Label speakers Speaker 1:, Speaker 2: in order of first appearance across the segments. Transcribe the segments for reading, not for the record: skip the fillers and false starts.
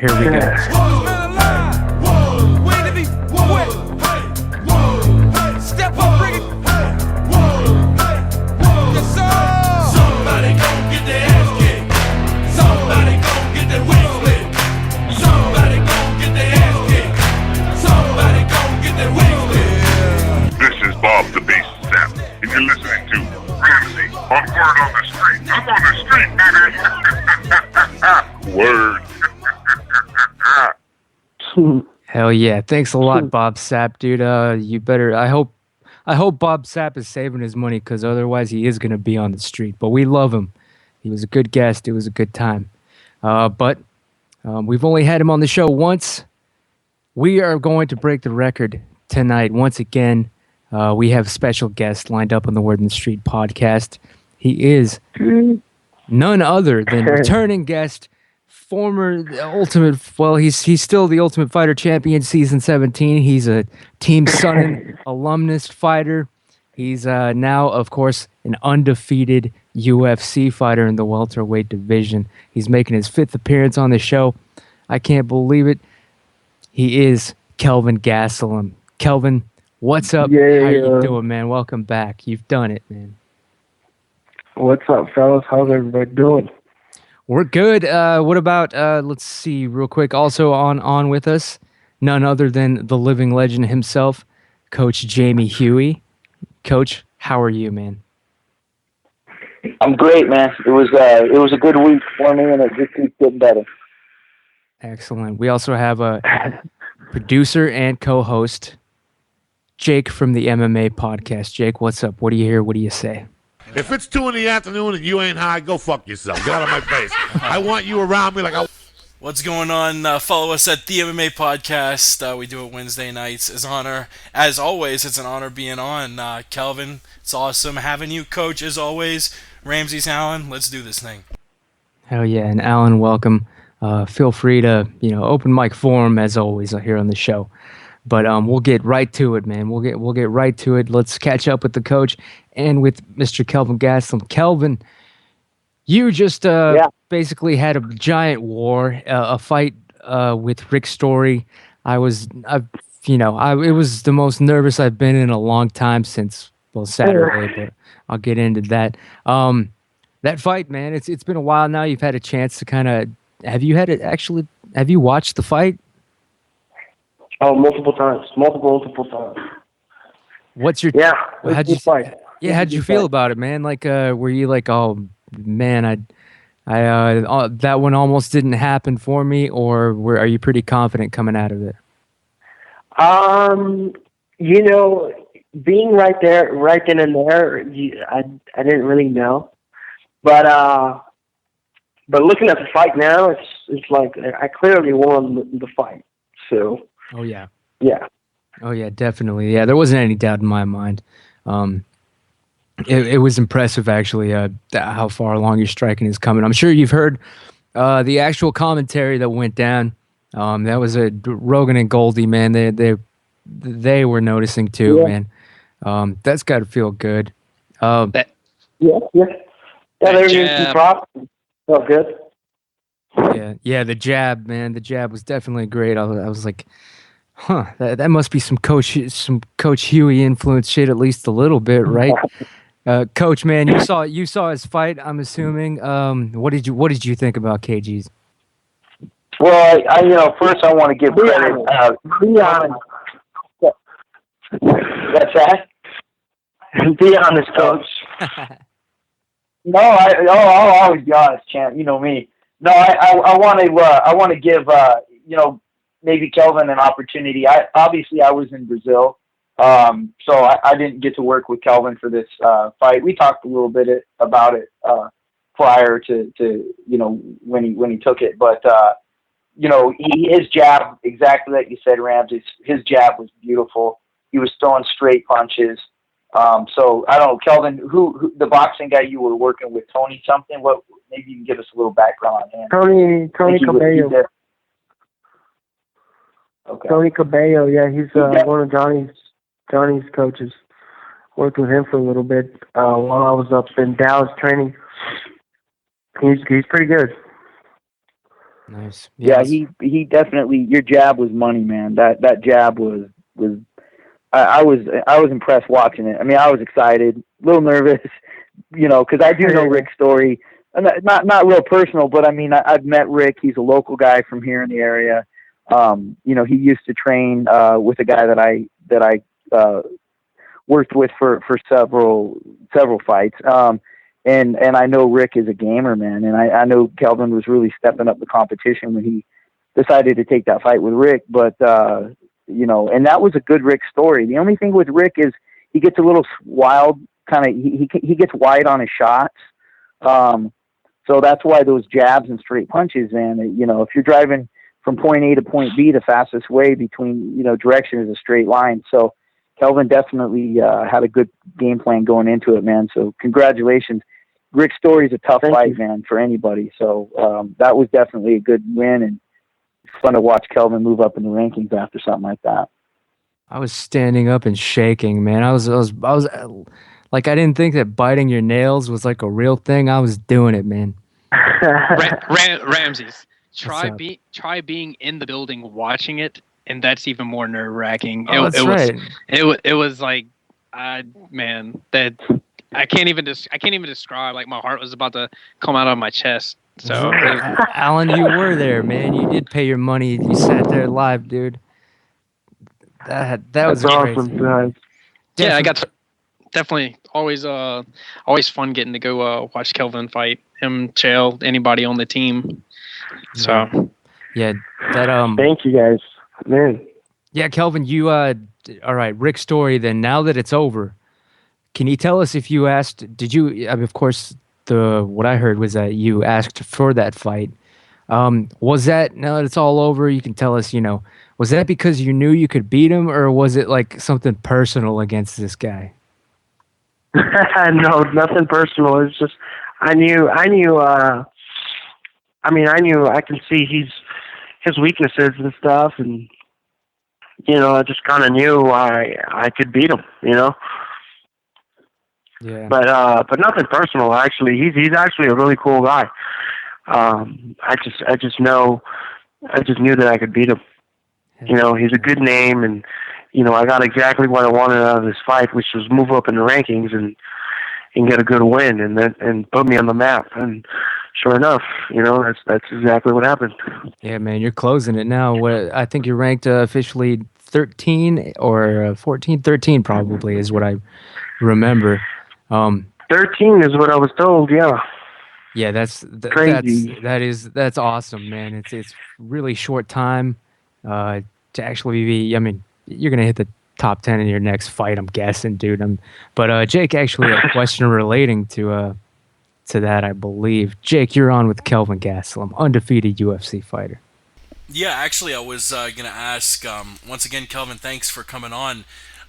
Speaker 1: Here we go.
Speaker 2: Step up, bring it. Yes, sir. Somebody gon' get their ass kicked. Somebody gon' get their wig split. Somebody gon' get their ass kicked. Somebody gon' get their wig split.
Speaker 3: This is Bob the Beast Sap, and you're listening to Ramsey on Word on the Street. I'm on the street, baby. Word.
Speaker 1: Hell yeah. Thanks a lot, Bob Sapp, dude. You better, I hope Bob Sapp is saving his money, because otherwise he is going to be on the street. But we love him. He was a good guest. It was a good time. But we've only had him on the show once. We are going to break the record tonight. Once again, we have special guests lined up on the Word on the Street podcast. He is none other than returning guest, former Ultimate, well, he's still the Ultimate Fighter champion, season 17. He's a Team Sonnen alumnus fighter. He's now, of course, an undefeated UFC fighter in the welterweight division. He's making his 5th appearance on the show. I can't believe it. He is Kelvin Gastelum. Kelvin, what's up?
Speaker 4: Yeah.
Speaker 1: How you doing, man? Welcome back. You've done it, man.
Speaker 4: What's up, fellas? How's everybody doing?
Speaker 1: We're good. What about, let's see real quick, also on with us, none other than the living legend himself, Coach Jamie Huey. Coach, how are you, man?
Speaker 5: I'm great, man. It was a good week for me, and it just keeps getting better.
Speaker 1: Excellent. We also have a producer and co-host, Jake from the MMA podcast. Jake, what's up? What do you hear? What do you say?
Speaker 6: If it's 2 in the afternoon and you ain't high, go fuck yourself. Get out of my face. I want you around me like I...
Speaker 7: What's going on? Follow us at the MMA podcast. We do it Wednesday nights. As always, it's an honor being on. Kelvin, it's awesome having you. Coach, as always. Ramsey's Alan. Let's do this thing.
Speaker 1: Hell yeah. And Alan, welcome. Feel free to, open mic forum as always here on the show. But we'll get right to it, man. We'll get right to it. Let's catch up with the coach and with Mr. Kelvin Gastelum. Kelvin, you just basically had a giant war, a fight with Rick Story. It was the most nervous I've been in a long time since Saturday, but I'll get into that. That fight, man, it's been a while now. You've had a chance to kind of have you watched the fight?
Speaker 4: Oh, multiple times. Multiple times.
Speaker 1: What's your how'd you feel about it, man? Like were you like, oh man, I that one almost didn't happen for me, or are you pretty confident coming out of it?
Speaker 4: Being right there, right then and there, I didn't really know, but looking at the fight now, it's like I clearly won the fight. So.
Speaker 1: Oh yeah.
Speaker 4: Yeah.
Speaker 1: Oh yeah, definitely. Yeah, there wasn't any doubt in my mind. It was impressive, actually, how far along your striking is coming. I'm sure you've heard the actual commentary that went down. That was Rogan and Goldie, man. They were noticing too, man. That's got to feel good.
Speaker 4: Yeah. They're giving some props. Felt good.
Speaker 1: Yeah. The jab, man. The jab was definitely great. I was like, huh, that must be some Coach Huey influence shit, at least a little bit, right? Coach, man, you saw his fight, I'm assuming. What did you think about KG's?
Speaker 5: Well, first I want to give credit. Leon, what's that? Be honest, Coach. No, I'll always be honest, champ. You know me. No, I want to give maybe Kelvin an opportunity. I was in Brazil, so I didn't get to work with Kelvin for this fight. We talked a little bit about it prior to when he took it, but his jab, exactly like you said, Rams. His jab was beautiful. He was throwing straight punches. So I don't know, Kelvin, who the boxing guy you were working with, Tony something. What? Maybe you can give us a little background on him.
Speaker 4: Tony Cabello.
Speaker 5: Okay.
Speaker 4: Tony Cabello, yeah, he's one of Johnny's coaches. Worked with him for a little bit while I was up in Dallas training. He's pretty good.
Speaker 1: Nice.
Speaker 5: Yeah,
Speaker 1: Yes.
Speaker 5: he definitely. Your jab was money, man. That jab was. I was impressed watching it. I mean, I was excited, a little nervous, because I do know Rick's story. Not real personal, but I mean, I've met Rick. He's a local guy from here in the area. He used to train with a guy that I worked with for several fights. And I know Rick is a gamer, man, and I know Kelvin was really stepping up the competition when he decided to take that fight with Rick. But and that was a good Rick story. The only thing with Rick is he gets a little wild, kind of he gets wide on his shots. So that's why those jabs and straight punches, man. If you're driving from point A to point B, the fastest way between direction is a straight line. So Kelvin definitely had a good game plan going into it, man. So congratulations. Rick's story is a tough fight, man, for anybody. So that was definitely a good win, and it's fun to watch Kelvin move up in the rankings after something like that.
Speaker 1: I was standing up and shaking, man. I was like, I didn't think that biting your nails was like a real thing. I was doing it, man.
Speaker 8: Ramses, try being in the building watching it, and that's even more nerve wracking.
Speaker 1: Oh, that's right.
Speaker 8: It was like, man, that I can't even describe. Like my heart was about to come out of my chest. So,
Speaker 1: Alan, you were there, man. You did pay your money. You sat there live, dude. That was great.
Speaker 4: Awesome, guys.
Speaker 8: Yeah, I got to, definitely always fun getting to go watch Kelvin fight him, Chael, anybody on the team. So
Speaker 1: yeah, that
Speaker 4: Thank you, guys, man.
Speaker 1: Yeah, Kelvin, you all right, Rick's story. Then now that it's over, can you tell us if you asked? Did you? I mean, of course, what I heard was that you asked for that fight. Was that, now that it's all over, you can tell us, was that because you knew you could beat him, or was it like something personal against this guy?
Speaker 4: No, nothing personal. It's just I knew. I can see his weaknesses and stuff, and I just kind of knew I could beat him.
Speaker 1: Yeah.
Speaker 4: But nothing personal. Actually, he's actually a really cool guy. I just knew that I could beat him. He's a good name, and I got exactly what I wanted out of this fight, which was move up in the rankings and get a good win, and put me on the map. And sure enough, that's exactly what happened.
Speaker 1: Yeah, man, you're closing it now. What, I think you're ranked officially 13 or 14, 13 probably is what I remember.
Speaker 4: 13 is what I was told. Yeah.
Speaker 1: Yeah, that's
Speaker 4: crazy.
Speaker 1: That's awesome, man. It's really short time to actually be. I mean, you're gonna hit the top 10 in your next fight, I'm guessing, dude. But Jake actually had a question relating to that, I believe. Jake, you're on with Kelvin Gastelum, undefeated UFC fighter.
Speaker 7: Yeah, actually, I was gonna ask. Once again, Kelvin, thanks for coming on.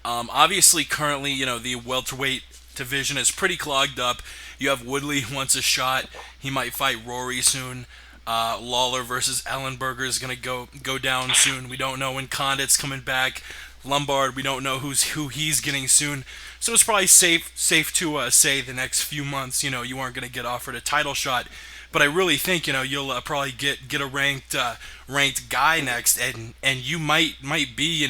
Speaker 7: Obviously, currently, the welterweight division is pretty clogged up. You have Woodley who wants a shot. He might fight Rory soon. Lawler versus Ellenberger is gonna go down soon. We don't know when Condit's coming back. Lombard, we don't know who he's getting soon. So it's probably safe to say the next few months, you aren't gonna get offered a title shot. But I really think you'll probably get a ranked guy next, and you might be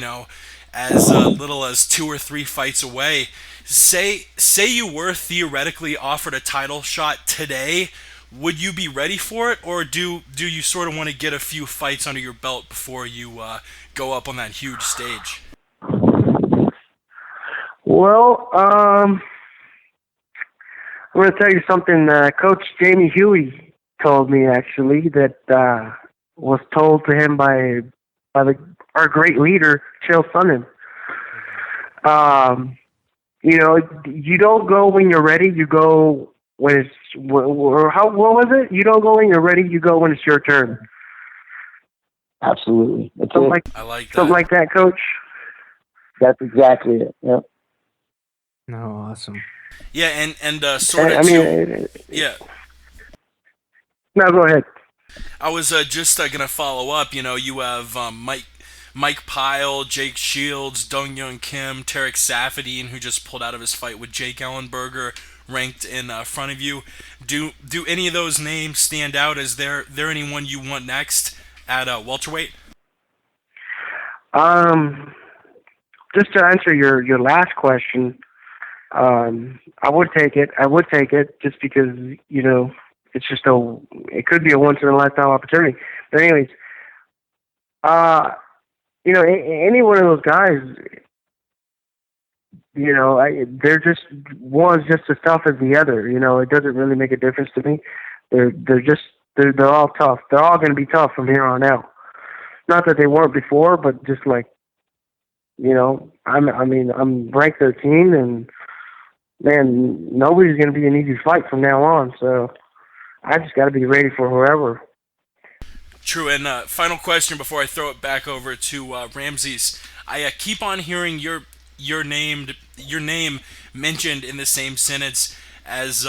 Speaker 7: as little as 2 or 3 fights away. Say you were theoretically offered a title shot today, would you be ready for it, or do you sort of want to get a few fights under your belt before you go up on that huge stage?
Speaker 4: Well, I'm going to tell you something. Coach Jamie Huey told me, actually, that was told to him by our great leader, Chael Sonnen. You don't go when you're ready. You go when it's. What was it? You don't go when you're ready. You go when it's your turn.
Speaker 5: Absolutely.
Speaker 7: I like that.
Speaker 4: Something like that, Coach.
Speaker 5: That's exactly it. Yep.
Speaker 1: No, awesome.
Speaker 7: Yeah, and sort of. Yeah.
Speaker 4: No, go ahead.
Speaker 7: I was just gonna follow up. You have Mike Pyle, Jake Shields, Dong Young Kim, Tarek Safadine, who just pulled out of his fight with Jake Ellenberger, ranked in front of you. Do any of those names stand out? Is there anyone you want next at welterweight?
Speaker 4: Just to answer your last question, I would take it. I would take it just because it's just it could be a once in a lifetime opportunity. But anyways, any one of those guys, they're just one's just as tough as the other. It doesn't really make a difference to me. They're all tough. They're all going to be tough from here on out. Not that they weren't before, but just like, I'm ranked 13, and man, nobody's going to be an easy fight from now on. So I just got to be ready for whoever.
Speaker 7: True. And final question before I throw it back over to Ramses. I keep on hearing your name mentioned in the same sentence as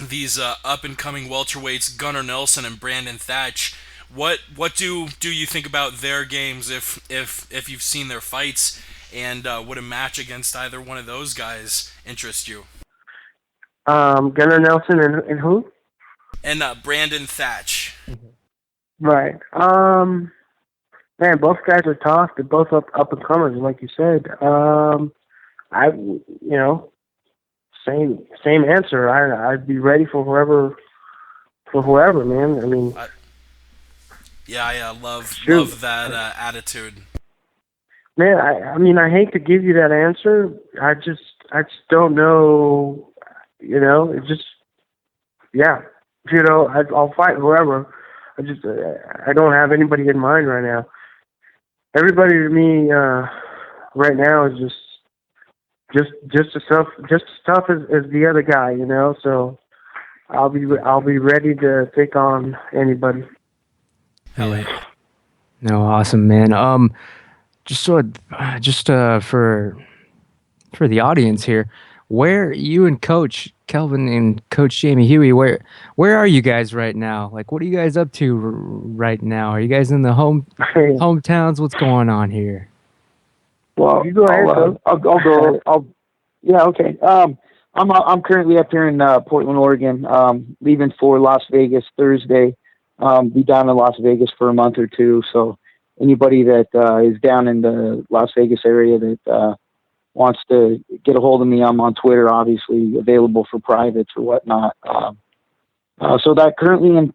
Speaker 7: these up and coming welterweights, Gunnar Nelson and Brandon Thatch. What do you think about their games if you've seen their fights, and would a match against either one of those guys interest you?
Speaker 4: Gunnar Nelson and who?
Speaker 7: And Brandon Thatch.
Speaker 4: Right. Man, both guys are tough. They're both up and comers, like you said. Same answer. I'd be ready for whoever, man. I mean.
Speaker 7: Yeah, I love that attitude.
Speaker 4: Man, I hate to give you that answer. I just don't know. It just, yeah. I'll fight whoever. I don't have anybody in mind right now. Everybody to me right now is just as tough as the other guy. So I'll be ready to take on anybody.
Speaker 7: Hell yeah.
Speaker 1: No, awesome, man. Just for the audience here, where you and Coach Kelvin and Coach Jamie Huey, where are you guys right now? Like, what are you guys up to right now? Are you guys in the hometowns? What's going on here?
Speaker 5: Well, you go ahead. I'll go. Yeah, okay. I'm currently up here in Portland, Oregon. Leaving for Las Vegas Thursday. Be down in Las Vegas for a month or two. So anybody that is down in the Las Vegas area that wants to get a hold of me, I'm on Twitter, obviously available for privates or whatnot. So that currently in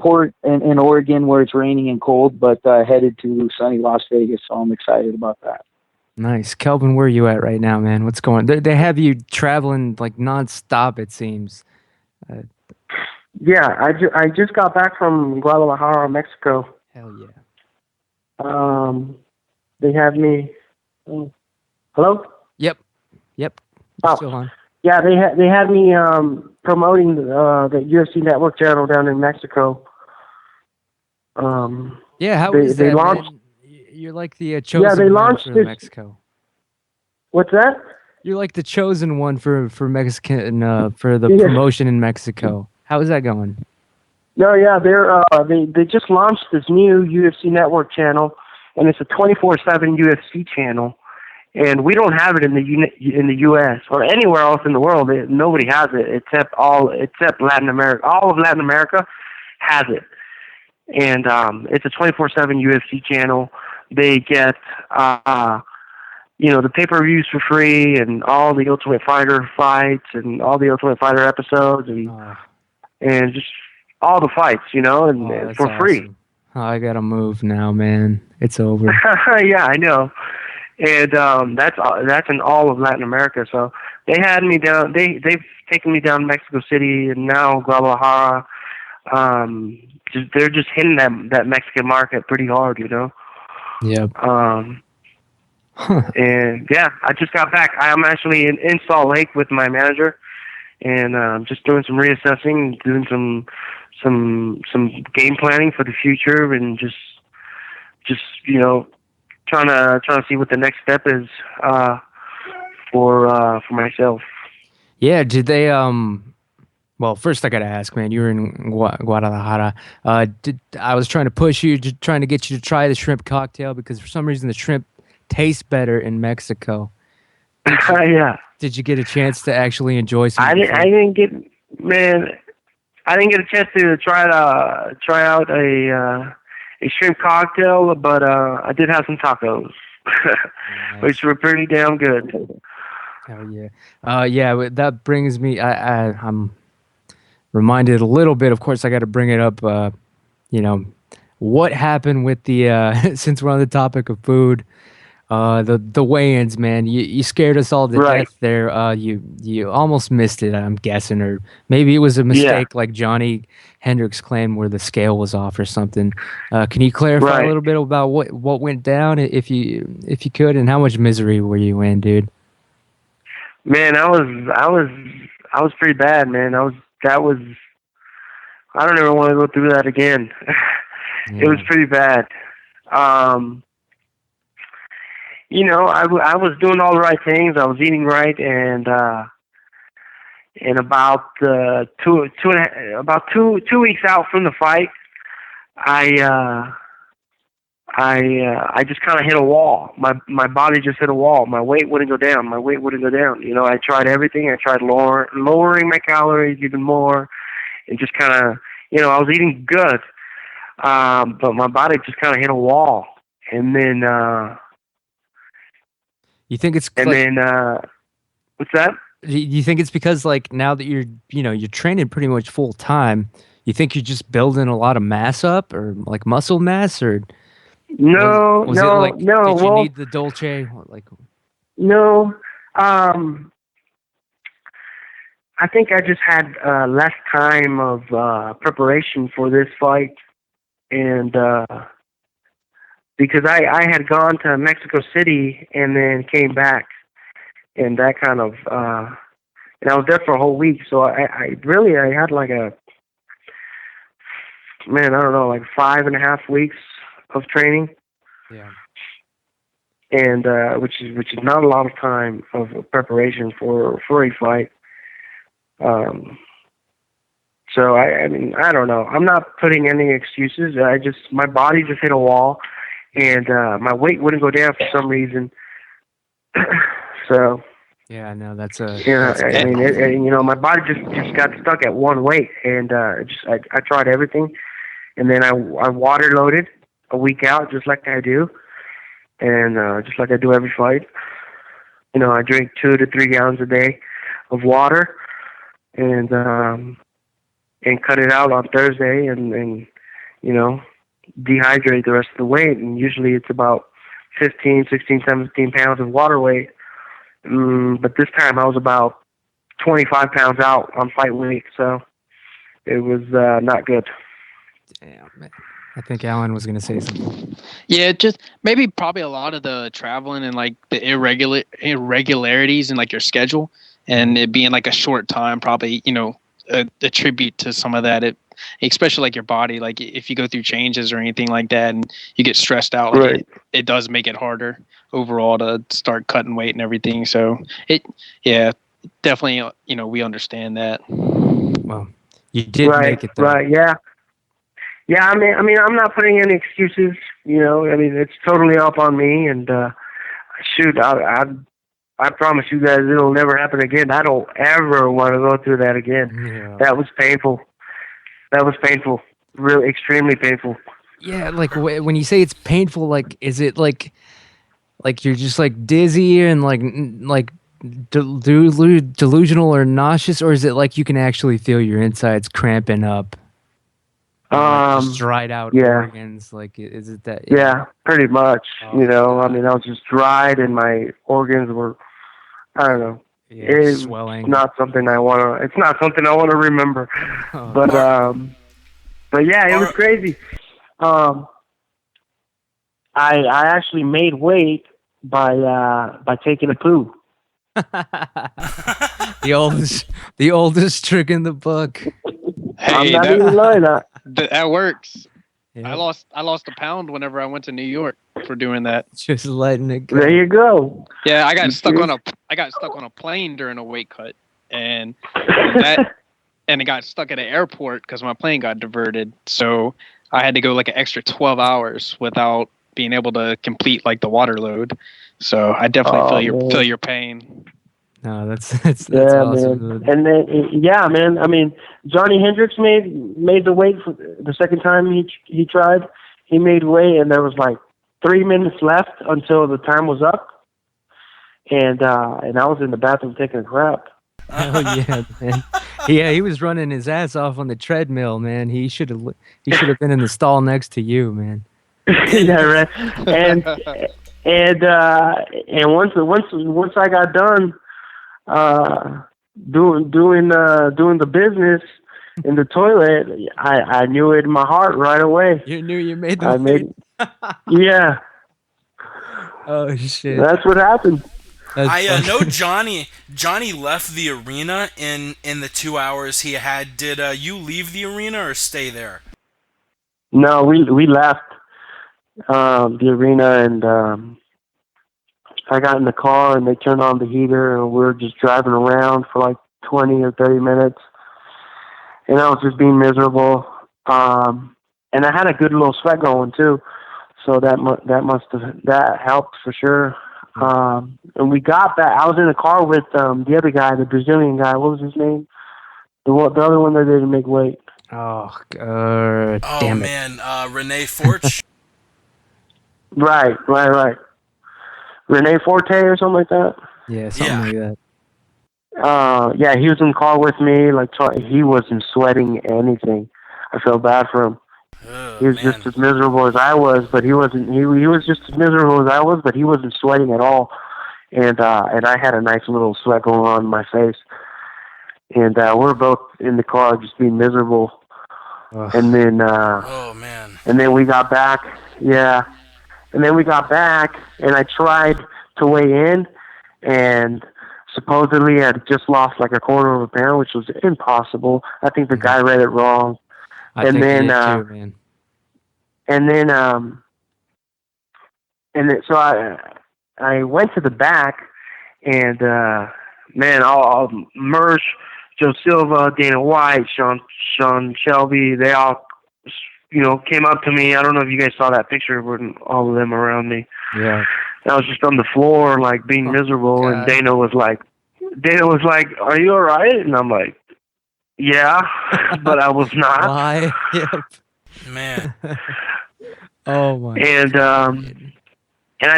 Speaker 5: Oregon, where it's raining and cold, but headed to sunny Las Vegas. So I'm excited about that.
Speaker 1: Nice. Kelvin, where are you at right now, man? What's going on? They have you traveling like nonstop, it seems.
Speaker 4: Yeah, I just got back from Guadalajara, Mexico.
Speaker 1: Hell yeah.
Speaker 4: They have me. Hello?
Speaker 1: Yep.
Speaker 4: Oh.
Speaker 1: Still on.
Speaker 4: Yeah, they had me promoting the UFC Network channel down in Mexico.
Speaker 1: Yeah, how is that?
Speaker 4: They launched.
Speaker 1: Man? You're like the chosen
Speaker 4: they
Speaker 1: one
Speaker 4: launched
Speaker 1: for
Speaker 4: this,
Speaker 1: Mexico.
Speaker 4: What's that?
Speaker 1: You're like the chosen one for Mexican for the promotion in Mexico. How is that going?
Speaker 4: No, yeah, they just launched this new UFC Network channel, and it's a 24/7 UFC channel, and we don't have it in the U.S. or anywhere else in the world. Nobody has it except Latin America. All of Latin America has it, and it's a 24/7 UFC channel. They get the pay-per-views for free, and all the Ultimate Fighter fights, and all the Ultimate Fighter episodes, and just all the fights, and for free.
Speaker 1: Oh, I gotta move now, man. It's over.
Speaker 4: Yeah, I know. And that's in all of Latin America. So they had me down. They've taken me down to Mexico City, and now Guadalajara. They're just hitting that Mexican market pretty hard,
Speaker 1: Yep.
Speaker 4: And yeah, I just got back. I'm actually in Salt Lake with my manager, and just doing some reassessing, doing some game planning for the future, and just trying to see what the next step is for myself.
Speaker 1: Yeah. Did they Well, first I gotta ask, man. You were in Guadalajara. I was trying to push you, trying to get you to try the shrimp cocktail because for some reason the shrimp tastes better in Mexico.
Speaker 4: Yeah.
Speaker 1: Did you get a chance to actually enjoy some?
Speaker 4: I didn't get, man. I didn't get a chance to try out a shrimp cocktail, but I did have some tacos, which were pretty damn good.
Speaker 1: Hell yeah. That brings me. I'm reminded a little bit. Of course, I got to bring it up. You know, what happened with the since we're on the topic of food. The weigh-ins, man. You scared us all to
Speaker 4: Right.
Speaker 1: death there. You almost missed it, I'm guessing, or maybe it was a mistake, like Johnny Hendricks claimed, where the scale was off or something. Can you clarify a
Speaker 4: Right.
Speaker 1: little bit about what went down, if you could, and how much misery were you in, dude?
Speaker 4: Man, I was pretty bad, man. That was I don't ever want to go through that again. It was pretty bad. You know, I was doing all the right things. I was eating right, and about two weeks out from the fight, I just kind of hit a wall. My body just hit a wall. My weight wouldn't go down. You know, I tried everything. I tried lowering my calories even more, and just kind of, you know, I was eating good, but my body just kind of hit a wall. And then,
Speaker 1: You think it's
Speaker 4: and then, what's that?
Speaker 1: do you think it's because, like, now that you're training pretty much full time, you think you're just building a lot of mass up, or like muscle mass, or
Speaker 4: No,
Speaker 1: was it
Speaker 4: no,
Speaker 1: like,
Speaker 4: no.
Speaker 1: did you
Speaker 4: Well,
Speaker 1: need the Dolce, like?
Speaker 4: no. I think I just had less time of preparation for this fight, and because I had gone to Mexico City and then came back, and that kind of and I was there for a whole week, so I really had like a, man, I don't know, like 5.5 weeks of training.
Speaker 1: Yeah.
Speaker 4: And which is not a lot of time of preparation for a fight. So I mean, I don't know. I'm not putting any excuses. My body just hit a wall, and my weight wouldn't go down for some reason. So
Speaker 1: Yeah, no, that's
Speaker 4: I mean, you know, my body just got stuck at one weight, and I tried everything, and then I water loaded a week out, just like I do, and just like I do every fight. You know, I drink 2 to 3 gallons a day of water, and cut it out on Thursday, and you know, dehydrate the rest of the weight. And usually it's about 15, 16, 17 pounds of water weight. But this time I was about 25 pounds out on fight week, so it was not good.
Speaker 1: Damn, man. I think Alan was gonna say something.
Speaker 8: Yeah, just maybe probably a lot of the traveling and like the irregularities in like your schedule, and it being like a short time probably, you know, attribute to some of that. Especially like your body, like if you go through changes or anything like that and you get stressed out, like
Speaker 4: Right.
Speaker 8: it does make it harder overall to start cutting weight and everything. So definitely, you know, we understand that.
Speaker 1: Well, you did make it though.
Speaker 4: Right, yeah. Yeah, I mean, I'm not putting any excuses. You know, I mean, it's totally up on me. And shoot, I promise you guys, it'll never happen again. I don't ever want to go through that again.
Speaker 1: Yeah.
Speaker 4: That was painful. Really, extremely painful.
Speaker 1: Yeah, like when you say it's painful, like, is it like you're just like dizzy and like delusional or nauseous, or is it like you can actually feel your insides cramping up? Like just dried out organs, like, is it that?
Speaker 4: Yeah, pretty much. You know, I mean, I was just dried, and my organs were, I don't know.
Speaker 1: Yeah,
Speaker 4: it's
Speaker 1: swelling.
Speaker 4: not something I want to. It's not something I want to remember. But yeah, it was crazy. I actually made weight by taking a poo.
Speaker 1: the oldest trick in the book.
Speaker 8: Hey,
Speaker 4: I'm not even lying.
Speaker 8: that works.
Speaker 1: Yeah.
Speaker 8: I lost a pound whenever I went to New York for doing that.
Speaker 1: Just letting it go.
Speaker 4: There you go.
Speaker 8: Yeah, I got stuck on a plane during a weight cut, and it got stuck at an airport because my plane got diverted. So I had to go like an extra 12 hours without being able to complete like the water load. So I definitely
Speaker 4: man.
Speaker 8: feel your pain.
Speaker 1: No, that's
Speaker 4: Yeah,
Speaker 1: awesome.
Speaker 4: man. And then, yeah, man. I mean, Johnny Hendricks made the weight for the second time he tried. He made weight, and there was like 3 minutes left until the time was up, and I was in the bathroom taking a crap.
Speaker 1: Hell yeah, man. Yeah, he was running his ass off on the treadmill, man. He should have been in the stall next to you, man.
Speaker 4: Yeah, right. And once I got done doing the business in the toilet, I knew it in my heart right away.
Speaker 1: You knew you made the
Speaker 4: I made yeah.
Speaker 1: Oh shit.
Speaker 4: That's what happened.
Speaker 7: I know Johnny left the arena in the 2 hours he had. Did you leave the arena or stay there?
Speaker 4: No, we left the arena, and I got in the car, and they turned on the heater, and we were just driving around for like 20 or 30 minutes, and I was just being miserable. And I had a good little sweat going too, so that helped for sure. And we got back. I was in the car with the other guy, the Brazilian guy. What was his name? The other one that didn't make weight.
Speaker 1: Oh,
Speaker 7: Oh
Speaker 1: damn it.
Speaker 7: man, Renee Forch.
Speaker 4: Right. Renee Forte or something like that.
Speaker 1: Yeah, something like that.
Speaker 4: Yeah, he was in the car with me. Like, he wasn't sweating anything. I felt bad for him.
Speaker 7: Oh,
Speaker 4: He was
Speaker 7: man.
Speaker 4: just as miserable as I was, but he wasn't. He was just as miserable as I was, but he wasn't sweating at all. And I had a nice little sweat going on in my face. And we're both in the car just being miserable.
Speaker 1: Ugh.
Speaker 4: And then
Speaker 7: Oh man.
Speaker 4: and then we got back. Yeah. And then we got back, and I tried to weigh in, and supposedly I'd just lost like a quarter of a pound, which was impossible. I think the guy read it wrong.
Speaker 1: I
Speaker 4: And
Speaker 1: think
Speaker 4: then,
Speaker 1: he did too, man.
Speaker 4: And then so I went to the back, and man, all Mersh, Joe Silva, Dana White, Sean Shelby, they all, came up to me. I don't know if you guys saw that picture when all of them around me.
Speaker 1: Yeah.
Speaker 4: I was just on the floor, like being miserable,
Speaker 1: God.
Speaker 4: and Dana was like, "Are you all right?" And I'm like, "Yeah," but I was not.
Speaker 1: Why? Yep.
Speaker 7: Man.
Speaker 1: Oh my.
Speaker 4: And I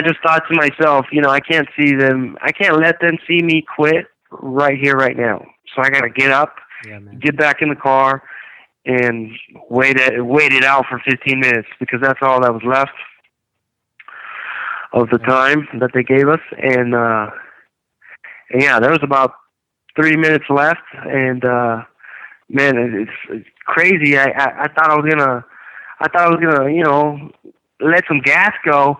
Speaker 4: just thought to myself, I can't see them. I can't let them see me quit right here, right now. So I gotta get up,
Speaker 1: Yeah, man.
Speaker 4: get back in the car, and wait it out for 15 minutes, because that's all that was left of the time that they gave us. And yeah, there was about 3 minutes left, and man, it's crazy. I thought I was gonna let some gas go,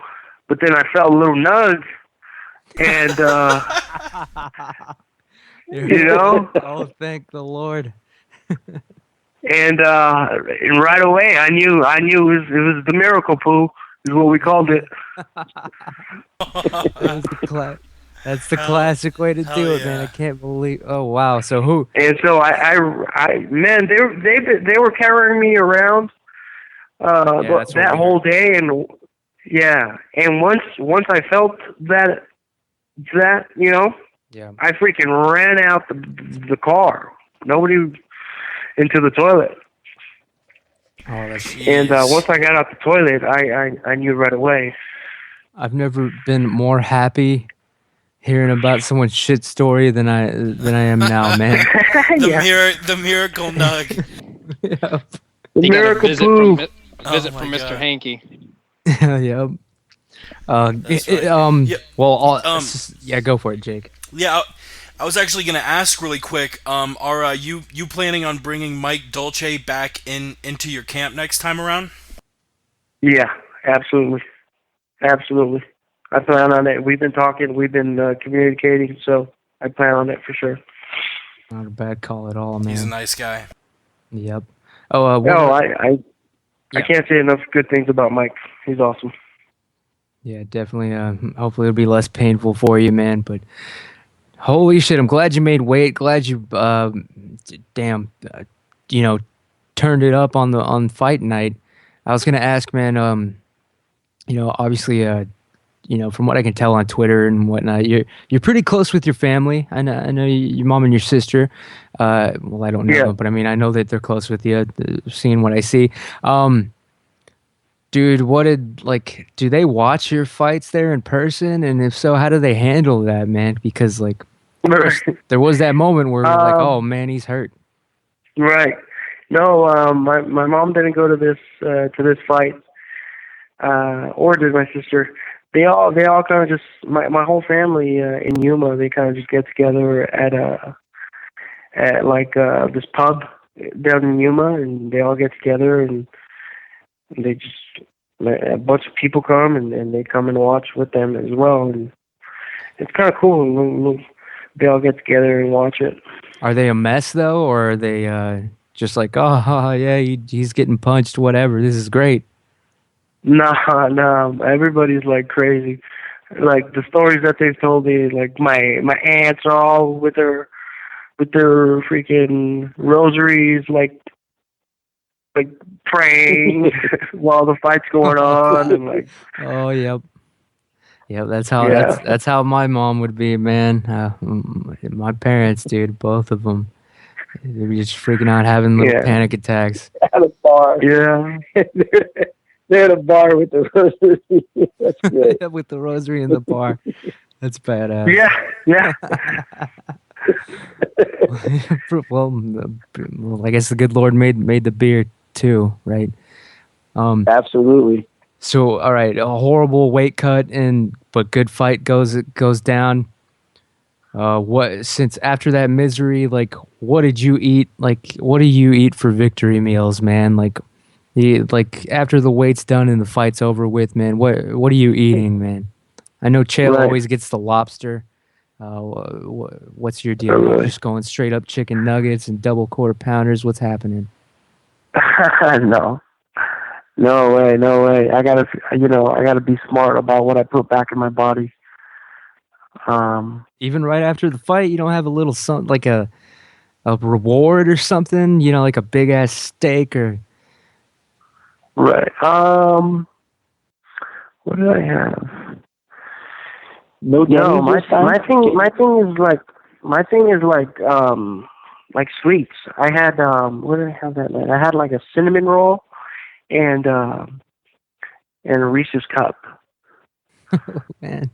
Speaker 4: but then I felt a little nudge, and
Speaker 1: Oh, thank the Lord.
Speaker 4: and right away I knew it was the miracle poo, is what we called it.
Speaker 1: That's the classic way to do it, man. I can't believe. Oh wow. So who?
Speaker 4: And so I man, they were carrying me around that whole day, and yeah, and once I felt that
Speaker 1: Yeah.
Speaker 4: I freaking ran out the car. Nobody into the toilet.
Speaker 1: Oh, that's.
Speaker 4: And once I got out the toilet, I knew right away.
Speaker 1: I've never been more happy hearing about someone's shit story than I am now, man.
Speaker 7: The miracle nug.
Speaker 1: Yep.
Speaker 4: The
Speaker 8: You got a
Speaker 4: miracle
Speaker 8: visit
Speaker 4: poo.
Speaker 8: Visit
Speaker 7: my
Speaker 8: from Mr.
Speaker 7: God.
Speaker 8: Hanky.
Speaker 1: Yep.
Speaker 7: That's right. Yeah.
Speaker 1: Well, yeah, go for it, Jake.
Speaker 7: Yeah, I was actually going to ask really quick. Are you planning on bringing Mike Dolce back into your camp next time around?
Speaker 4: Yeah, absolutely. I plan on it. We've been talking. We've been communicating. So I plan on it for sure.
Speaker 1: Not a bad call at all, man.
Speaker 7: He's a nice guy.
Speaker 1: Yep. Oh,
Speaker 4: I can't say enough good things about Mike. He's awesome.
Speaker 1: Yeah, definitely. Hopefully, it'll be less painful for you, man. But holy shit, I'm glad you made weight. Glad you, turned it up on fight night. I was gonna ask, man. Obviously, from what I can tell on Twitter and whatnot, you're pretty close with your family. I know your mom and your sister. Well, I don't know them, but I mean, I know that they're close with you. Seeing what I see, dude, do they watch your fights there in person? And if so, how do they handle that, man? Because there was that moment where we're like, oh man, he's hurt.
Speaker 4: Right. No, my mom didn't go to this fight, or did my sister. They all kind of just my whole family in Yuma. They kind of just get together at this pub down in Yuma, and they all get together, and they just a bunch of people come and they come and watch with them as well, and it's kind of cool. They all get together and watch it.
Speaker 1: Are they a mess though, or are they just like, oh yeah, he's getting punched, whatever, this is great?
Speaker 4: Nah, everybody's like crazy. Like the stories that they've told me, like my aunts are all with their freaking rosaries, like praying while the fight's going on, and like.
Speaker 1: Oh yep. That's how my mom would be, man. My parents, dude, both of them. They were just freaking out, having little panic attacks.
Speaker 5: At a bar.
Speaker 4: Yeah.
Speaker 5: They're at a bar with the rosary. That's good.
Speaker 1: Yeah, with the rosary in the bar. That's badass.
Speaker 4: Yeah.
Speaker 1: Well, I guess the good Lord made the beer too, right?
Speaker 5: Absolutely.
Speaker 1: So, all right, a horrible weight cut, but good fight goes down. Since after that misery, like, what did you eat? Like, what do you eat for victory meals, man? Like after the weight's done and the fight's over with, man, what are you eating, man? I know Chael always gets the lobster. What's your deal? You're just going straight up chicken nuggets and double quarter pounders. What's happening?
Speaker 4: No way. I gotta be smart about what I put back in my body.
Speaker 1: Even right after the fight, you don't have a little something like a reward or something, like a big ass steak or.
Speaker 4: Right. What did I have?
Speaker 5: No,
Speaker 4: my thing is like sweets. I had what did I have that night? I had like a cinnamon roll and a Reese's cup.
Speaker 1: Oh, man.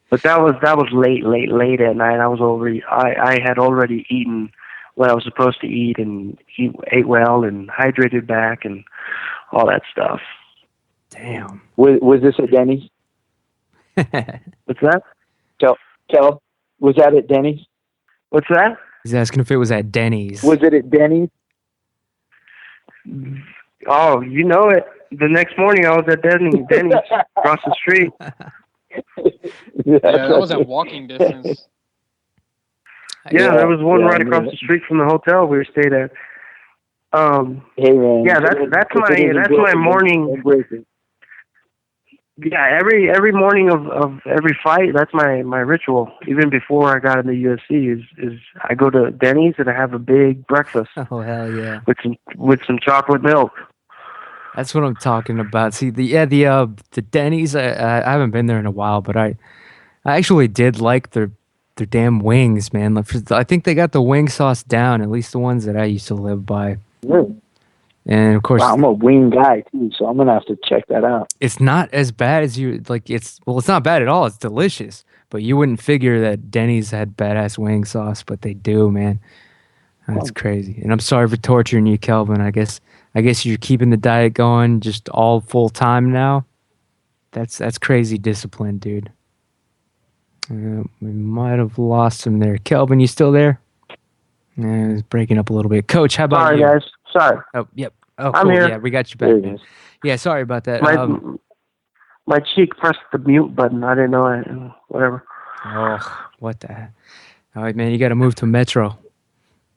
Speaker 4: But that was late at night. I had already eaten what I was supposed to eat and ate well and hydrated back and all that stuff.
Speaker 1: Damn.
Speaker 5: Was this at Denny's?
Speaker 4: What's that?
Speaker 5: Kel, was that at Denny's?
Speaker 4: What's that?
Speaker 1: He's asking if it was at Denny's.
Speaker 5: Was it at Denny's?
Speaker 4: Oh, you know it. The next morning I was at Denny's across the street.
Speaker 8: Yeah, that was at walking distance.
Speaker 4: Yeah, there was one right across the street from the hotel we stayed at.
Speaker 5: Hey man.
Speaker 4: Yeah, that's my morning. Yeah, every morning of every fight, that's my ritual. Even before I got in the UFC, is I go to Denny's and I have a big breakfast.
Speaker 1: Oh hell yeah!
Speaker 4: With some chocolate milk.
Speaker 1: That's what I'm talking about. See, the Denny's. I haven't been there in a while, but I actually did like their damn wings, man. I think they got the wing sauce down. At least the ones that I used to live by.
Speaker 5: Really?
Speaker 1: And of course,
Speaker 5: I'm a wing guy too, so I'm gonna have to check that out.
Speaker 1: It's not as bad as you like. It's not bad at all. It's delicious, but you wouldn't figure that Denny's had badass wing sauce, but they do, man. That's crazy. And I'm sorry for torturing you, Kelvin. I guess you're keeping the diet going just all full time now. That's crazy discipline, dude. We might have lost him there. Kelvin, you still there? It's breaking up a little bit. Coach, how about you?
Speaker 4: Sorry, guys. Sorry.
Speaker 1: Oh, yep. Oh,
Speaker 4: I'm
Speaker 1: cool.
Speaker 4: here.
Speaker 1: Yeah, we got you back. Man. Yeah, sorry about that.
Speaker 4: My cheek pressed the mute button. I didn't know it. Whatever.
Speaker 1: Oh, what the heck? All right, man, you got to move to Metro.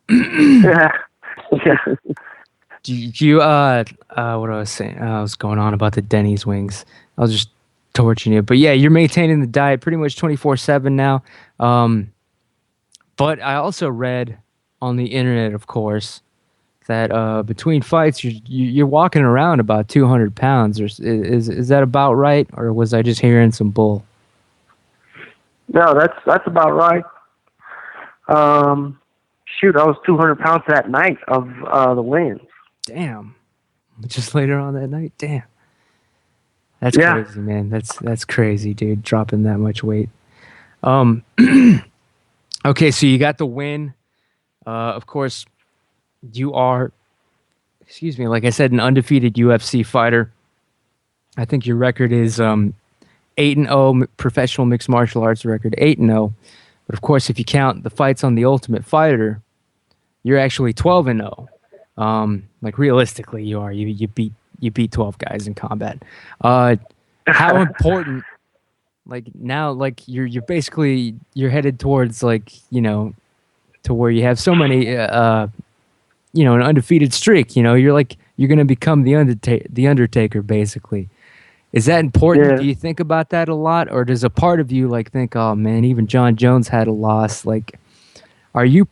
Speaker 4: Yeah.
Speaker 1: Do you what I was saying? I was going on about the Denny's wings. I was just torching you. But yeah, you're maintaining the diet pretty much 24/7 now. But I also read on the internet, of course, that between fights you're walking around about 200 pounds. Or is that about right, or was I just hearing some bull?
Speaker 4: No, that's about right. Shoot, I was 200 pounds that night of the wins.
Speaker 1: Damn. Just later on that night. Damn. That's
Speaker 4: Yeah.
Speaker 1: crazy, man. That's crazy, dude. Dropping that much weight. Okay, so you got the win. Of course, you are, excuse me, like I said, an undefeated UFC fighter. I think your record is 8-0, professional mixed martial arts record, 8-0. But of course, if you count the fights on the Ultimate Fighter, you're actually 12-0. Like realistically, you are. You beat 12 guys in combat. How important? Like now, like you're basically you're headed towards like to where you have so many an undefeated streak. You're gonna become the Undertaker basically. Is that important?
Speaker 4: Yeah.
Speaker 1: Do you think about that a lot, or does a part of you like think, oh man, even John Jones had a loss? Like, are you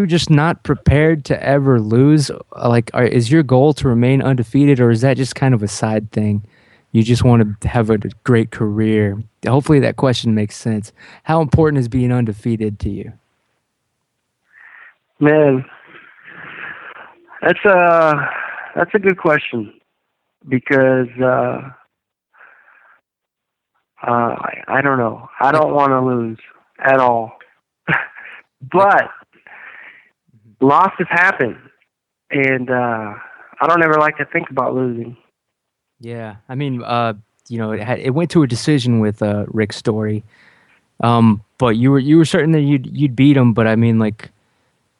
Speaker 1: just not prepared to ever lose? Like, is your goal to remain undefeated, or is that just kind of a side thing? You just want to have a great career. Hopefully that question makes sense. How important is being undefeated to you?
Speaker 4: Man, that's a good question because I don't know. I don't want to lose at all, but losses happen, and I don't ever like to think about losing.
Speaker 1: Yeah, I mean, it went to a decision with Rick Story, but you were certain that you'd beat him. But I mean, like,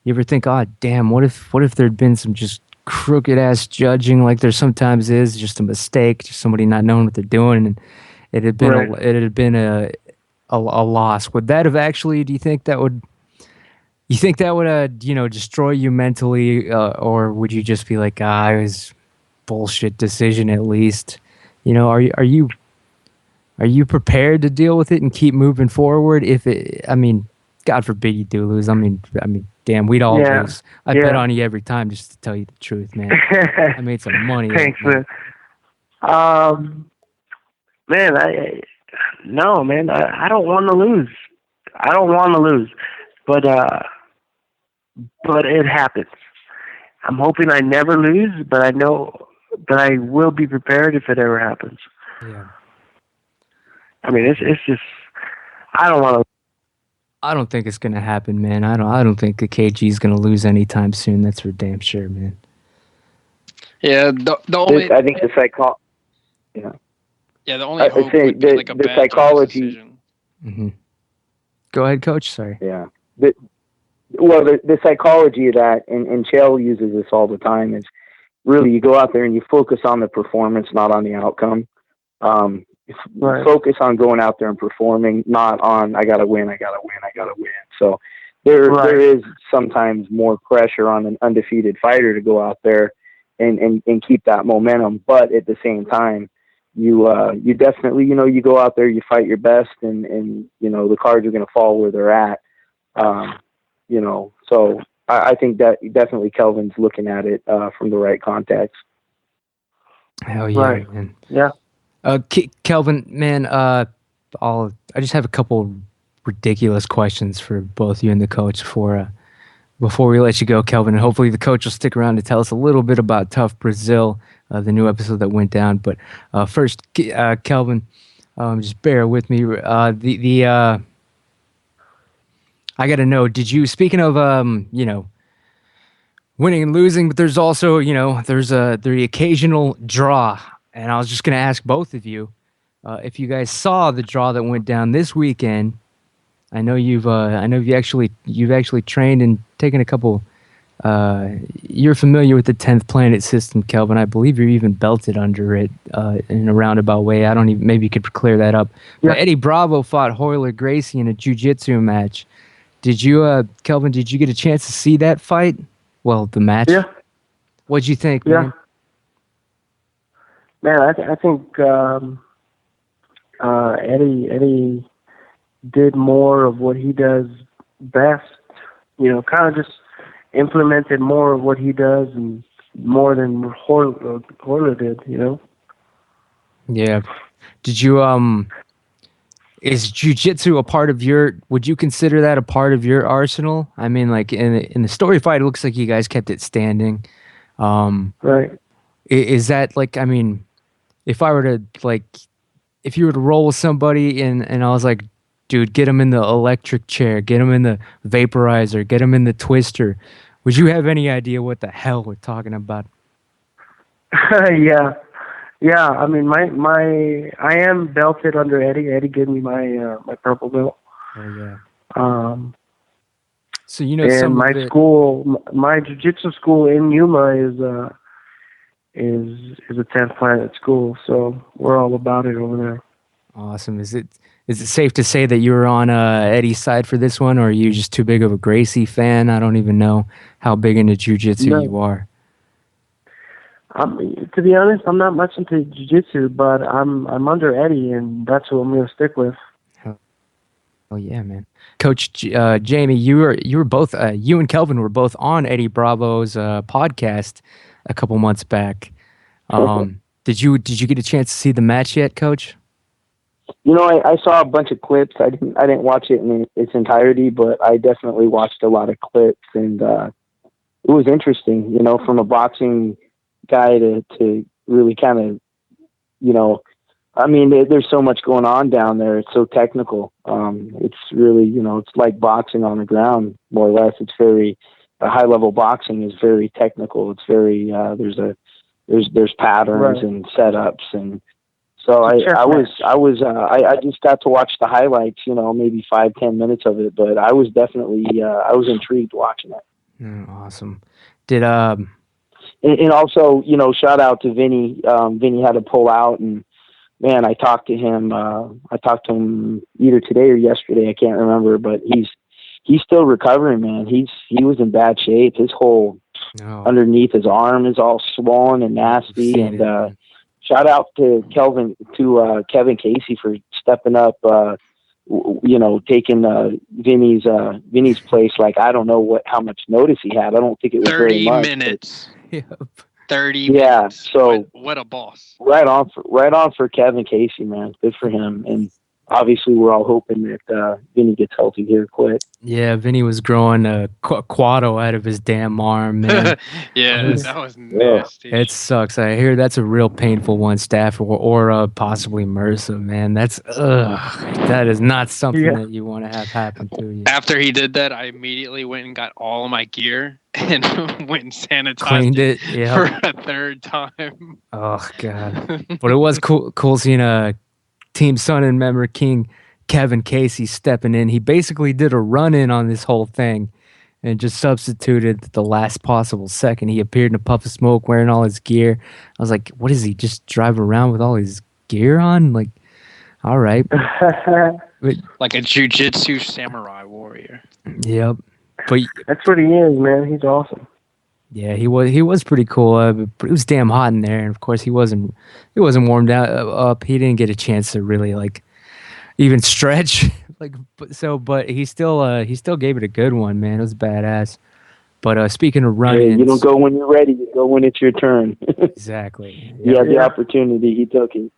Speaker 1: you ever think, oh damn, what if there'd been some just crooked ass judging, like there sometimes is, just a mistake, just somebody not knowing what they're doing, and it had been
Speaker 4: Right.
Speaker 1: it had been a loss. Would that have actually? Do you think that would? You think that would destroy you mentally, or would you just be like, it was bullshit decision at least? Are you prepared to deal with it and keep moving forward? I mean, God forbid you do lose. I mean, damn, we'd all lose. I bet on you every time, just to tell you the truth, man. I made some money.
Speaker 4: Thanks, man. Man, I don't want to lose. I don't want to lose, but it happens. I'm hoping I never lose, but I know that I will be prepared if it ever happens.
Speaker 1: Yeah.
Speaker 4: I mean, it's just I don't want to.
Speaker 1: I don't think it's gonna happen, man. I don't think the KG is gonna lose anytime soon. That's for damn sure, man.
Speaker 8: Yeah, the only
Speaker 5: I think the
Speaker 8: yeah the only
Speaker 5: I
Speaker 8: hope
Speaker 5: say
Speaker 8: would be like a
Speaker 5: the
Speaker 8: bad
Speaker 5: psychology.
Speaker 8: decision.
Speaker 1: Mm-hmm. Go ahead, Coach. Sorry.
Speaker 5: Yeah. The psychology of that, and Chael uses this all the time, is really you go out there and you focus on the performance, not on the outcome.
Speaker 4: Right.
Speaker 5: Focus on going out there and performing, not on I gotta win. So there is sometimes more pressure on an undefeated fighter to go out there and keep that momentum, but at the same time, you definitely you go out there, you fight your best, and the cards are going to fall where they're at. So I think that definitely Kelvin's looking at it from the right context.
Speaker 1: Hell yeah,
Speaker 4: Right.
Speaker 1: man.
Speaker 4: Yeah.
Speaker 1: Kelvin, man, I just have a couple ridiculous questions for both you and the coach before we let you go, Kelvin. And hopefully the coach will stick around to tell us a little bit about TUF Brazil, the new episode that went down. But first, Kelvin, just bear with me. I got to know, speaking of, winning and losing, but there's also, there's the occasional draw. And I was just going to ask both of you if you guys saw the draw that went down this weekend. I know you've actually trained and taken a couple. You're familiar with the 10th Planet system, Kelvin. I believe you're even belted under it in a roundabout way. Maybe you could clear that up.
Speaker 4: Yeah.
Speaker 1: But Eddie Bravo fought Hoyler Gracie in a jiu-jitsu match. Did you, Kelvin? Did you get a chance to see that fight? Well, the match.
Speaker 4: Yeah.
Speaker 1: What'd you think,
Speaker 4: Yeah.
Speaker 1: man?
Speaker 4: Man, I think Eddie did more of what he does best. Kind of just implemented more of what he does and more than Horler did.
Speaker 1: Yeah. Did you Is jujitsu a part of your? Would you consider that a part of your arsenal? I mean, like in the story fight, it looks like you guys kept it standing.
Speaker 4: Right.
Speaker 1: Is that like? I mean, if I were to like, if you were to roll with somebody and I was like, dude, get him in the electric chair, get him in the vaporizer, get him in the twister. Would you have any idea what the hell we're talking about?
Speaker 4: Yeah. Yeah, I mean, I am belted under Eddie. Eddie gave me my purple belt.
Speaker 1: Oh yeah.
Speaker 4: So
Speaker 1: So you know
Speaker 4: and
Speaker 1: some
Speaker 4: my
Speaker 1: of it.
Speaker 4: school, my jiu-jitsu school in Yuma is a 10th Planet school. So we're all about it over there.
Speaker 1: Awesome. Is it safe to say that you were on Eddie's side for this one, or are you just too big of a Gracie fan? I don't even know how big into jujitsu
Speaker 4: No.
Speaker 1: you are.
Speaker 4: To be honest, I'm not much into jiu-jitsu, but I'm under Eddie, and that's who I'm gonna stick with.
Speaker 1: Oh yeah, man. Coach Jamie, you were both you and Kelvin were both on Eddie Bravo's podcast a couple months back. Did you get a chance to see the match yet, Coach?
Speaker 5: You know, I saw a bunch of clips. I didn't watch it in its entirety, but I definitely watched a lot of clips, and it was interesting. You know, from a boxing guy to really kind of, you know, I mean, there's so much going on down there. It's so technical. It's really, you know, it's like boxing on the ground, more or less. It's very high level boxing is very technical. It's very there's patterns
Speaker 4: Right.
Speaker 5: and setups, and so
Speaker 4: It's a chess
Speaker 5: I just got to watch the highlights. You know, maybe 5-10 minutes of it, but I was definitely I was intrigued watching it.
Speaker 1: Awesome. Did
Speaker 5: And also, you know, shout out to Vinny. Vinny had to pull out, and man, I talked to him. I talked to him either today or yesterday. I can't remember, but he's still recovering, man. He was in bad shape. His whole underneath his arm is all swollen and nasty.
Speaker 1: seen
Speaker 5: And
Speaker 1: it, man.
Speaker 5: shout out to Kevin Casey for stepping up. You know, taking Vinny's place. Like, I don't know how much notice he had. I don't think it was very
Speaker 8: 30
Speaker 5: much.
Speaker 8: minutes.
Speaker 1: Yep.
Speaker 8: 30
Speaker 5: Yeah,
Speaker 8: minutes.
Speaker 5: so-
Speaker 8: what a boss.
Speaker 5: Right on for Kevin Casey, man. Good for him. And obviously, we're all hoping that Vinny gets healthy here quick.
Speaker 1: Yeah, Vinny was growing a quado out of his damn arm, man.
Speaker 8: Yeah,
Speaker 1: It was-
Speaker 8: that was nasty.
Speaker 1: It sucks. I hear that's a real painful one, Staph, or possibly MRSA, man. That is not something
Speaker 4: Yeah.
Speaker 1: that you want to have happen to you.
Speaker 8: After he did that, I immediately went and got all of my gear and went and sanitized
Speaker 1: Cleaned it, yeah.
Speaker 8: for a third time.
Speaker 1: Oh god. But it was cool seeing Team Sun and member King Kevin Casey stepping in. He basically did a run-in on this whole thing and just substituted the last possible second. He appeared in a puff of smoke wearing all his gear. I was like, what is he, just driving around with all his gear on? Like, all right. But,
Speaker 8: Like a jujitsu samurai warrior.
Speaker 1: yep. But
Speaker 4: That's what he is, man. He's awesome.
Speaker 1: yeah, he was pretty cool. But it was damn hot in there, and of course he wasn't warmed up. He didn't get a chance to really like even stretch. But he still gave it a good one, man. It was badass. But speaking of
Speaker 5: Hey,
Speaker 1: run-ins,
Speaker 5: you don't go when you're ready. You go when it's your turn.
Speaker 1: exactly.
Speaker 5: He had the opportunity. He took it.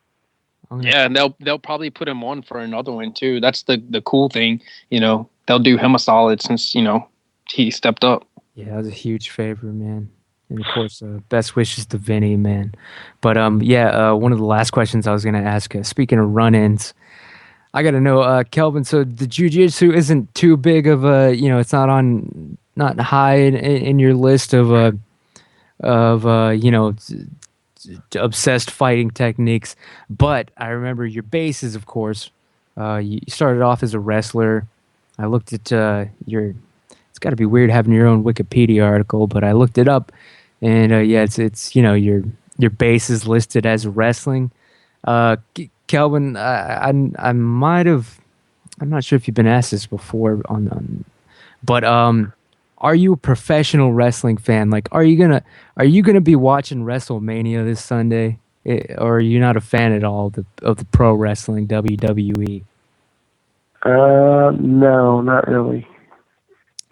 Speaker 8: Yeah, and they'll probably put him on for another one too. That's the cool thing, you know. They'll do him a solid since, you know, he stepped up.
Speaker 1: Yeah, that was a huge favor, man. And of course, best wishes to Vinny, man. But one of the last questions I was gonna ask. Speaking of run-ins, I gotta know, Kelvin. So the jiu-jitsu isn't too big of a, you know, it's not high in your list of you know, obsessed fighting techniques. But I remember your bases, of course. You started off as a wrestler. I looked at your. It's got to be weird having your own Wikipedia article, but I looked it up, and it's you know your base is listed as wrestling. Kelvin, I might have. I'm not sure if you've been asked this before but are you a professional wrestling fan? Like, are you gonna be watching WrestleMania this Sunday, or are you not a fan at all of the pro wrestling WWE?
Speaker 4: No, not really.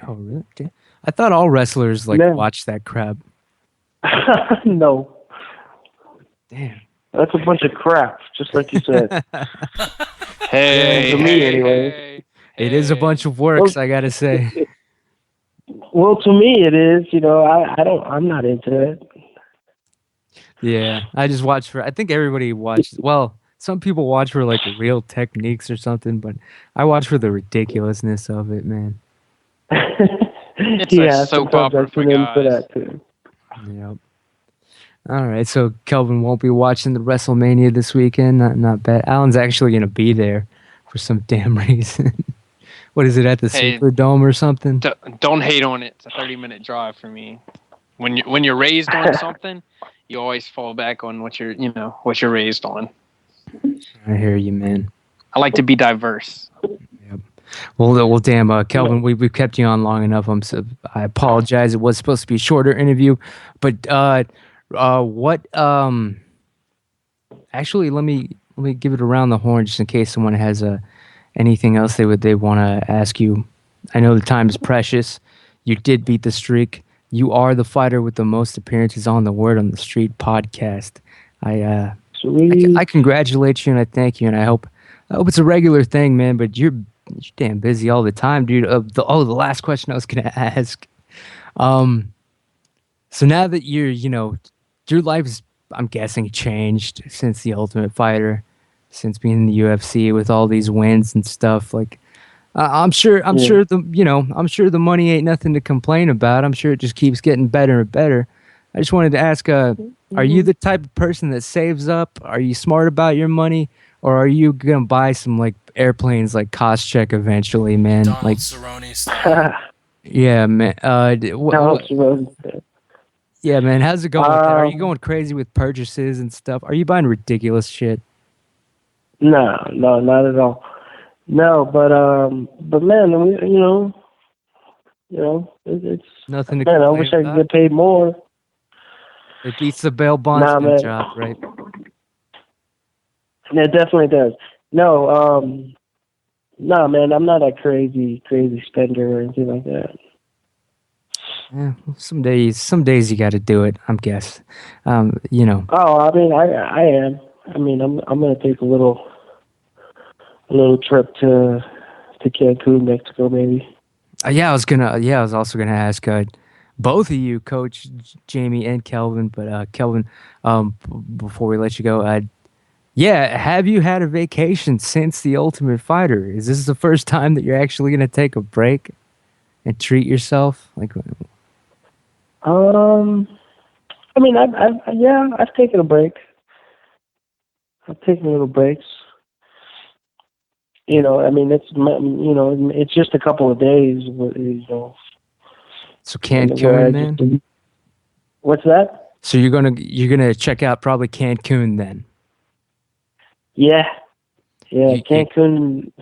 Speaker 1: Oh, really? I thought all wrestlers watch that crap.
Speaker 4: No,
Speaker 1: Damn.
Speaker 4: that's a bunch of crap, just like you said.
Speaker 8: Hey,
Speaker 4: For me, anyway.
Speaker 8: hey,
Speaker 1: It is a bunch of works, I gotta say.
Speaker 4: Well, to me, it is. You know, I'm not into it.
Speaker 1: Yeah, I just watch for. I think everybody watches. Well, some people watch for like real techniques or something, but I watch for the ridiculousness of it, man.
Speaker 8: It's a
Speaker 4: Yeah,
Speaker 8: soap
Speaker 4: sometimes
Speaker 8: opera
Speaker 4: I
Speaker 8: for
Speaker 4: tune in for
Speaker 8: guys.
Speaker 4: that too.
Speaker 1: Yep. All right, so Kelvin won't be watching the WrestleMania this weekend. Not bad. Alan's actually gonna be there for some damn reason. What is it at the
Speaker 8: Hey,
Speaker 1: Superdome or something?
Speaker 8: don't hate on it. It's a 30-minute drive for me. When you're raised on something, you always fall back on what you're raised on.
Speaker 1: I hear you, man.
Speaker 8: I like to be diverse.
Speaker 1: Yep. Well, damn, Kelvin, we've kept you on long enough. I apologize. It was supposed to be a shorter interview, but what? Actually, let me give it around the horn just in case someone has anything else they want to ask you. I know the time is precious. You did beat the streak. You are the fighter with the most appearances on the Word on the Street podcast.
Speaker 4: Sweet.
Speaker 1: I congratulate you and I thank you, and I hope it's a regular thing, man. But you're damn busy all the time, dude. The last question I was gonna ask. So now that your life's, I'm guessing, changed since the Ultimate Fighter, since being in the UFC with all these wins and stuff. Like, I'm sure the money ain't nothing to complain about. I'm sure it just keeps getting better and better. I just wanted to ask, are you the type of person that saves up? Are you smart about your money, or are you gonna buy some like airplanes like Koscheck eventually, man?
Speaker 7: Donald
Speaker 1: Like,
Speaker 7: Cerrone style.
Speaker 1: yeah, man.
Speaker 4: No,
Speaker 1: Yeah, man. How's it going with that? Are you going crazy with purchases and stuff? Are you buying ridiculous shit?
Speaker 4: no, not at all. No, but man, it's
Speaker 1: Nothing to
Speaker 4: man. I
Speaker 1: complain
Speaker 4: wish I could
Speaker 1: about.
Speaker 4: get paid more.
Speaker 1: It beats the bail
Speaker 4: Nah,
Speaker 1: bondsman
Speaker 4: man.
Speaker 1: job, right?
Speaker 4: It definitely does. No, nah, man. I'm not a crazy spender or anything like that.
Speaker 1: Yeah, well, some days you got to do it. I'm guess.
Speaker 4: Oh, I mean, I am. I mean, I'm gonna take a little trip to Cancun, Mexico, maybe.
Speaker 1: Yeah, I was also gonna ask both of you, Coach Jamie and Kelvin. But Kelvin, before we let you go, yeah, have you had a vacation since the Ultimate Fighter? Is this the first time that you're actually gonna take a break and treat yourself? Like,
Speaker 4: I mean, I've taken a break. I've taken little breaks. I mean, it's just a couple of days.
Speaker 1: so Cancun, man.
Speaker 4: What's that?
Speaker 1: So you're gonna check out probably Cancun then.
Speaker 4: Yeah,
Speaker 1: You-
Speaker 4: Cancun.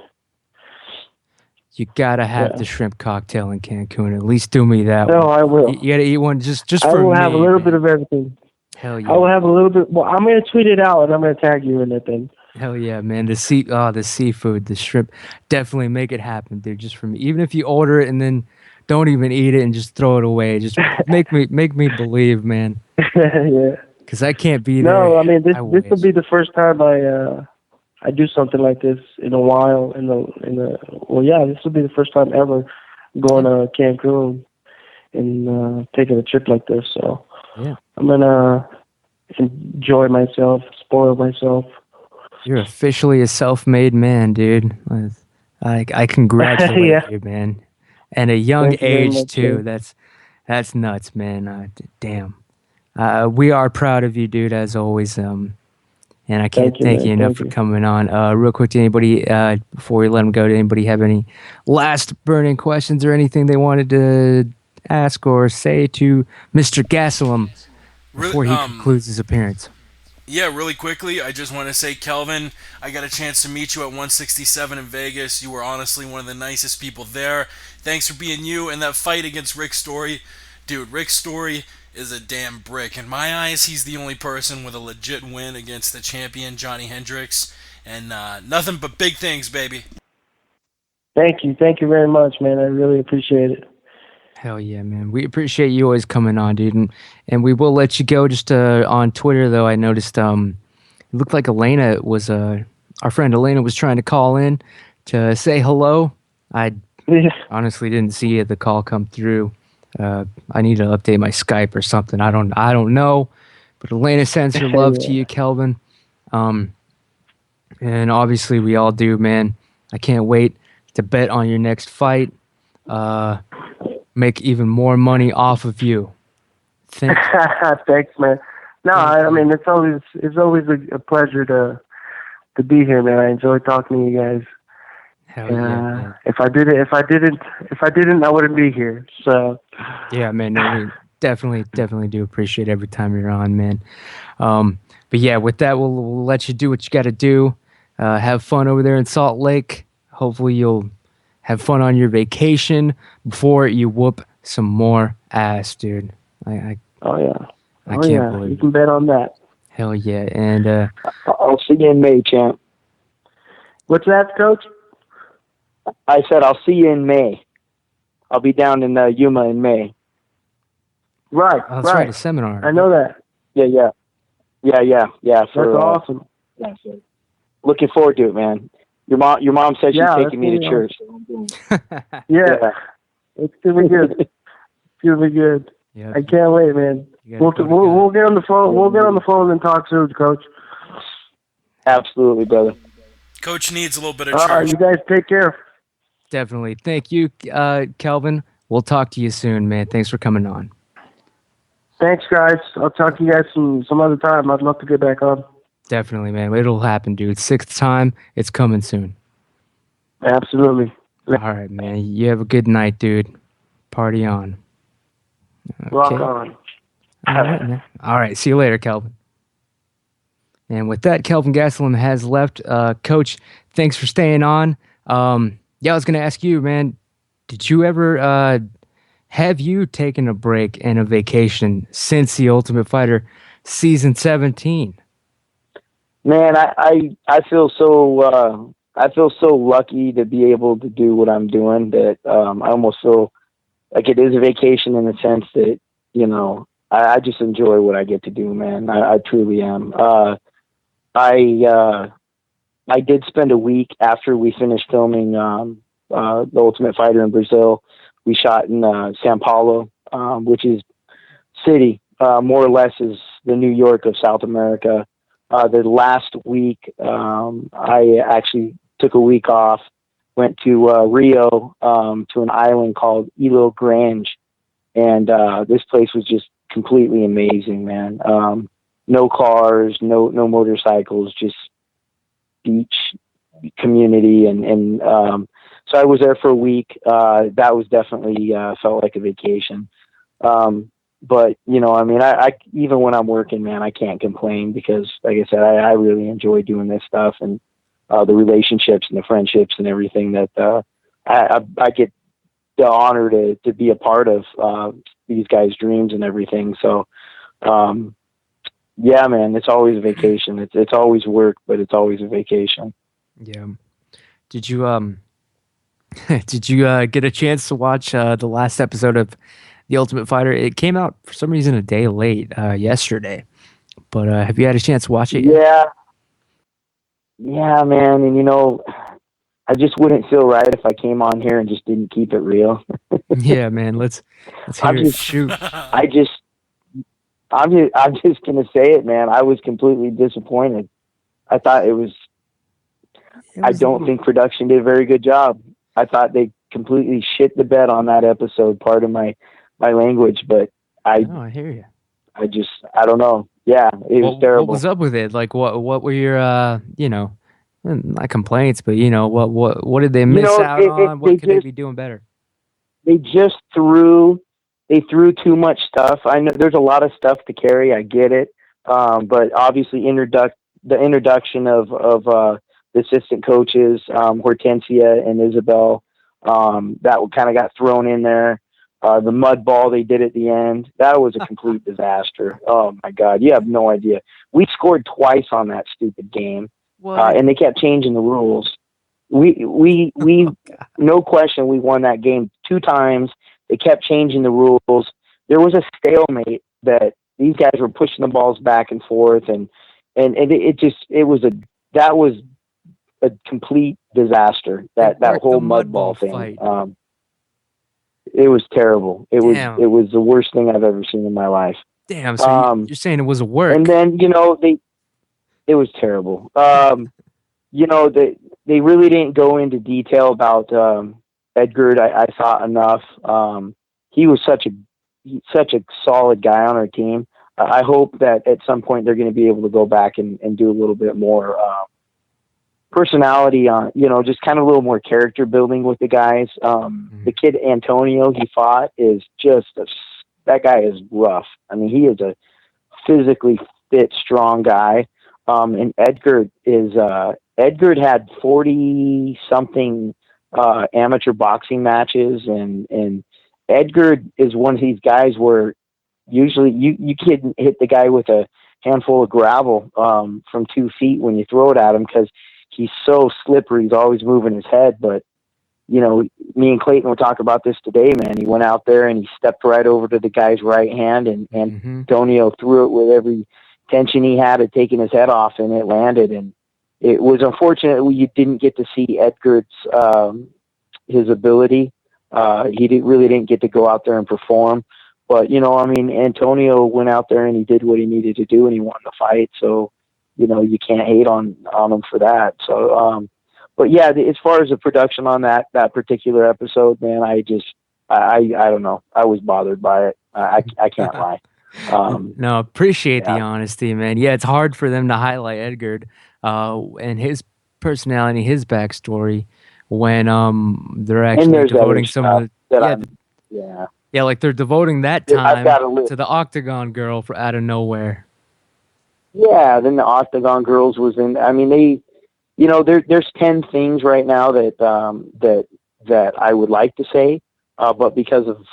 Speaker 1: You gotta have the shrimp cocktail in Cancun. At least do me that
Speaker 4: No,
Speaker 1: one.
Speaker 4: I will.
Speaker 1: You gotta eat one just
Speaker 4: I
Speaker 1: for
Speaker 4: will
Speaker 1: me.
Speaker 4: have a little
Speaker 1: man.
Speaker 4: bit of everything.
Speaker 1: Hell yeah.
Speaker 4: I will have a little bit. Well, I'm gonna tweet it out and I'm gonna tag you in it then.
Speaker 1: Hell yeah, man. The seafood, the shrimp. Definitely make it happen, dude. Just for me. Even if you order it and then don't even eat it and just throw it away. Just make me believe, man.
Speaker 4: Yeah.
Speaker 1: Cause I can't be there.
Speaker 4: No, I mean this will
Speaker 1: wish.
Speaker 4: be the first time I do something like this in a while. This will be the first time ever going to Cancun and taking a trip like this. So
Speaker 1: Yeah.
Speaker 4: I'm gonna enjoy myself, spoil myself.
Speaker 1: You're officially a self-made man, dude. I congratulate
Speaker 4: Yeah.
Speaker 1: you, man. And a young
Speaker 4: Thank you very
Speaker 1: age
Speaker 4: much,
Speaker 1: too.
Speaker 4: man.
Speaker 1: That's nuts, man. Damn. We are proud of you, dude, as always. And I can't
Speaker 4: Thank you,
Speaker 1: thank
Speaker 4: man.
Speaker 1: you enough
Speaker 4: Thank
Speaker 1: for
Speaker 4: you.
Speaker 1: coming on. Real quick, to anybody, before we let them go, to anybody have any last burning questions or anything they wanted to ask or say to Mr. Gastelum before he concludes his appearance?
Speaker 7: Yeah, really quickly, I just want to say, Kelvin, I got a chance to meet you at 167 in Vegas. You were honestly one of the nicest people there. Thanks for being you. And that fight against Rick Story, dude, Rick Story is a damn brick. In my eyes, he's the only person with a legit win against the champion, Johnny Hendricks. And nothing but big things, baby.
Speaker 4: Thank you very much, man. I really appreciate it.
Speaker 1: Hell yeah, man. We appreciate you always coming on, dude. And we will let you go. Just on Twitter, though, I noticed it looked like Elena was our friend Elena was trying to call in to say hello. I honestly didn't see the call come through. I need to update my Skype or something. I don't know. But Elena sends her love to you, Kelvin. And obviously we all do, man. I can't wait to bet on your next fight. Make even more money off of you.
Speaker 4: Thanks, man. No, I mean it's always a pleasure to be here, man. I enjoy talking to you guys.
Speaker 1: Hell yeah, man.
Speaker 4: If I didn't, I wouldn't be here. So
Speaker 1: yeah, man. No, we definitely do appreciate every time you're on, man. But yeah, with that, we'll let you do what you got to do. Have fun over there in Salt Lake. Hopefully, you'll have fun on your vacation before you whoop some more ass, dude. I can't believe
Speaker 4: you can bet on that.
Speaker 1: Hell yeah, and
Speaker 5: I'll see you in May, champ.
Speaker 4: What's that, Coach?
Speaker 5: I said I'll see you in May. I'll be down in Yuma in May.
Speaker 4: Right,
Speaker 1: that's right, a seminar.
Speaker 4: I know that.
Speaker 5: Yeah.
Speaker 4: That's awesome.
Speaker 5: Looking forward to it, man. Your mom said she's taking me to church.
Speaker 4: Yeah, it's gonna be good. It's gonna be good.
Speaker 1: Yeah,
Speaker 4: I can't wait, man. We'll get on the phone. We'll get on the phone and talk soon, Coach.
Speaker 5: Absolutely, brother.
Speaker 7: Coach needs a little bit of
Speaker 4: All right,
Speaker 7: church.
Speaker 4: you guys take care.
Speaker 1: Definitely. Thank you, Kelvin. We'll talk to you soon, man. Thanks for coming on.
Speaker 4: Thanks, guys. I'll talk to you guys some other time. I'd love to get back on.
Speaker 1: Definitely, man. It'll happen, dude. 6th time. It's coming soon.
Speaker 4: Absolutely.
Speaker 1: All right, man. You have a good night, dude. Party on. Okay.
Speaker 4: Rock on.
Speaker 1: All right, man. All right. See you later, Kelvin. And with that, Kelvin Gastelum has left. Coach, thanks for staying on. Yeah, I was going to ask you, man, did you ever have you taken a break and a vacation since The Ultimate Fighter season 17?
Speaker 5: Man, I feel so lucky to be able to do what I'm doing that I almost feel like it is a vacation in the sense that, you know, I just enjoy what I get to do, man. I truly am. I did spend a week after we finished filming The Ultimate Fighter in Brazil. We shot in São Paulo, which is city, more or less is the New York of South America. The last week, I actually took a week off, went to Rio, to an island called Ilha Grande. And this place was just completely amazing, man. No cars, no motorcycles, just beach community. And so I was there for a week. That was definitely felt like a vacation. But, you know, I mean, I even when I'm working, man, I can't complain because, like I said, I really enjoy doing this stuff and the relationships and the friendships and everything that I get the honor to be a part of these guys' dreams and everything. So, yeah, man, it's always a vacation. It's always work, but it's always a vacation.
Speaker 1: Yeah. Did you did you get a chance to watch the last episode of The Ultimate Fighter? It came out for some reason a day late yesterday, but have you had a chance to watch it yet?
Speaker 5: Yeah, man. And you know, I just wouldn't feel right if I came on here and just didn't keep it real.
Speaker 1: Yeah, man. Let's hear it. Shoot.
Speaker 5: I'm just gonna say it, man. I was completely disappointed. I thought I don't think production did a very good job. I thought they completely shit the bed on that episode. Pardon my language, but I
Speaker 1: hear you.
Speaker 5: I don't know. Yeah, it was terrible.
Speaker 1: What was up with it? Like, what were your, you know, not complaints, but you know, what did they miss out on? What could they be doing better?
Speaker 5: They just threw too much stuff. I know there's a lot of stuff to carry. I get it, but obviously the introduction of the assistant coaches, Hortensia and Isabel, that kind of got thrown in there. The mud ball they did at the end, that was a complete disaster. Oh my God, you have no idea. We scored twice on that stupid game, and they kept changing the rules. We no question, we won that game 2 times. They kept changing the rules. There was a stalemate that these guys were pushing the balls back and forth, and that was a complete disaster. That
Speaker 1: wrecked
Speaker 5: whole
Speaker 1: the
Speaker 5: mud
Speaker 1: mud
Speaker 5: ball
Speaker 1: ball
Speaker 5: thing.
Speaker 1: fight.
Speaker 5: It was terrible. It
Speaker 1: Damn.
Speaker 5: was the worst thing I've ever seen in my life.
Speaker 1: Damn. So you're saying it was a work?
Speaker 5: And then it was terrible. They really didn't go into detail about Edgar. I thought enough. He was such a solid guy on our team. I hope that at some point they're going to be able to go back and do a little bit more personality on, just kind of a little more character building with the guys. The kid Antonio he fought is that guy is rough. I mean, he is a physically fit, strong guy. And Edgar had 40 something amateur boxing matches, and Edgar is one of these guys where usually you can hit the guy with a handful of gravel from 2 feet when you throw it at him, because he's so slippery. He's always moving his head. But me and Clayton were talking about this today, man. He went out there and he stepped right over to the guy's right hand, and Antonio threw it with every tension he had at taking his head off, and it landed. And it was unfortunate you didn't get to see Edgar's his ability. He really didn't get to go out there and perform. But Antonio went out there and he did what he needed to do, and he won the fight. So you can't hate on him for that. So but yeah, as far as the production on that particular episode, man, I don't know. I was bothered by it. I can't lie.
Speaker 1: No, appreciate the honesty, man. Yeah, it's hard for them to highlight Edgar and his personality, his backstory, when they're actually devoting some of the like they're devoting that time to the Octagon Girl out of nowhere.
Speaker 5: Yeah, then the Octagon Girls was in. I mean, there's 10 things right now that I would like to say, but because of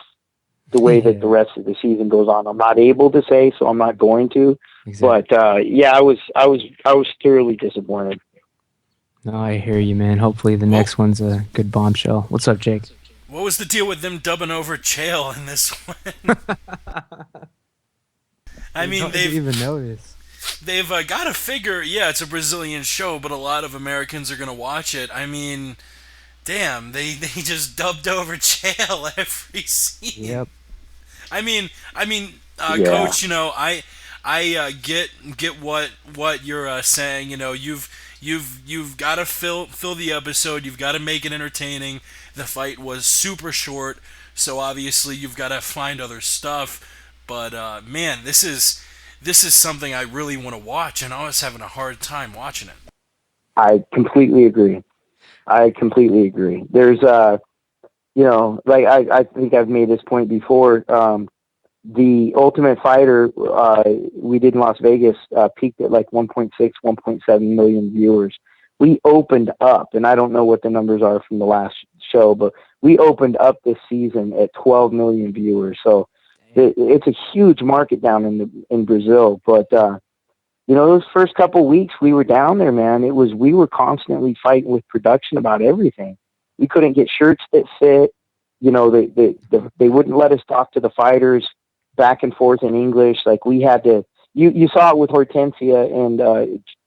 Speaker 5: the way that the rest of the season goes on, I'm not able to say, so I'm not going to. Exactly. But I was thoroughly disappointed.
Speaker 1: No, I hear you, man. Hopefully the next one's a good bombshell. What's up, Jake?
Speaker 7: What was the deal with them dubbing over Chael in this one? I mean, they've
Speaker 1: even noticed.
Speaker 7: They've got to figure. Yeah, it's a Brazilian show, but a lot of Americans are gonna watch it. I mean, damn, they just dubbed over Chael every scene.
Speaker 1: Yep.
Speaker 7: I mean, Coach. I get what you're saying. You've got to fill the episode. You've got to make it entertaining. The fight was super short, so obviously you've got to find other stuff. But man, this is something I really want to watch, and I was having a hard time watching it.
Speaker 5: I completely agree. There's like I think I've made this point before. The Ultimate Fighter we did in Las Vegas peaked at like 1.6, 1.7 million viewers. We opened up, and I don't know what the numbers are from the last show, but we opened up this season at 12 million viewers. So it's a huge market down in Brazil. But those first couple weeks we were down there, man, we were constantly fighting with production about everything. We couldn't get shirts that fit. They wouldn't let us talk to the fighters back and forth in English. Like we had to. You saw it with Hortensia and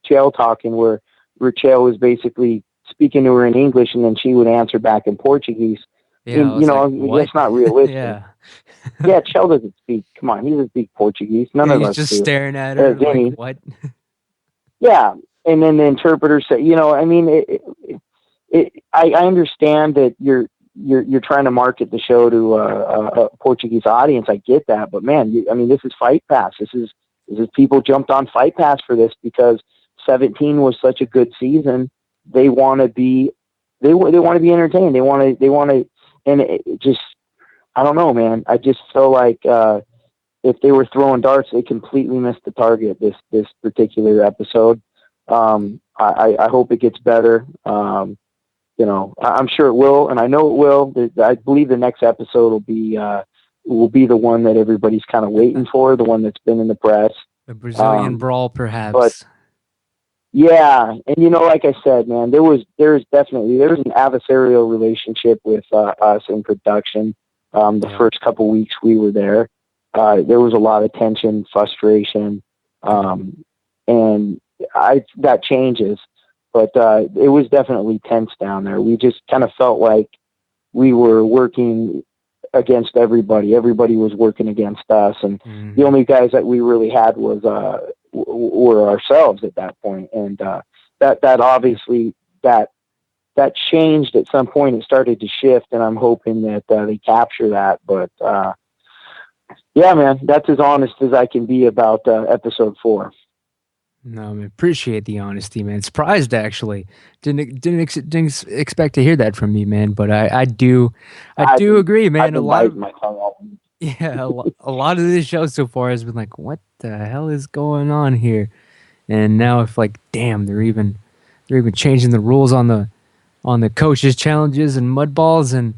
Speaker 5: Chael talking, where Chael was basically speaking to her in English, and then she would answer back in Portuguese.
Speaker 1: Yeah,
Speaker 5: and, that's not realistic.
Speaker 1: Yeah.
Speaker 5: Yeah, Chael doesn't speak. Come on, he doesn't speak Portuguese. None of us do.
Speaker 1: He's just staring at her like, what?
Speaker 5: Yeah, and then the interpreter said, I understand that you're trying to market the show to a Portuguese audience. I get that, but man, this is Fight Pass. This is people jumped on Fight Pass for this because 17 was such a good season. They want to be entertained. They want to, and it just. I don't know, man. I just feel like if they were throwing darts, they completely missed the target this particular episode. I hope it gets better. I'm sure it will, and I know it will. I believe the next episode will be the one that everybody's kind of waiting for, the one that's been in the press.
Speaker 1: The Brazilian brawl, perhaps.
Speaker 5: But yeah, and like I said, man, there was an adversarial relationship with us in production. The first couple weeks we were there, there was a lot of tension, frustration, and that changes. but it was definitely tense down there. We just kind of felt like we were working against everybody. Everybody was working against us, and the only guys that we really had was were ourselves at that point. And that obviously that changed at some point. It started to shift, and I'm hoping that they capture that. But yeah, man, that's as honest as I can be about episode 4.
Speaker 1: No, I appreciate the honesty, man. Surprised actually. Didn't expect to hear that from you, man. But I do agree, man.
Speaker 5: I've been biting my tongue off.
Speaker 1: Yeah, a lot of this show so far has been like, what the hell is going on here? And now it's like, damn, they're even changing the rules on the coaches challenges and mud balls, and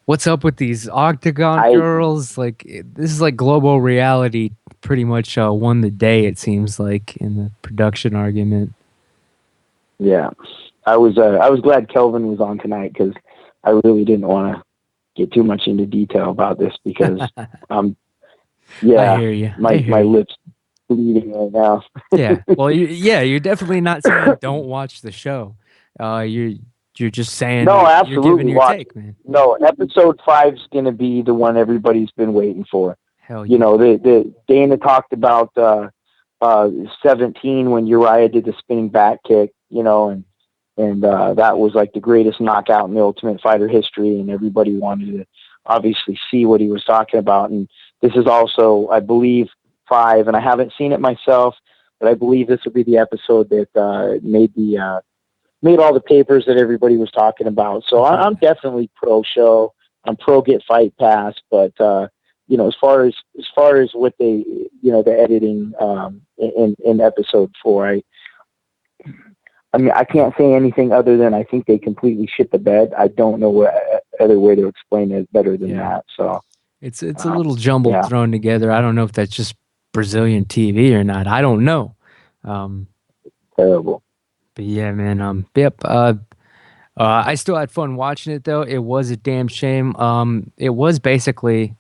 Speaker 1: what's up with these octagon girls? Like, this is like global reality pretty much won the day, it seems like, in the production argument.
Speaker 5: Yeah, I was glad Kelvin was on tonight, because I really didn't want to get too much into detail about this, because yeah,
Speaker 1: I hear you.
Speaker 5: My lips bleeding right now.
Speaker 1: Yeah, well, you're definitely not saying don't watch the show. You're just saying,
Speaker 5: no,
Speaker 1: you're
Speaker 5: absolutely
Speaker 1: giving your
Speaker 5: watch
Speaker 1: take, man.
Speaker 5: No, episode 5's going to be the one everybody's been waiting for.
Speaker 1: Hell yeah.
Speaker 5: You know, the Dana talked about 17 when Uriah did the spinning back kick, you know, and that was like the greatest knockout in the Ultimate Fighter history, and everybody wanted to obviously see what he was talking about. And this is also, I believe, 5, and I haven't seen it myself, but I believe this will be the episode that made all the papers that everybody was talking about. So I'm definitely pro show. I'm pro get Fight Pass, but you know, as far as what they, you know, the editing in episode 4, I mean, I can't say anything other than I think they completely shit the bed. I don't know what other way to explain it better than that. So
Speaker 1: it's a little jumbled thrown together. I don't know if that's just Brazilian TV or not. I don't know.
Speaker 5: Terrible.
Speaker 1: But yeah, man. Yep. I still had fun watching it though. It was a damn shame. It was basically,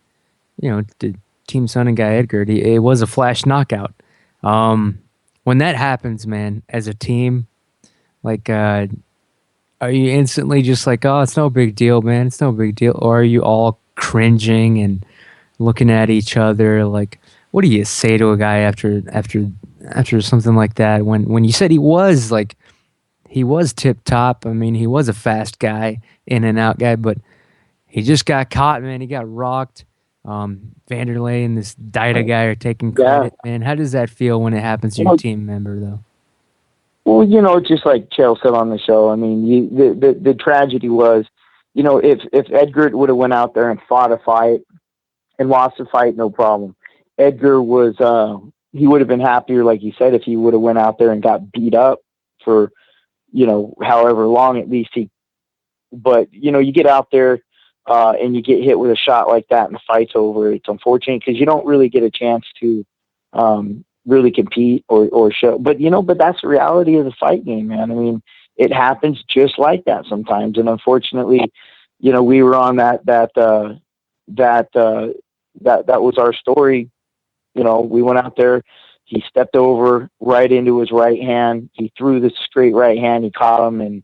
Speaker 1: you know, the Team Sun and Guy Edgar. It was a flash knockout. When that happens, man, as a team, like, are you instantly just like, oh, it's no big deal, man. It's no big deal, or are you all cringing and looking at each other like, what do you say to a guy after something like that? When you said he was tip top. I mean, he was a fast guy, in and out guy, but he just got caught, man. He got rocked. Vanderlei and this Dida guy are taking credit, man. How does that feel when it happens to your team member, though?
Speaker 5: Well, you know, just like Chael said on the show, I mean, the tragedy was, you know, if Edgar would have went out there and fought a fight and lost the fight, no problem. Edgar was, he would have been happier, like you said, if he would have went out there and got beat up for, you know, however long at least but, you know, you get out there and you get hit with a shot like that and the fight's over. It's unfortunate because you don't really get a chance to really compete or show. But, you know, but that's the reality of the fight game, man. I mean, it happens just like that sometimes. And unfortunately, you know, we were on that was our story. You know, we went out there, he stepped over right into his right hand. He threw the straight right hand. He caught him, and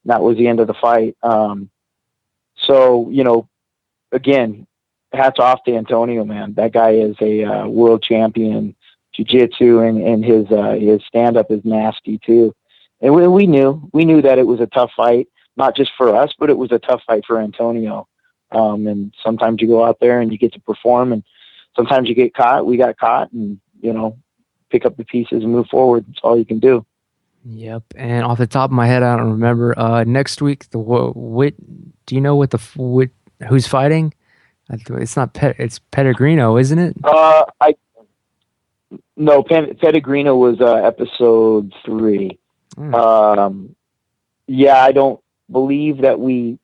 Speaker 5: that was the end of the fight. So, you know, again, hats off to Antonio, man. That guy is a world champion jiu-jitsu, and his stand-up is nasty too. And we knew that it was a tough fight, not just for us, but it was a tough fight for Antonio. And sometimes you go out there and you get to perform, and sometimes you get caught. We got caught, and, you know, pick up the pieces and move forward. That's all you can do.
Speaker 1: Yep. And off the top of my head, I don't remember. Next week, do you know who's fighting? It's not it's Pellegrino, isn't it?
Speaker 5: No, Pellegrino was episode 3. Yeah, I don't believe that we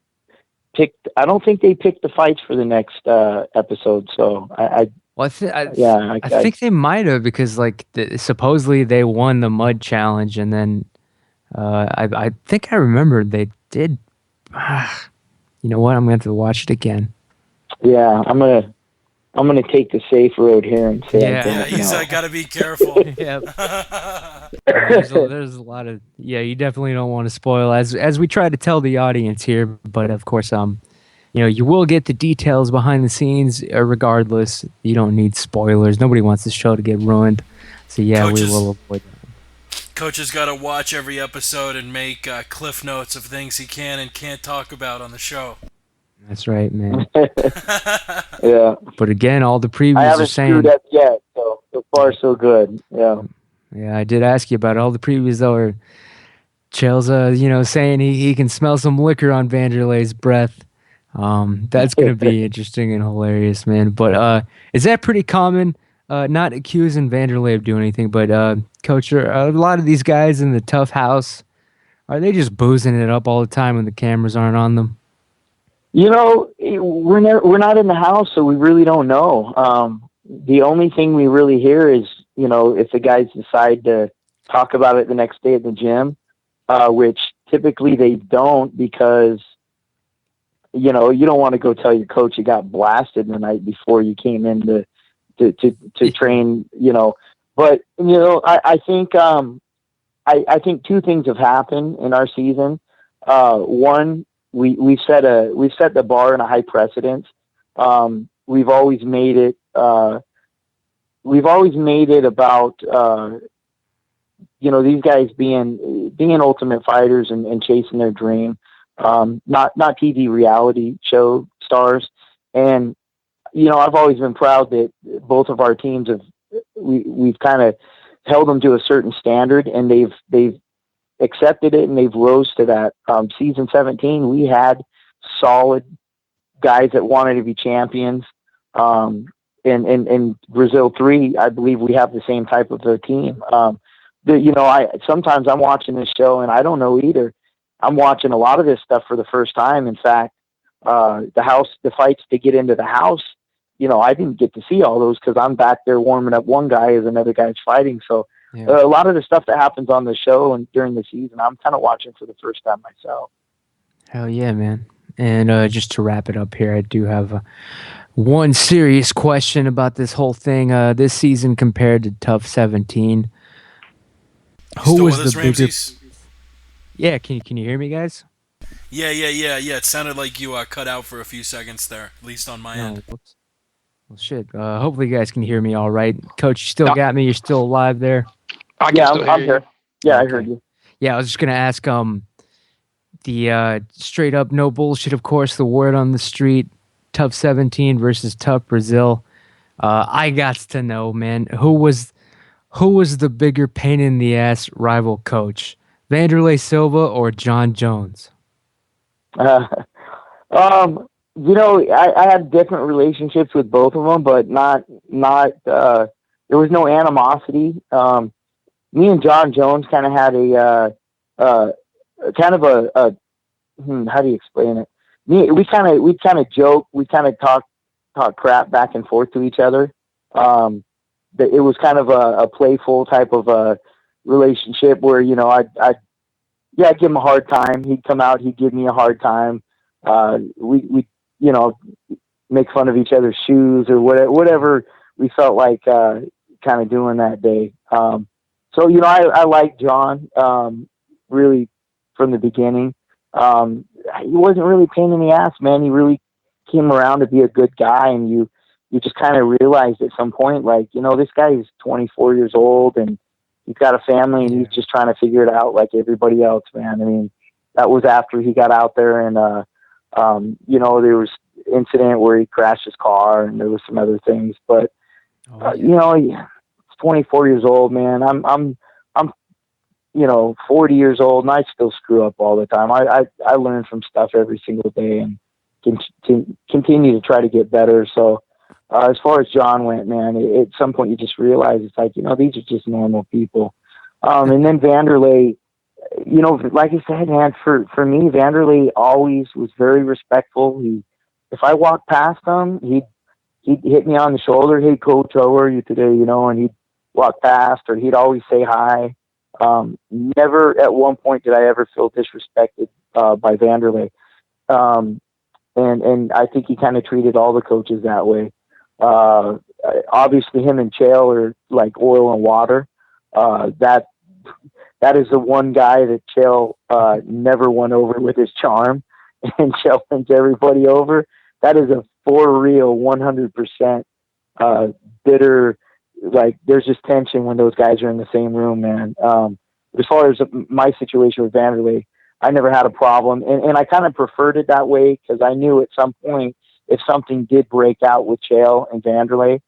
Speaker 5: picked. I don't think they picked the fights for the next episode. So I
Speaker 1: think they might have, because like supposedly they won the mud challenge, and then I think I remember they did. You know what? I'm going to have to watch it again.
Speaker 5: Yeah, I'm gonna I'm gonna take the safe road here and say
Speaker 1: Yeah.
Speaker 5: I don't
Speaker 7: Yeah, he's
Speaker 5: know.
Speaker 7: got to be careful.
Speaker 1: Yeah. There's a lot of you definitely don't want to spoil as we try to tell the audience here, but of course you will get the details behind the scenes regardless. You don't need spoilers. Nobody wants the show to get ruined. So yeah, we
Speaker 7: Coaches,
Speaker 1: will avoid that.
Speaker 7: Coach has got to watch every episode and make cliff notes of things he can and can't talk about on the show.
Speaker 1: That's right, man.
Speaker 5: Yeah,
Speaker 1: But again, all the previews
Speaker 5: I
Speaker 1: are
Speaker 5: haven't
Speaker 1: saying
Speaker 5: screwed up yet, so far so good. Yeah.
Speaker 1: yeah, I did ask you about it. All the previews though are Chelsea, saying he can smell some liquor on Vanderlei's breath. That's gonna be interesting and hilarious, man. But is that pretty common? Not accusing Vanderlei of doing anything, but Coach, are a lot of these guys in the tough house, are they just boozing it up all the time when the cameras aren't on them?
Speaker 5: We're not in the house, so we really don't know. The only thing we really hear is, if the guys decide to talk about it the next day at the gym, which typically they don't because, you don't want to go tell your coach you got blasted the night before you came in to train, But, I think I think two things have happened in our season. One, we've set the bar in a high precedence. We've always made it about these guys being ultimate fighters and chasing their dream, not TV reality show stars. And I've always been proud that both of our teams we've kind of held them to a certain standard, and they've accepted it and they've rose to that. Season 17, we had solid guys that wanted to be champions. In Brazil 3, I believe we have the same type of a team. Sometimes I'm watching this show and I don't know either. I'm watching a lot of this stuff for the first time. In fact, the fights to get into the house, I didn't get to see all those because I'm back there warming up one guy as another guy's fighting. So a lot of the stuff that happens on the show and during the season, I'm kind of watching for the first time myself.
Speaker 1: Hell yeah, man. And just to wrap it up here, I do have one serious question about this whole thing. This season compared to TUF 17.
Speaker 7: Who was the bigger?
Speaker 1: Yeah, can you hear me, guys?
Speaker 7: Yeah. It sounded like you cut out for a few seconds there, at least on my end.
Speaker 1: Whoops. Well, shit. Hopefully, you guys can hear me all right. Coach, you still got me? You're still alive there?
Speaker 5: I'm here. Yeah, okay. I heard you.
Speaker 1: Yeah, I was just gonna ask. The straight up no bullshit. Of course, the word on the street. TUF 17 versus TUF Brazil. I got to know, man, who was the bigger pain in the ass rival coach, Vanderlei Silva or John Jones?
Speaker 5: I had different relationships with both of them, but not. There was no animosity. Me and John Jones kind of had a how do you explain it? We kind of joke, we kind of talk crap back and forth to each other. It was kind of a playful type of a relationship where I'd give him a hard time. He'd come out, he'd give me a hard time. We make fun of each other's shoes or whatever we felt like kind of doing that day. So I like John really from the beginning. He wasn't really a pain in the ass, man. He really came around to be a good guy, and you just kind of realized at some point, like, this guy is 24 years old and he's got a family and he's just trying to figure it out like everybody else, man. I mean, that was after he got out there and, there was incident where he crashed his car and there was some other things, but, he's 24 years old, man. I'm 40 years old and I still screw up all the time. I learn from stuff every single day and continue to try to get better. So, as far as John went, man, at some point you just realize it's like, these are just normal people. And then Vanderlei, like I said, man, for me, Vanderlei always was very respectful. If I walked past him, he'd hit me on the shoulder. Hey, coach, how are you today? And he'd walk past, or he'd always say hi. Never at one point did I ever feel disrespected by Vanderlei. And I think he kind of treated all the coaches that way. Obviously, him and Chael are like oil and water. That is the one guy that Chael never won over with his charm, and Chael wins everybody over. That is a for real 100% bitter. Like, there's just tension when those guys are in the same room, man. As far as my situation with Vanderlei, I never had a problem, and I kind of preferred it that way because I knew at some point if something did break out with Chael and Vanderlei,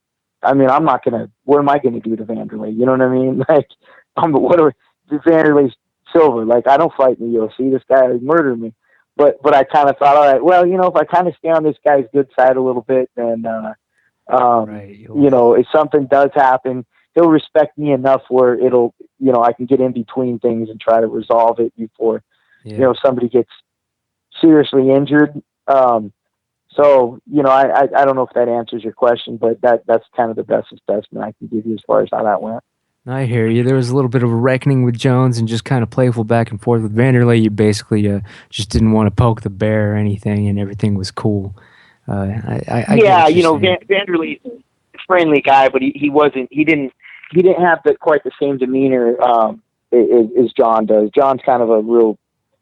Speaker 5: I mean, what am I gonna do to Vanderlei? You know what I mean? Like, Vanderlei's silver. Like, I don't fight in the UFC. This guy would murder me. But I kind of thought, all right, well, if I kind of stay on this guy's good side a little bit, then, if something does happen, he'll respect me enough where I can get in between things and try to resolve it before, somebody gets seriously injured. So, I don't know if that answers your question, but that's kind of the best assessment I can give you as far as how that went.
Speaker 1: I hear you. There was a little bit of a reckoning with Jones and just kind of playful back and forth with Vanderlei. You basically just didn't want to poke the bear or anything, and everything was cool.
Speaker 5: Vanderlei's a friendly guy, but he didn't have quite the same demeanor as John does. John's kind of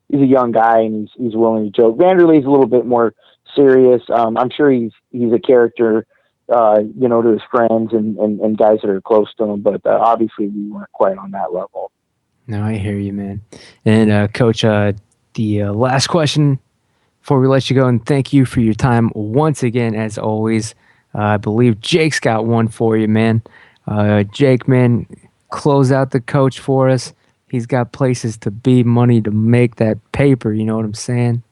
Speaker 5: he's a young guy and he's willing to joke. Vanderlei's a little bit more serious. I'm sure he's a character, to his friends and guys that are close to him, but obviously we weren't quite on that level.
Speaker 1: No, I hear you, man. And Coach, the last question before we let you go, and thank you for your time once again, as always. I believe Jake's got one for you, man. Jake, man, close out the coach for us. He's got places to be, money to make, that paper. You know what I'm saying?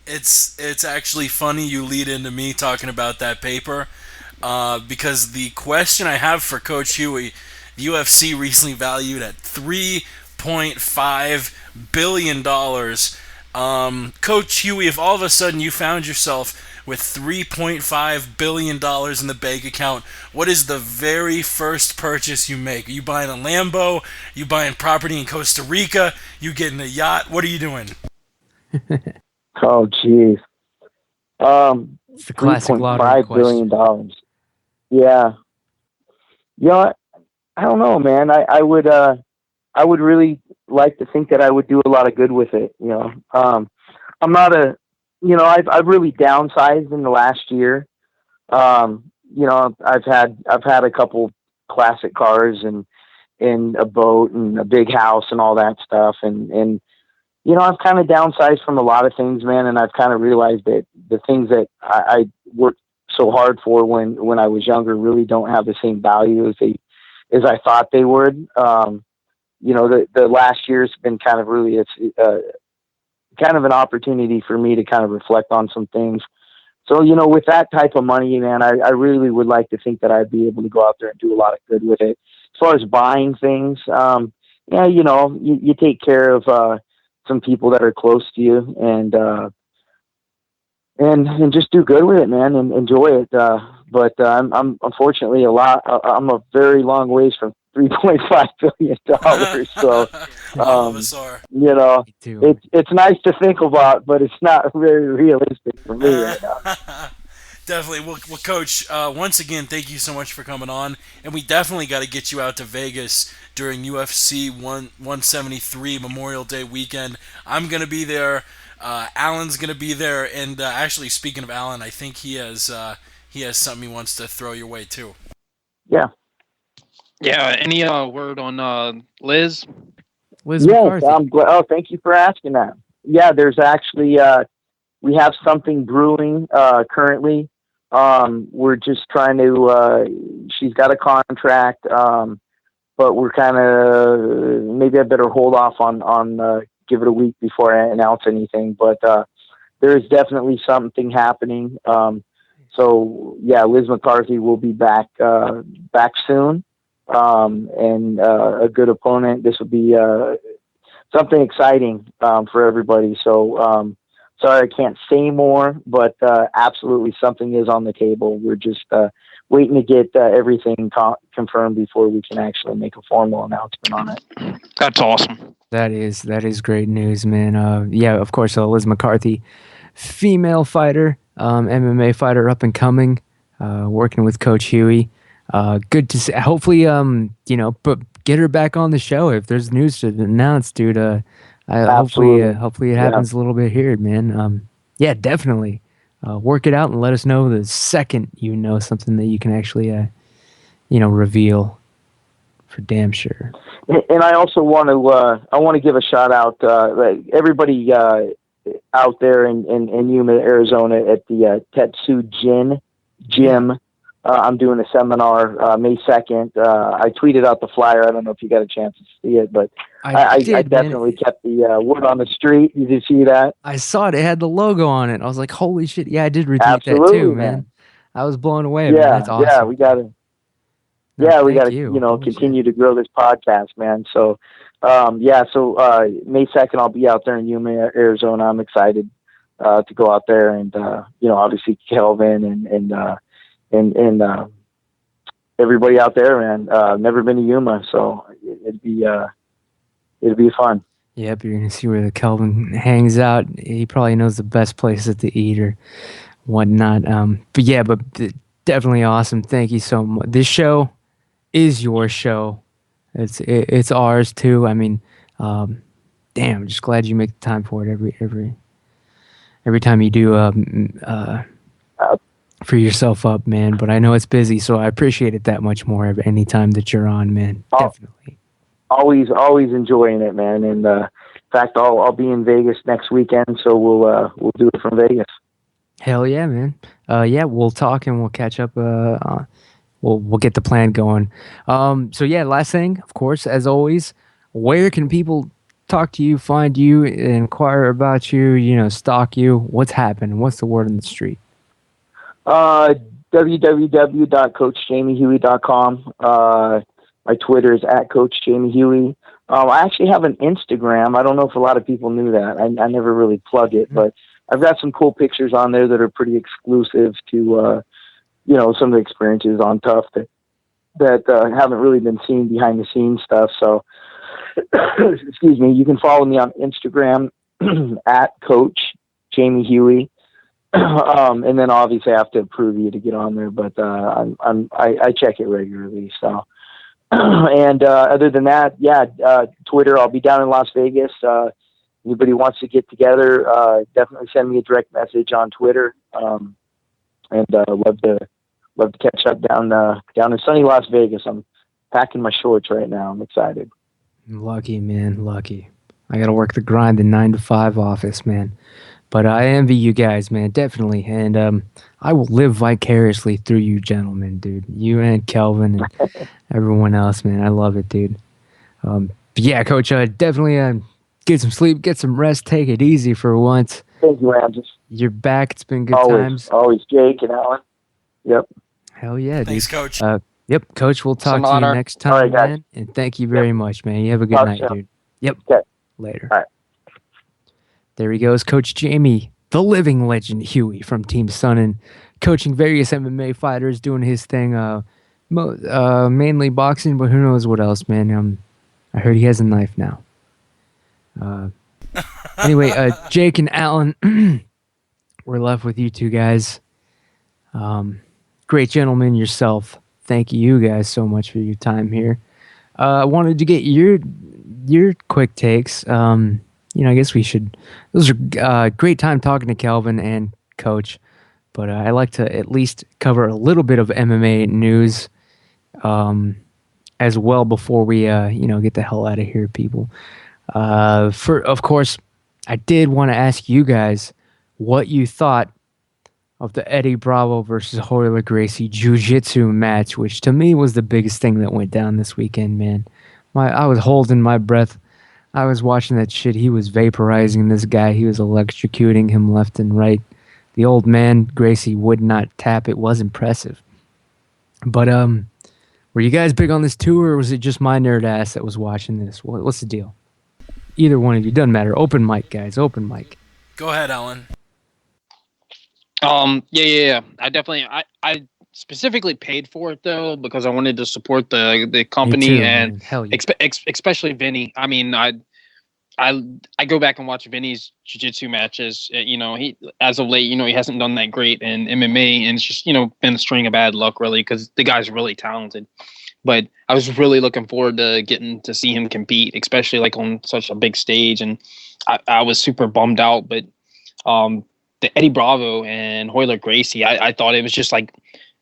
Speaker 7: It's actually funny you lead into me talking about that paper, because the question I have for Coach Huey, the UFC recently valued at $3.5 billion. Coach Huey, if all of a sudden you found yourself with $3.5 billion in the bank account, what is the very first purchase you make? Are you buying a Lambo? Are you buying property in Costa Rica? You getting a yacht? What are you doing?
Speaker 5: Oh, jeez.
Speaker 1: It's the classic lottery question.
Speaker 5: $3.5 billion. Yeah. I don't know, man. I would really like to think that I would do a lot of good with it. I'm not I've really downsized in the last year. I've had a couple classic cars and a boat and a big house and all that stuff. And I've kind of downsized from a lot of things, man. And I've kind of realized that the things that I worked so hard for when I was younger really don't have the same value as I thought they would. The last year's been kind of really, it's kind of an opportunity for me to kind of reflect on some things. So, with that type of money, man, I really would like to think that I'd be able to go out there and do a lot of good with it. As far as buying things, you take care of some people that are close to you and just do good with it, man, and enjoy it. But I'm unfortunately I'm a very long ways from $3.5 billion. So, it's nice to think about, but it's not very realistic for me right now.
Speaker 7: Definitely. Well, Coach, once again, thank you so much for coming on, and we definitely got to get you out to Vegas during UFC 173 Memorial Day weekend. I'm going to be there. Alan's going to be there, and actually, speaking of Alan, I think he has something he wants to throw your way too.
Speaker 5: Yeah.
Speaker 8: Yeah. Any word on Liz?
Speaker 1: Liz
Speaker 5: yes,
Speaker 1: McCarthy.
Speaker 5: Thank you for asking that. Yeah, there's actually we have something brewing currently. We're just trying to. She's got a contract, but we're kind of maybe I better hold off on give it a week before I announce anything. But there is definitely something happening. So yeah, Liz McCarthy will be back soon, and a good opponent. This will be something exciting for everybody. So sorry I can't say more, but absolutely something is on the table. We're just waiting to get everything confirmed before we can actually make a formal announcement on it.
Speaker 8: That's awesome.
Speaker 1: That is great news, man. Yeah, of course, Liz McCarthy, female fighter. MMA fighter up and coming, working with Coach Huey. Good to see. Hopefully, but get her back on the show if there's news to announce, dude.
Speaker 5: Absolutely.
Speaker 1: Hopefully it
Speaker 5: Yeah.
Speaker 1: happens a little bit here, man. Yeah, definitely. Work it out and let us know the second you know something that you can actually, reveal for damn sure.
Speaker 5: And I also want to give a shout out everybody out there in Yuma, Arizona at the Tetsu Gym. I'm doing a seminar May 2nd. I tweeted out the flyer. I don't know if you got a chance to see it, but I definitely kept the word on the street. Did you see that?
Speaker 1: I saw it. It had the logo on it. I was like, holy shit. Yeah, I did retweet
Speaker 5: Absolutely,
Speaker 1: that too,
Speaker 5: man.
Speaker 1: man. I was blown away, man. That's awesome.
Speaker 5: Yeah, we got to.
Speaker 1: No,
Speaker 5: Yeah, we
Speaker 1: thank
Speaker 5: got to,
Speaker 1: you. Holy
Speaker 5: continue
Speaker 1: shit.
Speaker 5: to grow this podcast, man. So, May 2nd, I'll be out there in Yuma, Arizona. I'm excited to go out there and, obviously Kelvin and everybody out there, man. I've never been to Yuma, so it'd be fun.
Speaker 1: Yep, you're gonna see where the Kelvin hangs out. He probably knows the best places to eat or whatnot. Definitely awesome. Thank you so much. This show is your show. It's ours too. I mean, damn, I'm just glad you make the time for it every time you do for yourself up, man. But I know it's busy, so I appreciate it that much more any time that you're on, man. Definitely.
Speaker 5: Always enjoying it, man. And in fact, I'll be in Vegas next weekend, so we'll do it from Vegas.
Speaker 1: Hell yeah, man. We'll talk and we'll catch up. We'll get the plan going. Last thing, of course, as always, where can people talk to you, find you, inquire about you, stalk you? What's happening? What's the word on the street?
Speaker 5: www.coachjamiehuey.com. My Twitter is @CoachJamieHuey. I actually have an Instagram. I don't know if a lot of people knew that. I never really plug it, but I've got some cool pictures on there that are pretty exclusive to, some of the experiences on TUF that haven't really been seen behind the scenes stuff. So, excuse me, you can follow me on Instagram @CoachJamieHuey. And then obviously I have to approve you to get on there, but I check it regularly. So, and other than that, Twitter. I'll be down in Las Vegas. Anybody wants to get together, definitely send me a direct message on Twitter. And love to catch up down in sunny Las Vegas. I'm packing my shorts right now. I'm excited.
Speaker 1: Lucky, man, lucky. I gotta work the grind, the 9 to 5 office, man. But I envy you guys, man, definitely. And I will live vicariously through you gentlemen, dude. You and Kelvin and everyone else, man. I love it, dude. Coach, definitely get some sleep, get some rest, take it easy for once.
Speaker 5: Thank you, Ramses.
Speaker 1: You're back. It's been good times.
Speaker 5: Always, Jake and Alan. Yep.
Speaker 1: Hell yeah, dude.
Speaker 7: Thanks, Coach.
Speaker 1: Yep, Coach, we'll talk to you next time,
Speaker 5: right,
Speaker 1: man. And thank you very much, man. You have a good night, dude. Yep.
Speaker 5: Okay.
Speaker 1: Later.
Speaker 5: All right.
Speaker 1: There he goes, Coach Jamie, the living legend Huey from Team Sunnin, coaching various MMA fighters, doing his thing, mainly boxing, but who knows what else, man. I heard he has a knife now. Anyway, Jake and Alan, we're left with you two guys. Great gentleman yourself. Thank you guys so much for your time here. I wanted to get your quick takes. I guess we should. Those are great time talking to Kelvin and Coach, but I like to at least cover a little bit of MMA news as well before we get the hell out of here, people. Of course, I did want to ask you guys what you thought of the Eddie Bravo versus Royler Gracie Jiu-Jitsu match, which to me was the biggest thing that went down this weekend, man. I was holding my breath. I was watching that shit. He was vaporizing this guy. He was electrocuting him left and right. The old man, Gracie, would not tap. It was impressive. But were you guys big on this too, or was it just my nerd ass that was watching this? What's the deal? Either one of you. Doesn't matter. Open mic, guys. Open mic.
Speaker 7: Go ahead, Alan.
Speaker 8: Yeah. I definitely I specifically paid for it though because I wanted to support the company
Speaker 1: too,
Speaker 8: and
Speaker 1: man. Hell yeah.
Speaker 8: especially Vinny. I mean, I go back and watch Vinny's jiu-jitsu matches. He as of late, he hasn't done that great in MMA, and it's just been a string of bad luck really because the guy's really talented. But I was really looking forward to getting to see him compete, especially like on such a big stage. And I was super bummed out. But the Eddie Bravo and Royler Gracie, I thought it was just like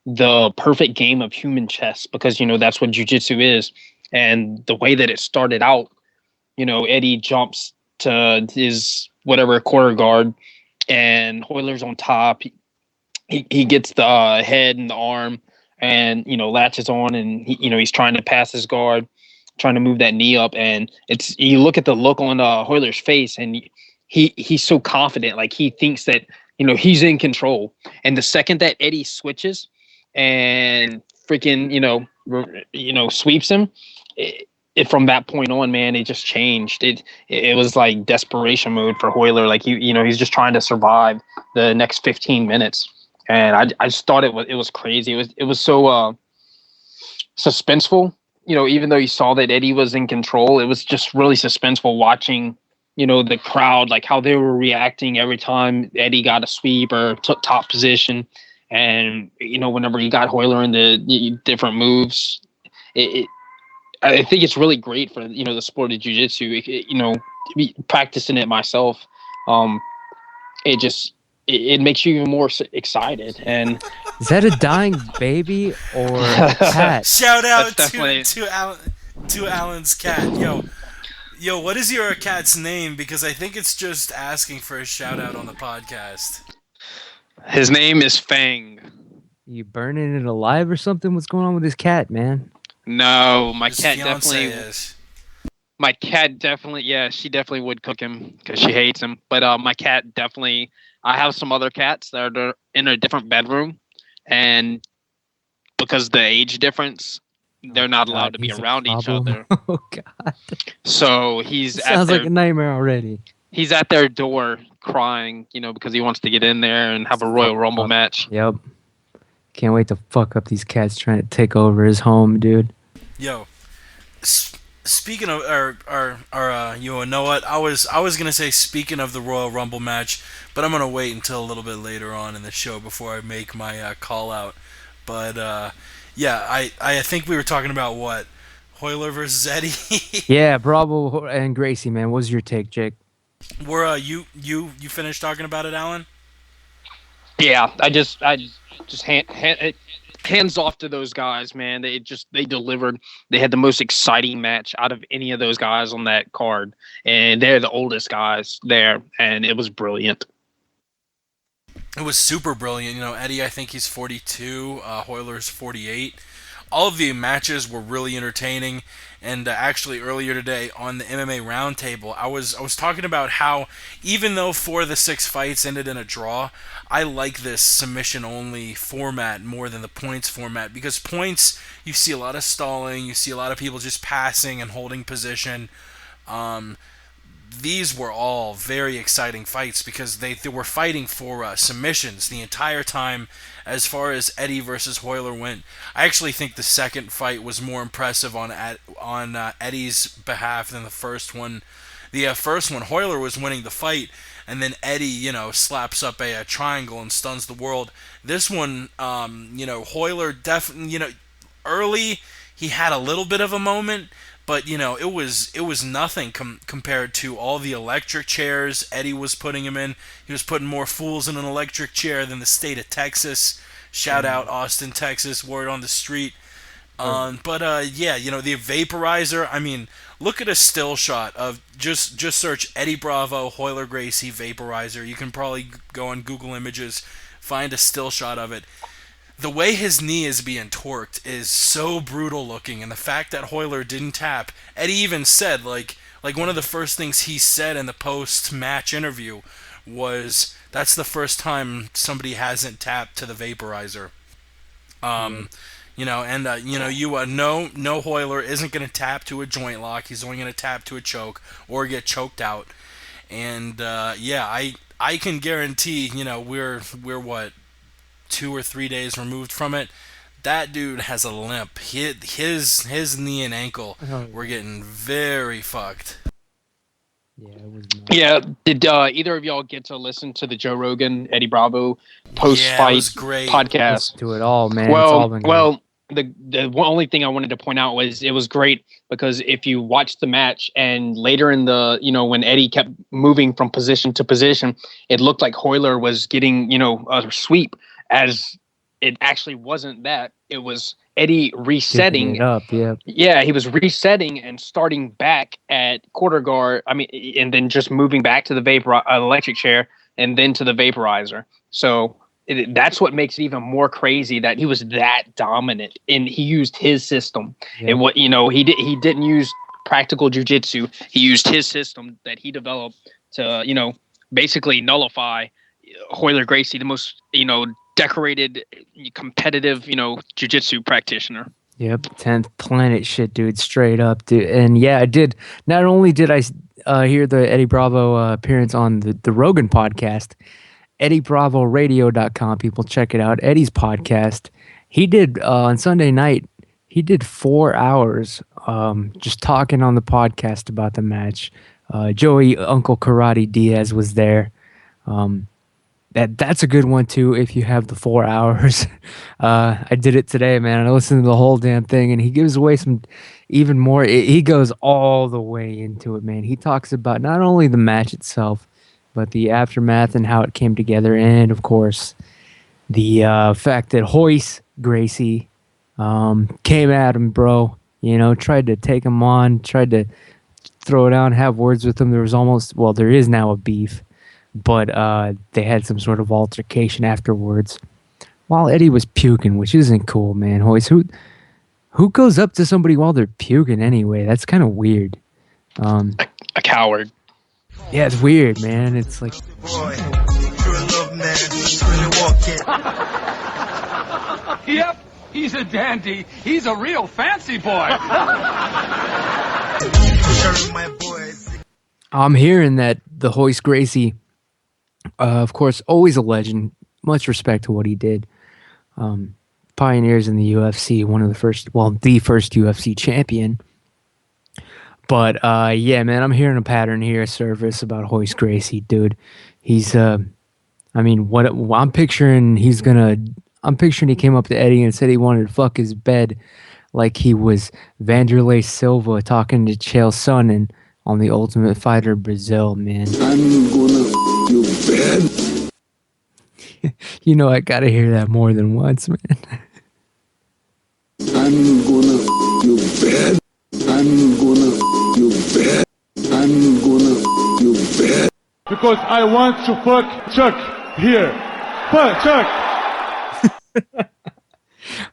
Speaker 8: the perfect game of human chess because that's what jiu-jitsu is. And the way that it started out, Eddie jumps to his whatever quarter guard, and Hoyler's on top. He gets the head and the arm, and latches on, and he's trying to pass his guard, trying to move that knee up, and you look at the look on Hoyler's face, and he's so confident, like he thinks that he's in control. And the second that Eddie switches and freaking sweeps him. From that point on, man, it just changed. It was like desperation mode for Royler. Like he's just trying to survive the next 15 minutes, and I just thought it was crazy. It was so suspenseful. Even though you saw that Eddie was in control, it was just really suspenseful watching. The crowd, like how they were reacting every time Eddie got a sweep or took top position, and whenever he got Royler into different moves, I think it's really great for the sport of jiu-jitsu. Practicing it myself, it makes you even more excited. And
Speaker 1: Is that a dying baby or a cat?
Speaker 7: Shout out
Speaker 8: That's definitely-
Speaker 7: to Alan's cat. Yo, what is your cat's name? Because I think it's just asking for a shout out on the podcast.
Speaker 8: his name is Fang.
Speaker 1: You burning it alive or something? What's going on with this cat, man?
Speaker 8: No, my
Speaker 7: His
Speaker 8: cat
Speaker 7: fiance
Speaker 8: definitely.
Speaker 7: is.
Speaker 8: My cat definitely. Yeah, she definitely would cook him because she hates him. But my cat definitely. I have some other cats that are in a different bedroom, and because the age difference, they're not allowed to be
Speaker 1: He's a
Speaker 8: around each
Speaker 1: problem.
Speaker 8: other.
Speaker 1: Oh God,
Speaker 8: So he's
Speaker 1: sounds like a nightmare already.
Speaker 8: he's at their door crying, because he wants to get in there and have a Royal Rumble match.
Speaker 1: Yep. Can't wait to fuck up these cats trying to take over his home, dude.
Speaker 7: Yo, speaking of, you know what? I was gonna say speaking of the Royal Rumble match, but I'm gonna wait until a little bit later on in the show before I make my call out. But yeah, I think we were talking about what Royler versus Eddie.
Speaker 1: Yeah, Bravo and Gracie, man. What was your take, Jake?
Speaker 7: Were you finished talking about it, Alan?
Speaker 8: Yeah, I just hands off to those guys, man. They delivered. They had the most exciting match out of any of those guys on that card, and they're the oldest guys there, and it was brilliant.
Speaker 7: It was super brilliant. Eddie, I think he's 42. Royler's 48. All of the matches were really entertaining. And actually, earlier today on the MMA Roundtable, I was talking about how even though 4 of the 6 fights ended in a draw, I like this submission-only format more than the points format because points, you see a lot of stalling, you see a lot of people just passing and holding position. These were all very exciting fights because they were fighting for submissions the entire time. As far as Eddie versus Royler went, I actually think the second fight was more impressive on Eddie's behalf than the first one. The first one, Royler was winning the fight, and then Eddie, slaps up a triangle and stuns the world. This one, Royler definitely, early he had a little bit of a moment. But it was nothing compared to all the electric chairs Eddie was putting him in. He was putting more fools in an electric chair than the state of Texas. Shout out Austin, Texas, word on the street. Yeah, the vaporizer. I mean, look at a still shot of just search Eddie Bravo, Royler Gracie vaporizer. You can probably go on Google Images, find a still shot of it. The way his knee is being torqued is so brutal looking, and the fact that Royler didn't tap, Eddie even said, like one of the first things he said in the post-match interview was, that's the first time somebody hasn't tapped to the vaporizer. No Royler isn't going to tap to a joint lock, he's only going to tap to a choke, or get choked out. And, I can guarantee, we're what, 2 or 3 days removed from it. That dude has a limp. His knee and ankle were getting very fucked.
Speaker 1: Yeah, it was.
Speaker 8: Yeah. Did either of y'all get to listen to the Joe Rogan, Eddie Bravo post-fight
Speaker 7: it was great.
Speaker 8: podcast?
Speaker 1: To it all, man. It's all been great.
Speaker 8: The only thing I wanted to point out was it was great because if you watch the match and later in the, when Eddie kept moving from position to position, it looked like Hoyler was getting, a sweep, as it actually wasn't that. It was Eddie resetting.
Speaker 1: It up, yeah.
Speaker 8: Yeah, he was resetting and starting back at quarter guard. I mean, and then just moving back to the electric chair and then to the vaporizer. So that's what makes it even more crazy that he was that dominant and he used his system.
Speaker 1: Yeah.
Speaker 8: And what he didn't use practical jiu-jitsu. He used his system that he developed to basically nullify Hoyler Gracie, the most decorated, competitive jiu-jitsu practitioner.
Speaker 1: Yep, 10th planet shit, dude, straight up, dude. And yeah, I did. Not only did I hear the Eddie Bravo appearance on the Rogan podcast, EddieBravoRadio.com. People check it out. Eddie's podcast. He did on Sunday night. He did 4 hours just talking on the podcast about the match. Joey Uncle Karate Diaz was there. That's a good one too if you have the 4 hours. I did it today, man. I listened to the whole damn thing, and he gives away some even more. He goes all the way into it, man. He talks about not only the match itself, but the aftermath and how it came together, and of course, the fact that Royce Gracie came at him, bro. Tried to take him on, tried to throw down, have words with him. There is now a beef, but they had some sort of altercation afterwards while Eddie was puking, which isn't cool, man. Royce, who goes up to somebody while they're puking anyway? That's kind of weird.
Speaker 8: A coward.
Speaker 1: Yeah, it's weird, man. It's like...
Speaker 2: Yep, he's a dandy. He's a real fancy boy.
Speaker 1: I'm hearing that the Royce Gracie, of course, always a legend. Much respect to what he did. Pioneers in the UFC, the first UFC champion. But yeah, man, I'm hearing a pattern here surface about Royce Gracie, dude. He's what I'm picturing, I'm picturing he came up to Eddie and said he wanted to fuck his bed like he was Vanderlei Silva talking to Chael Sonnen on The Ultimate Fighter Brazil, man.
Speaker 9: I'm gonna fuck your bed.
Speaker 1: I gotta hear that more than once, man.
Speaker 9: I'm gonna fuck your bed. I'm gonna fuck your bed. I'm gonna fuck your bed.
Speaker 10: Because I want to fuck Chuck here. Fuck Chuck.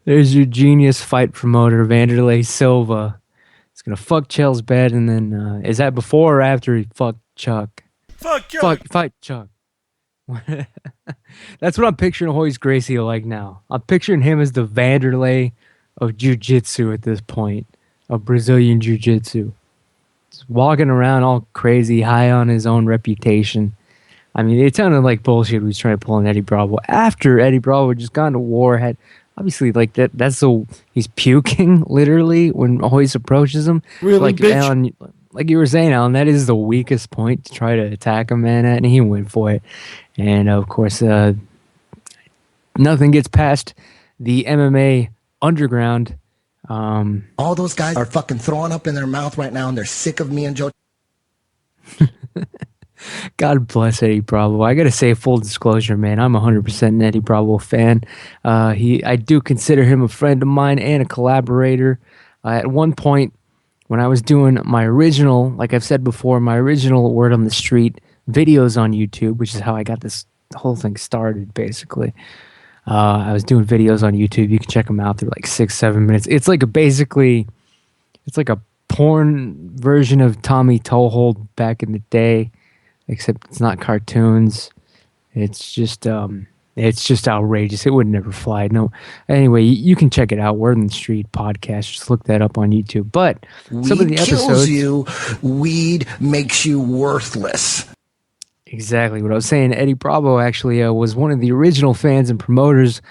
Speaker 1: There's your genius fight promoter, Vanderlei Silva. He's gonna fuck Chael's bed, and then is that before or after he fucked Chuck?
Speaker 7: Fuck Chuck.
Speaker 1: Fight Chuck. That's what I'm picturing Royce Gracie like now. I'm picturing him as the Vanderlei of jiu-jitsu at this point, of Brazilian jiu-jitsu. Just walking around all crazy, high on his own reputation. I mean, it sounded like bullshit he was trying to pull on Eddie Bravo. After Eddie Bravo had just gone to war, had obviously like that's so he's puking literally when Royce approaches him.
Speaker 6: Really,
Speaker 1: like
Speaker 6: bitch?
Speaker 1: Alan, like you were saying, Alan, that is the weakest point to try to attack a man at, and he went for it. And of course, nothing gets past the MMA underground.
Speaker 11: All those guys are fucking throwing up in their mouth right now, and they're sick of me and Joe.
Speaker 1: God bless Eddie Bravo. I gotta say, full disclosure, man, I'm 100% an Eddie Bravo fan. I do consider him a friend of mine and a collaborator. At one point, when I was doing my original, like I've said before, my original Word on the Street videos on YouTube, which is how I got this whole thing started, basically. I was doing videos on YouTube. You can check them out. They're like 6-7 minutes. It's like a porn version of Tommy Toehold back in the day, except it's not cartoons. It's just outrageous. It would never fly. No. Anyway, you can check it out. Word on the Street podcast. Just look that up on YouTube. But some of the episodes,
Speaker 11: kills you. Weed makes you worthless.
Speaker 1: Exactly what I was saying. Eddie Bravo actually was one of the original fans and promoters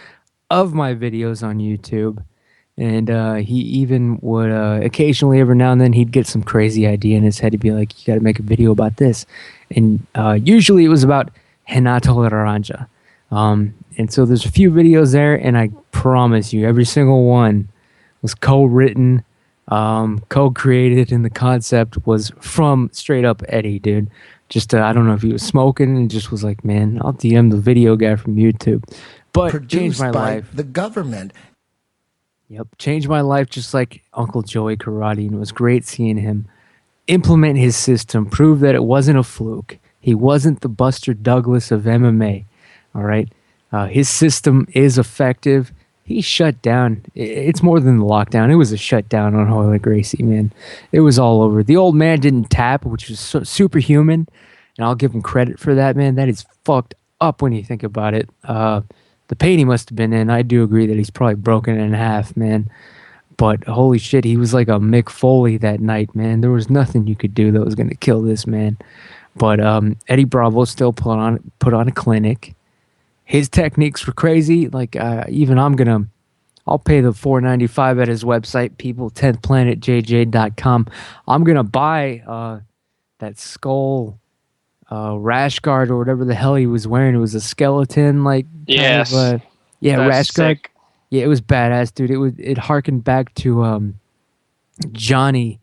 Speaker 1: of my videos on YouTube. And he even would occasionally, every now and then, he'd get some crazy idea in his head. He'd be like, "You got to make a video about this," and usually it was about Renato Laranja. And so there's a few videos there, and I promise you, every single one was co-written, co-created, and the concept was from straight up Eddie, dude. Just I don't know if he was smoking and just was like, "Man, I'll DM the video guy from YouTube," but changed
Speaker 11: Produced
Speaker 1: my
Speaker 11: by
Speaker 1: life.
Speaker 11: the government.
Speaker 1: Yep, changed my life just like Uncle Joey Karate, and it was great seeing him implement his system, prove that it wasn't a fluke. He wasn't the Buster Douglas of MMA. All right, his system is effective. He shut down. It's more than the lockdown. It was a shutdown on Hoyle Gracie, man. It was all over. The old man didn't tap, which was superhuman, and I'll give him credit for that, man. That is fucked up when you think about it. The pain he must have been in, I do agree that he's probably broken in half, man. But holy shit, he was like a Mick Foley that night, man. There was nothing you could do that was going to kill this man. But Eddie Bravo still put on a clinic. His techniques were crazy. Like even I'll pay the $4.95 at his website, people, 10thplanetjj.com. I'm gonna buy that skull rash guard or whatever the hell he was wearing. It was a skeleton, like
Speaker 8: Yes.
Speaker 1: kind of, yeah,
Speaker 8: That's
Speaker 1: rash guard.
Speaker 8: sick.
Speaker 1: Yeah, it was badass, dude. It harkened back to Johnny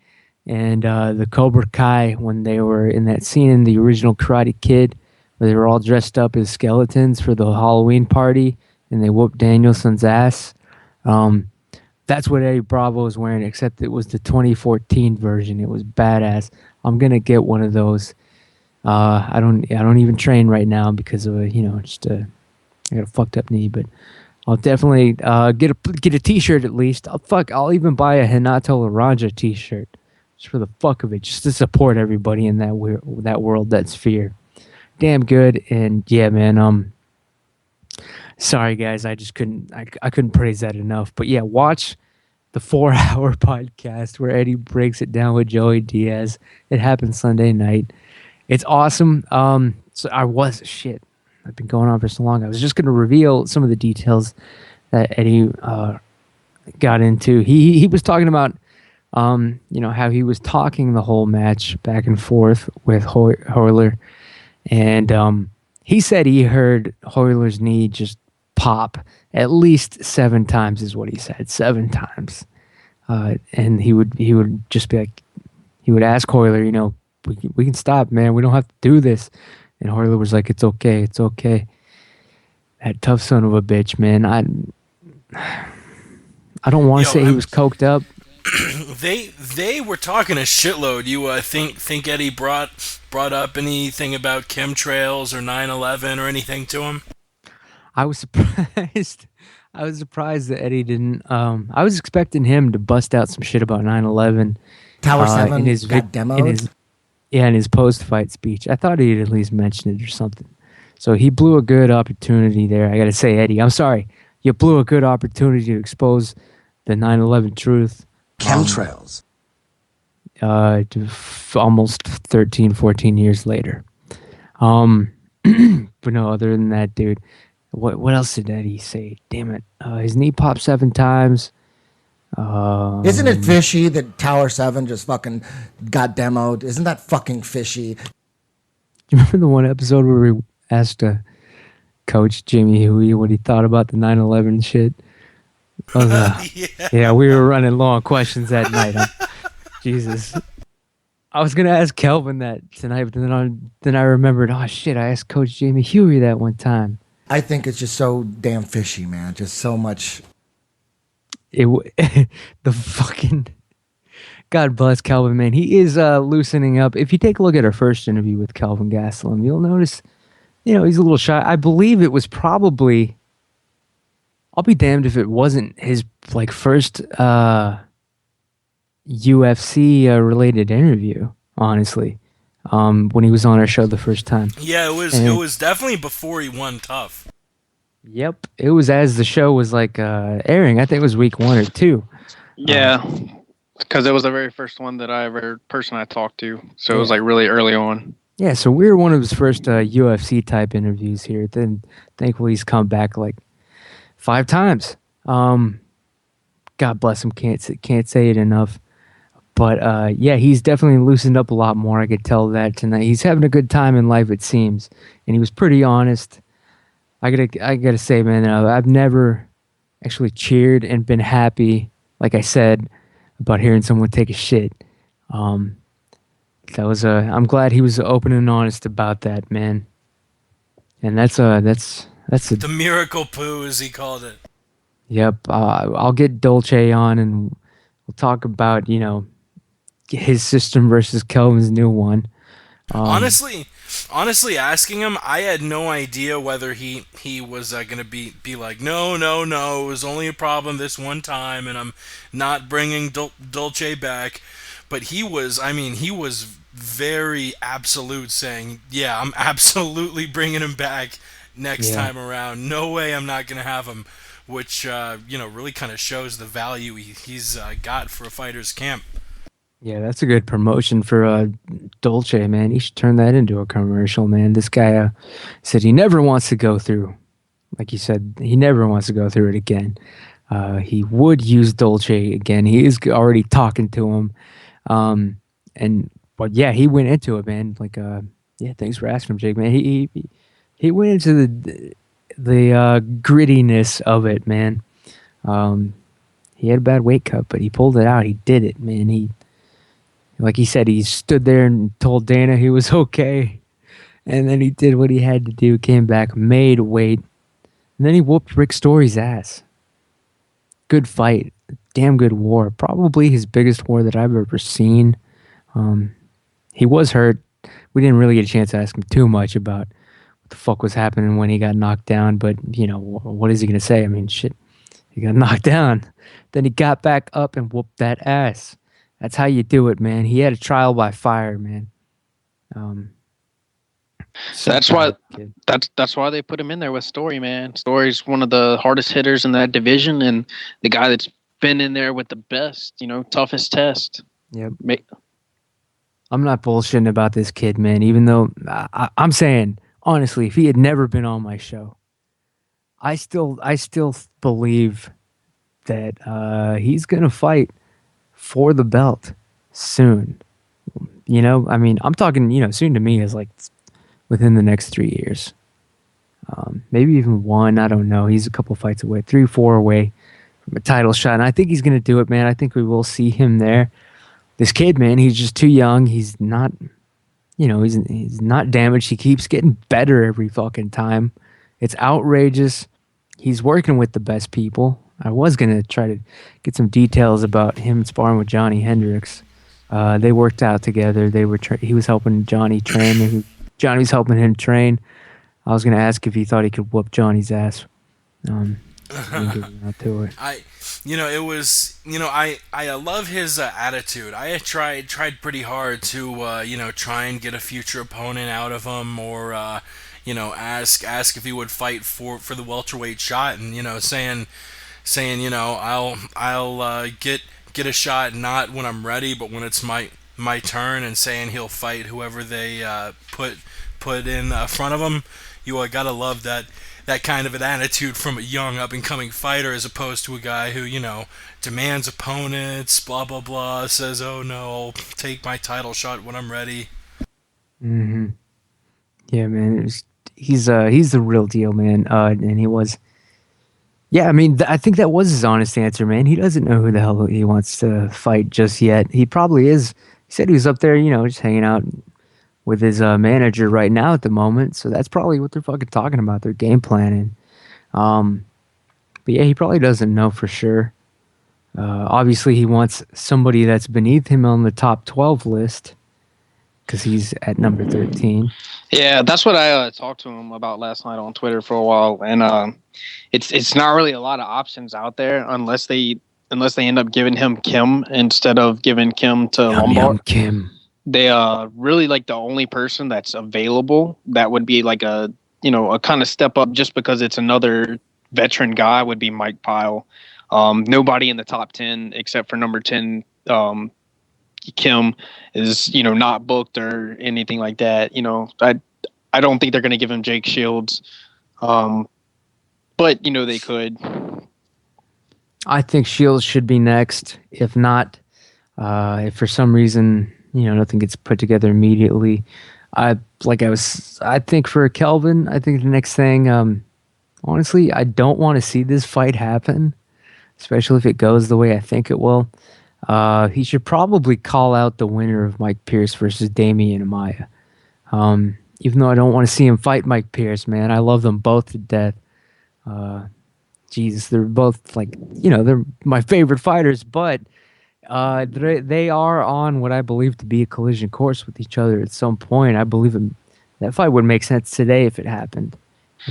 Speaker 1: and the Cobra Kai when they were in that scene in the original Karate Kid where they were all dressed up as skeletons for the Halloween party and they whooped Danielson's ass. That's what Eddie Bravo was wearing, except it was the 2014 version. It was badass. I'm gonna get one of those. I don't even train right now because of I got a fucked up knee, but I'll definitely get a t-shirt at least. I'll even buy a Renato Laranja t-shirt just for the fuck of it, just to support everybody in that world, that sphere. Damn good. And yeah, man, sorry guys, I just couldn't praise that enough. But yeah, watch the 4-hour podcast where Eddie breaks it down with Joey Diaz. It happened Sunday night. It's awesome. I've been going on for so long. I was just going to reveal some of the details that Eddie got into. He was talking about how he was talking the whole match back and forth with Hoyler, and he said he heard Hoyler's knee just pop at least 7 times, is what he said, 7 times. And he would just be like, he would ask Hoyler, we can stop, man. We don't have to do this. And Hoyler was like, it's okay. That tough son of a bitch, man. I don't want to say he was coked up.
Speaker 7: They were talking a shitload. You think Eddie brought up anything about chemtrails or 9/11 or anything to him?
Speaker 1: I was surprised. I was surprised that Eddie didn't. I was expecting him to bust out some shit about 9/11.
Speaker 11: Tower 7
Speaker 1: in his
Speaker 11: got demoed?
Speaker 1: in his post-fight speech. I thought he'd at least mention it or something. So he blew a good opportunity there. I got to say, Eddie, I'm sorry. You blew a good opportunity to expose the 9/11 truth.
Speaker 11: Chemtrails.
Speaker 1: Almost 13, 14 years later. But no, other than that, dude, what else did Eddie say? Damn it. His knee popped 7 times.
Speaker 11: Isn't it fishy that Tower 7 just fucking got demoed? Isn't that fucking fishy?
Speaker 1: You remember the one episode where we asked Coach Jimmy Huey what he thought about the 9/11 shit? Yeah, we were running low on questions that night. Jesus. I was going to ask Kelvin that tonight, but then I remembered, oh shit, I asked Coach Jamie Huey that one time.
Speaker 11: I think it's just so damn fishy, man. Just so much.
Speaker 1: The fucking God bless Kelvin, man. He is loosening up. If you take a look at our first interview with Kelvin Gastelum, you'll notice, he's a little shy. I believe it was probably, I'll be damned if it wasn't his first UFC related interview, honestly. When he was on our show the first time.
Speaker 7: Yeah, it was definitely before he won TUF.
Speaker 1: Yep, it was as the show was airing. I think it was week 1 or 2.
Speaker 8: Yeah, because it was the very first one that I talked to. So it was really early on.
Speaker 1: Yeah, so we were one of his first UFC type interviews here. Then thankfully he's come back 5 times. God bless him. Can't say it enough. But yeah, he's definitely loosened up a lot more. I could tell that tonight. He's having a good time in life, it seems, and he was pretty honest. I gotta say, man, I've never actually cheered and been happy, like I said, about hearing someone take a shit. Um, I'm glad he was open and honest about that, man. And that's a
Speaker 7: The miracle poo, as he called it.
Speaker 1: yep. I'll get Dolce on, and we'll talk about his system versus Kelvin's new one.
Speaker 7: Honestly, asking him, I had no idea whether he was gonna be like, no, no, no, it was only a problem this one time, and I'm not bringing Dolce back. But he was very absolute, saying, yeah, I'm absolutely bringing him back next
Speaker 1: Yeah.
Speaker 7: time around. No way, I'm not gonna have him. Which really kind of shows the value he's got for a fighter's camp.
Speaker 1: Yeah, that's a good promotion for Dolce, man. He should turn that into a commercial, man. This guy said he never wants to go through, like you said, he never wants to go through it again. He would use Dolce again. He is already talking to him. But yeah, he went into it, man. Like, yeah, thanks for asking him, Jake, man. He went into the grittiness of it, man. He had a bad weight cut, but he pulled it out. He did it, man. Like he said, he stood there and told Dana he was okay. And then he did what he had to do, came back, made weight. And then he whooped Rick Story's ass. Good fight. Damn good war. Probably his biggest war that I've ever seen. He was hurt. We didn't really get a chance to ask him too much about what the fuck was happening when he got knocked down. But, what is he going to say? I mean, shit. He got knocked down. Then he got back up and whooped that ass. That's how you do it, man. He had a trial by fire, man.
Speaker 8: That's why that's why they put him in there with Story, man. Story's one of the hardest hitters in that division, and the guy that's been in there with the best, toughest test.
Speaker 1: Yep. I'm not bullshitting about this kid, man. Even though I'm saying honestly, if he had never been on my show, I still believe that he's gonna fight for the belt soon. I mean, I'm talking, soon to me is like within the next 3 years. Maybe even one, I don't know. He's a couple fights away, 3, 4 away from a title shot. And I think he's going to do it, man. I think we will see him there. This kid, man, he's just too young. He's not, he's not damaged. He keeps getting better every fucking time. It's outrageous. He's working with the best people. I was going to try to get some details about him sparring with Johnny Hendricks. They worked out together. He was helping Johnny train. Johnny was helping him train. I was going to ask if he thought he could whoop Johnny's ass. Not to it.
Speaker 7: I love his attitude. I had tried pretty hard to try and get a future opponent out of him, or ask if he would fight for the welterweight shot, and saying I'll get a shot, not when I'm ready, but when it's my turn, and saying he'll fight whoever they put in front of him. You gotta love that kind of an attitude from a young up and coming fighter, as opposed to a guy who demands opponents, blah blah blah, says, oh no, I'll take my title shot when I'm ready.
Speaker 1: Mm-hmm. Yeah, man. He's the real deal, man. And he was. Yeah, I mean, I think that was his honest answer, man. He doesn't know who the hell he wants to fight just yet. He probably is. He said he was up there, just hanging out with his manager right now at the moment. So that's probably what they're fucking talking about. They're game planning. But yeah, he probably doesn't know for sure. Obviously, he wants somebody that's beneath him on the top 12 list because he's at number 13.
Speaker 8: Yeah, that's what I talked to him about last night on Twitter for a while, and it's not really a lot of options out there unless they end up giving him Kim instead of giving Kim to Lombard.
Speaker 1: Kim.
Speaker 8: They really like the only person that's available that would be like a kind of step up, just because it's another veteran guy, would be Mike Pyle. Nobody in the top 10 except for number 10 Kim is not booked or anything like that. I don't think they're going to give him Jake Shields, but they could.
Speaker 1: I think Shields should be next. If not, if for some reason nothing gets put together immediately, I think for Kelvin, I think the next thing. Honestly, I don't want to see this fight happen, especially if it goes the way I think it will. He should probably call out the winner of Mike Pierce versus Damian Amaya. Even though I don't want to see him fight Mike Pierce, man, I love them both to death. Jesus, they're both they're my favorite fighters, but they are on what I believe to be a collision course with each other at some point. I believe that fight would make sense today if it happened.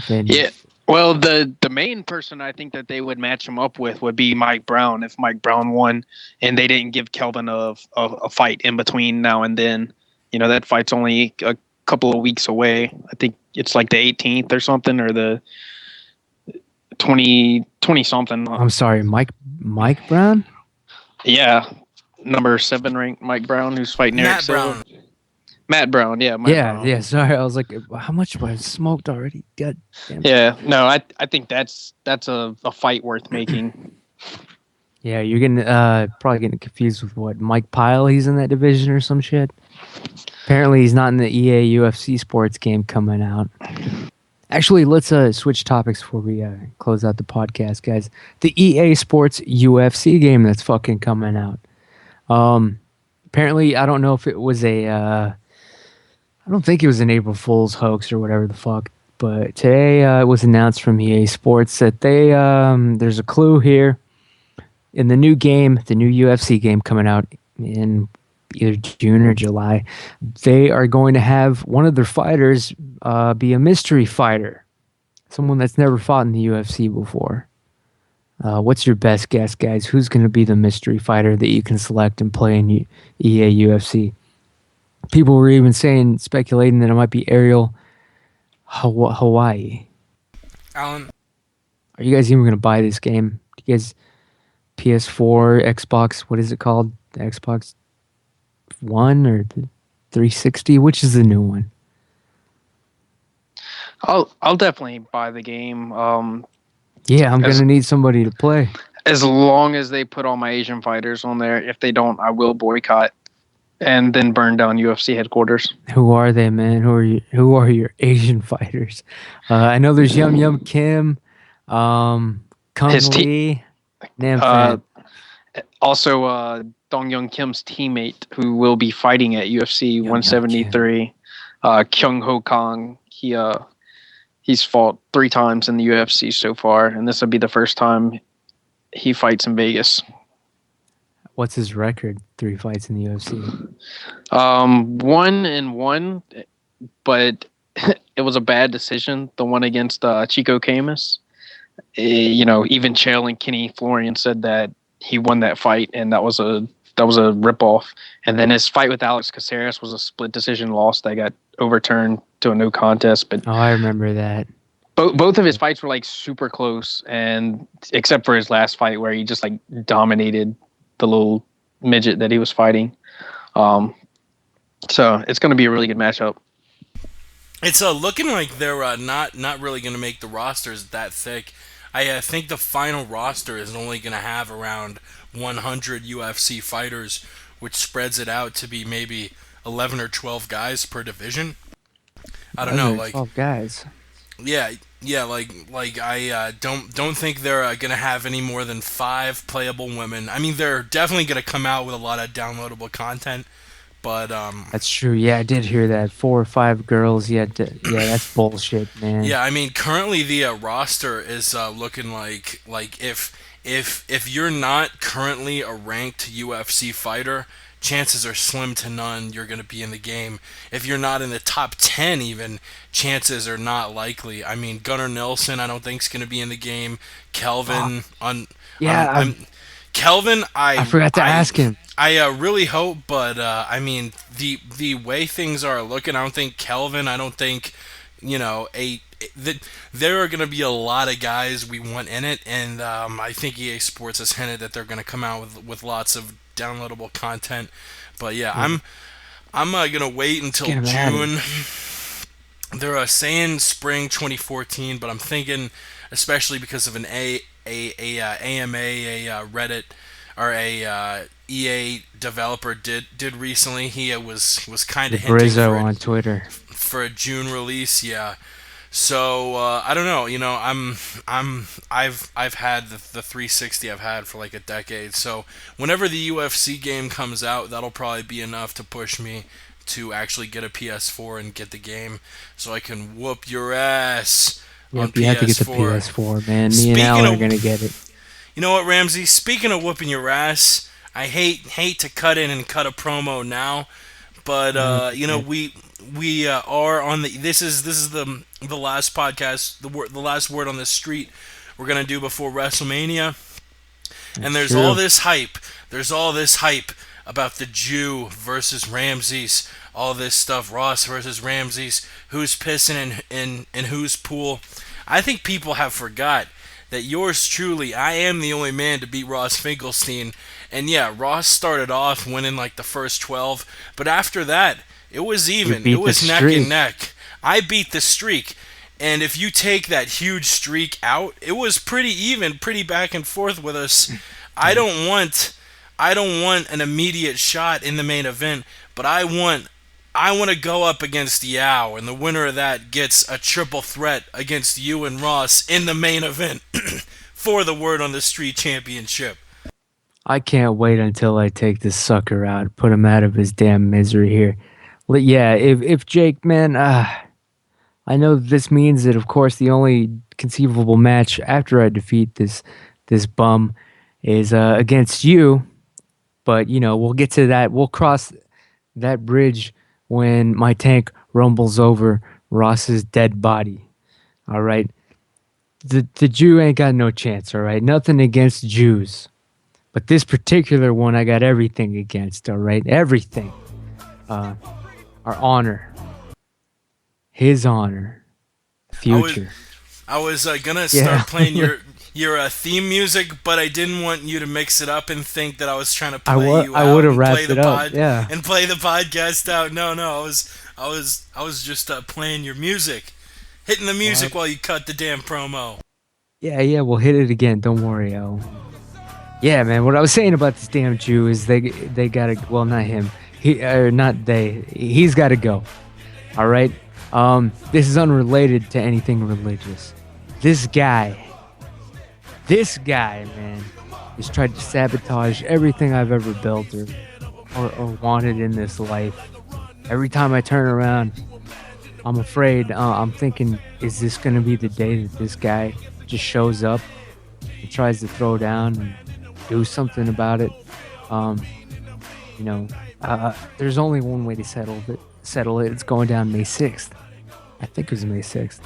Speaker 8: Yeah. Well, the main person I think that they would match him up with would be Mike Brown if Mike Brown won, and they didn't give Kelvin a fight in between now and then. That fight's only a couple of weeks away. I think it's like the 18th or something, or the 20 something.
Speaker 1: I'm sorry, Mike Brown?
Speaker 8: Yeah, number 7 ranked Mike Brown, who's fighting Eric Silva. Matt Brown, yeah.
Speaker 1: Yeah. Sorry, I was like, how much have I smoked already? God damn it.
Speaker 8: Yeah, no, I think that's a fight worth making.
Speaker 1: Yeah, you're getting probably getting confused with what Mike Pyle. He's in that division or some shit. Apparently, he's not in the EA UFC sports game coming out. Actually, let's switch topics before we close out the podcast, guys. The EA Sports UFC game that's fucking coming out. Apparently, I don't know if it was I don't think it was an April Fool's hoax or whatever the fuck, but today it was announced from EA Sports that there's a clue here in the new game, the new UFC game coming out in either June or July. They are going to have one of their fighters be a mystery fighter, someone that's never fought in the UFC before. What's your best guess, guys? Who's going to be the mystery fighter that you can select and play in EA UFC? People were even speculating that it might be Ariel Hawaii.
Speaker 7: Alan,
Speaker 1: are you guys even going to buy this game? Do you guys PS4, Xbox? What is it called? The Xbox One or the 360? Which is the new one?
Speaker 8: I'll definitely buy the game.
Speaker 1: Yeah, I'm gonna need somebody to play.
Speaker 8: As long as they put all my Asian fighters on there. If they don't, I will boycott and then burn down UFC headquarters.
Speaker 1: Who are they, man? Who are your Asian fighters? I know there's Yum Yum Kim, Kung Lee, Nam Phan.
Speaker 8: Also, Dong Young Kim's teammate, who will be fighting at UFC 173, Kyung Ho Kang. He's fought 3 times in the UFC so far, and this will be the first time he fights in Vegas.
Speaker 1: What's his record? 3 fights in the UFC.
Speaker 8: 1-1, but it was a bad decision. The one against Chico Camus. Even Chael and Kenny Florian said that he won that fight, and that was a ripoff. And then his fight with Alex Caceres was a split decision loss that got overturned to a no contest. But
Speaker 1: I remember that.
Speaker 8: Both of his fights were like super close, and except for his last fight where he just like dominated the little midget that he was fighting. So it's going to be a really good matchup.
Speaker 7: It's looking like they're not really going to make the rosters that thick. I think the final roster is only going to have around 100 UFC fighters, which spreads it out to be maybe 11 or 12 guys per division. I don't know, like
Speaker 1: 12 guys.
Speaker 7: Yeah, like I don't think they're gonna have any more than 5 playable women. I mean, they're definitely gonna come out with a lot of downloadable content, but
Speaker 1: that's true. Yeah, I did hear that 4 or 5 girls. Yeah, that's bullshit, man.
Speaker 7: Yeah, I mean, currently the roster is looking like if you're not currently a ranked UFC fighter, chances are slim to none you're going to be in the game. If you're not in the top 10 even, chances are not likely. I mean, Gunnar Nelson I don't think is going to be in the game. Kelvin Kelvin, I
Speaker 1: forgot to ask him.
Speaker 7: I really hope, but I mean, the way things are looking, I don't think Kelvin, I don't think, there are going to be a lot of guys we want in it, and I think EA Sports has hinted that they're going to come out with lots of downloadable content. But yeah, I'm gonna wait until June. They're saying spring 2014, but I'm thinking, especially because of an AMA, Reddit, or EA developer did recently. He was kind of hinting
Speaker 1: Brizzo on Twitter
Speaker 7: for a June release. Yeah. So I don't know. You know, I've had the 360 I've had for like a decade. So whenever the UFC game comes out, that'll probably be enough to push me to actually get a PS4 and get the game, so I can whoop your ass on
Speaker 1: Yep, you
Speaker 7: PS4.
Speaker 1: have to get the PS4, man. Me
Speaker 7: Speaking
Speaker 1: and Alan
Speaker 7: of-
Speaker 1: are gonna get it.
Speaker 7: You know what, Ramsey? Speaking of whooping your ass, I hate to cut in and cut a promo now, but you know, we are on the this is the last podcast, the last word on the street we're gonna do before WrestleMania, and there's
Speaker 1: true.
Speaker 7: all this hype. There's all this hype about the Jew versus Ramses, all this stuff, Ross versus Ramses, who's pissing in whose pool. I think people have forgot that yours truly, I am the only man to beat Ross Finkelstein. And yeah, Ross started off winning like the first 12, but after that, it was even.
Speaker 1: beat
Speaker 7: It was
Speaker 1: the
Speaker 7: neck
Speaker 1: streak.
Speaker 7: and neck. I beat the streak. And if you take that huge streak out, it was pretty even, pretty back and forth with us. I don't want an immediate shot in the main event, but I want to go up against Yao, and the winner of that gets a triple threat against you and Ross in the main event for the Word on the Street Championship.
Speaker 1: I can't wait until I take this sucker out, put him out of his damn misery here. Yeah, if Jake, man, I know this means that, of course, the only conceivable match after I defeat this bum is against you. But, you know, we'll get to that. We'll cross that bridge when my tank rumbles over Ross's dead body. All right? The Jew ain't got no chance, all right? Nothing against Jews. But this particular one, I got everything against, all right? Everything. Our honor. His honor. Future.
Speaker 7: I was gonna start playing your theme music, but I didn't want you to mix it up and think that I was trying to play you out.
Speaker 1: I would have
Speaker 7: and play
Speaker 1: wrapped
Speaker 7: the
Speaker 1: it up. Yeah.
Speaker 7: and play the podcast out. No, I was just playing your music, hitting the music while you cut the damn promo.
Speaker 1: Yeah, we'll hit it again. Don't worry, Yeah, man, what I was saying about this damn Jew is they gotta, well, not him. He's gotta go. All right? This is unrelated to anything religious. This guy, man, has tried to sabotage everything I've ever built or wanted in this life. Every time I turn around, I'm afraid, I'm thinking, is this going to be the day that this guy just shows up and tries to throw down and do something about it? There's only one way to settle it. It's going down May 6th. I think it was May 6th.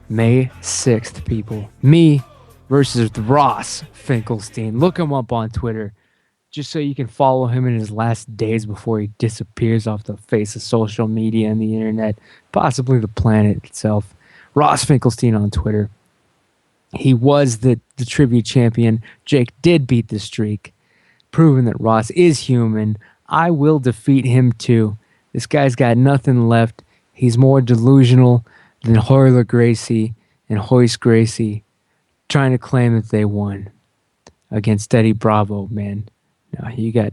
Speaker 1: May 6th, people. Me versus Ross Finkelstein. Look him up on Twitter just so you can follow him in his last days before he disappears off the face of social media and the internet, possibly the planet itself. Ross Finkelstein on Twitter. He was the tribute champion. Jake did beat the streak, proving that Ross is human. I will defeat him too. This guy's got nothing left. He's more delusional than Hoyler Gracie and Hoist Gracie trying to claim that they won against Eddie Bravo, man. No, you got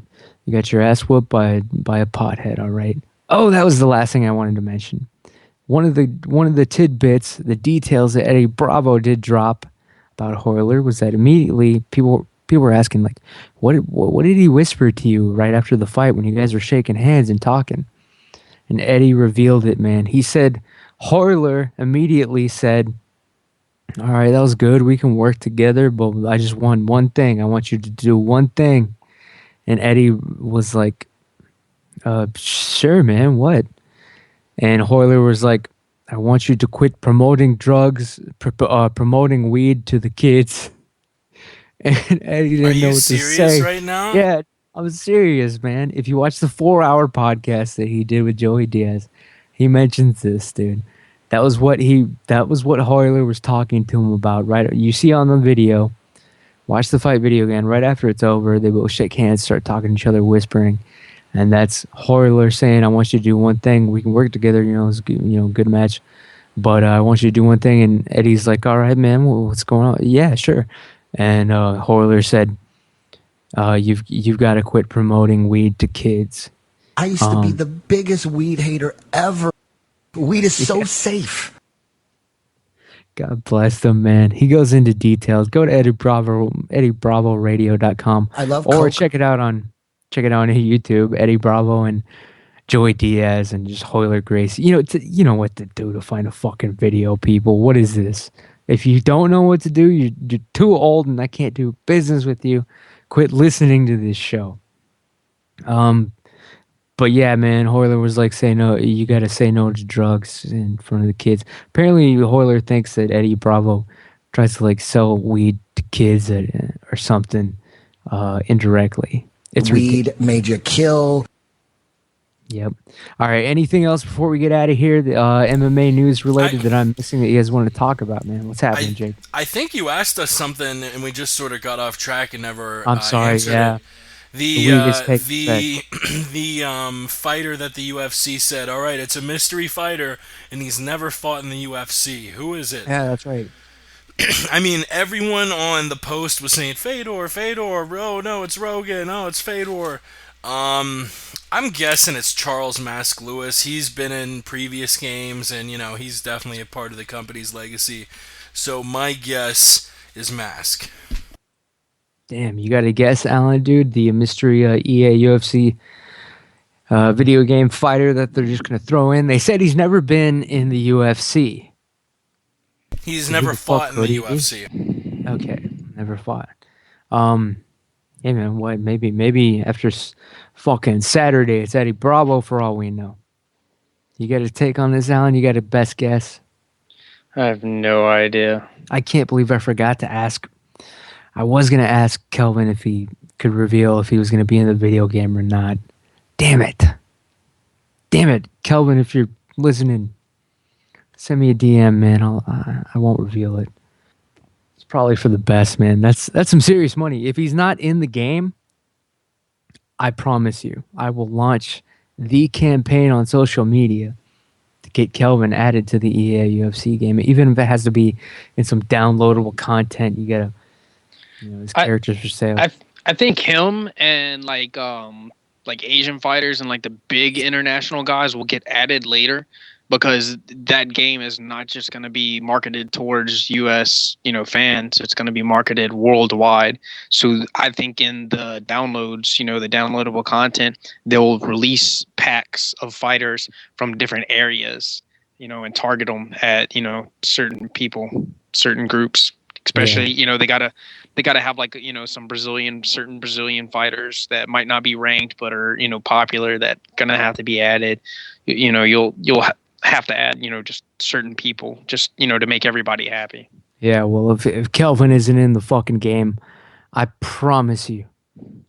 Speaker 1: your ass whooped by a pothead, all right? Oh, that was the last thing I wanted to mention. One of the tidbits, the details that Eddie Bravo did drop about Hoyler was that immediately people were asking, like, what did he whisper to you right after the fight when you guys were shaking hands and talking? And Eddie revealed it, man. He said, Hoyler immediately said, all right, that was good. We can work together, but I just want one thing. I want you to do one thing. And Eddie was like, sure, man, what? And Hoyler was like, I want you to quit promoting drugs, promoting weed to the kids. And Eddie didn't know what to say.
Speaker 7: Are you serious right now?
Speaker 1: Yeah, I was serious, man. If you watch the 4-hour podcast that he did with Joey Diaz, he mentions this, dude. That was what Hoyler was talking to him about, right? You see on the video, watch the fight video again. Right after it's over, they both shake hands, start talking to each other, whispering. And that's Hoyler saying, I want you to do one thing. We can work together, it's a good match. But I want you to do one thing. And Eddie's like, all right, man, what's going on? Yeah, sure. and Hoyler said, "You've got to quit promoting weed to kids."
Speaker 11: I used to be the biggest weed hater ever. Weed is so safe.
Speaker 1: God bless them, man. He goes into details. Go to EddieBravoRadio.com.
Speaker 11: I love
Speaker 1: or
Speaker 11: Coke.
Speaker 1: check it out on YouTube. Eddie Bravo and Joey Diaz and just Hoyler Gracie. You know what to do to find a fucking video, people. What is this? If you don't know what to do, you're too old, and I can't do business with you. Quit listening to this show. But yeah, man, Hoyler was like, say no, you got to say no to drugs in front of the kids. Apparently, Hoyler thinks that Eddie Bravo tries to like sell weed to kids or something indirectly. It's
Speaker 11: Weed
Speaker 1: ridiculous.
Speaker 11: made you kill.
Speaker 1: Yep. All right. Anything else before we get out of here? The MMA news related that I'm missing that you guys want to talk about, man? What's happening, Jake?
Speaker 7: I think you asked us something and we just sort of got off track and never.
Speaker 1: I'm sorry.
Speaker 7: Answered
Speaker 1: Yeah.
Speaker 7: it. The fighter that the UFC said, all right, it's a mystery fighter and he's never fought in the UFC. Who is it?
Speaker 1: Yeah, that's right.
Speaker 7: I mean, everyone on the post was saying Fedor. Oh no, it's Rogan. Oh, it's Fedor. I'm guessing it's Charles Mask Lewis. He's been in previous games, and he's definitely a part of the company's legacy. So my guess is Mask.
Speaker 1: Damn, you got to guess, Alan, dude. The mystery EA UFC video game fighter that they're just going to throw in. They said he's never been in the UFC.
Speaker 7: He's never fought in the UFC.
Speaker 1: Okay, never fought. Hey man, what? Maybe after fucking Saturday, it's Eddie Bravo for all we know. You got a take on this, Alan? You got a best guess?
Speaker 8: I have no idea.
Speaker 1: I can't believe I forgot to ask. I was gonna ask Kelvin if he could reveal if he was gonna be in the video game or not. Damn it, Kelvin! If you're listening, send me a DM, man. I won't reveal it. It's probably for the best, man. That's some serious money. If he's not in the game, I promise you, I will launch the campaign on social media to get Kelvin added to the EA UFC game. Even if it has to be in some downloadable content, you gotta, his characters for sale.
Speaker 8: I think him and like Asian fighters and like the big international guys will get added later, because that game is not just going to be marketed towards US, fans. It's going to be marketed worldwide. So I think in the downloads, the downloadable content, they'll release packs of fighters from different areas, and target them at, certain people, certain groups. Especially, they gotta have like, some certain Brazilian fighters that might not be ranked but are, popular, that gonna have to be added. You'll have to add, just certain people, just, to make everybody happy.
Speaker 1: Yeah, well, if Kelvin isn't in the fucking game, I promise you,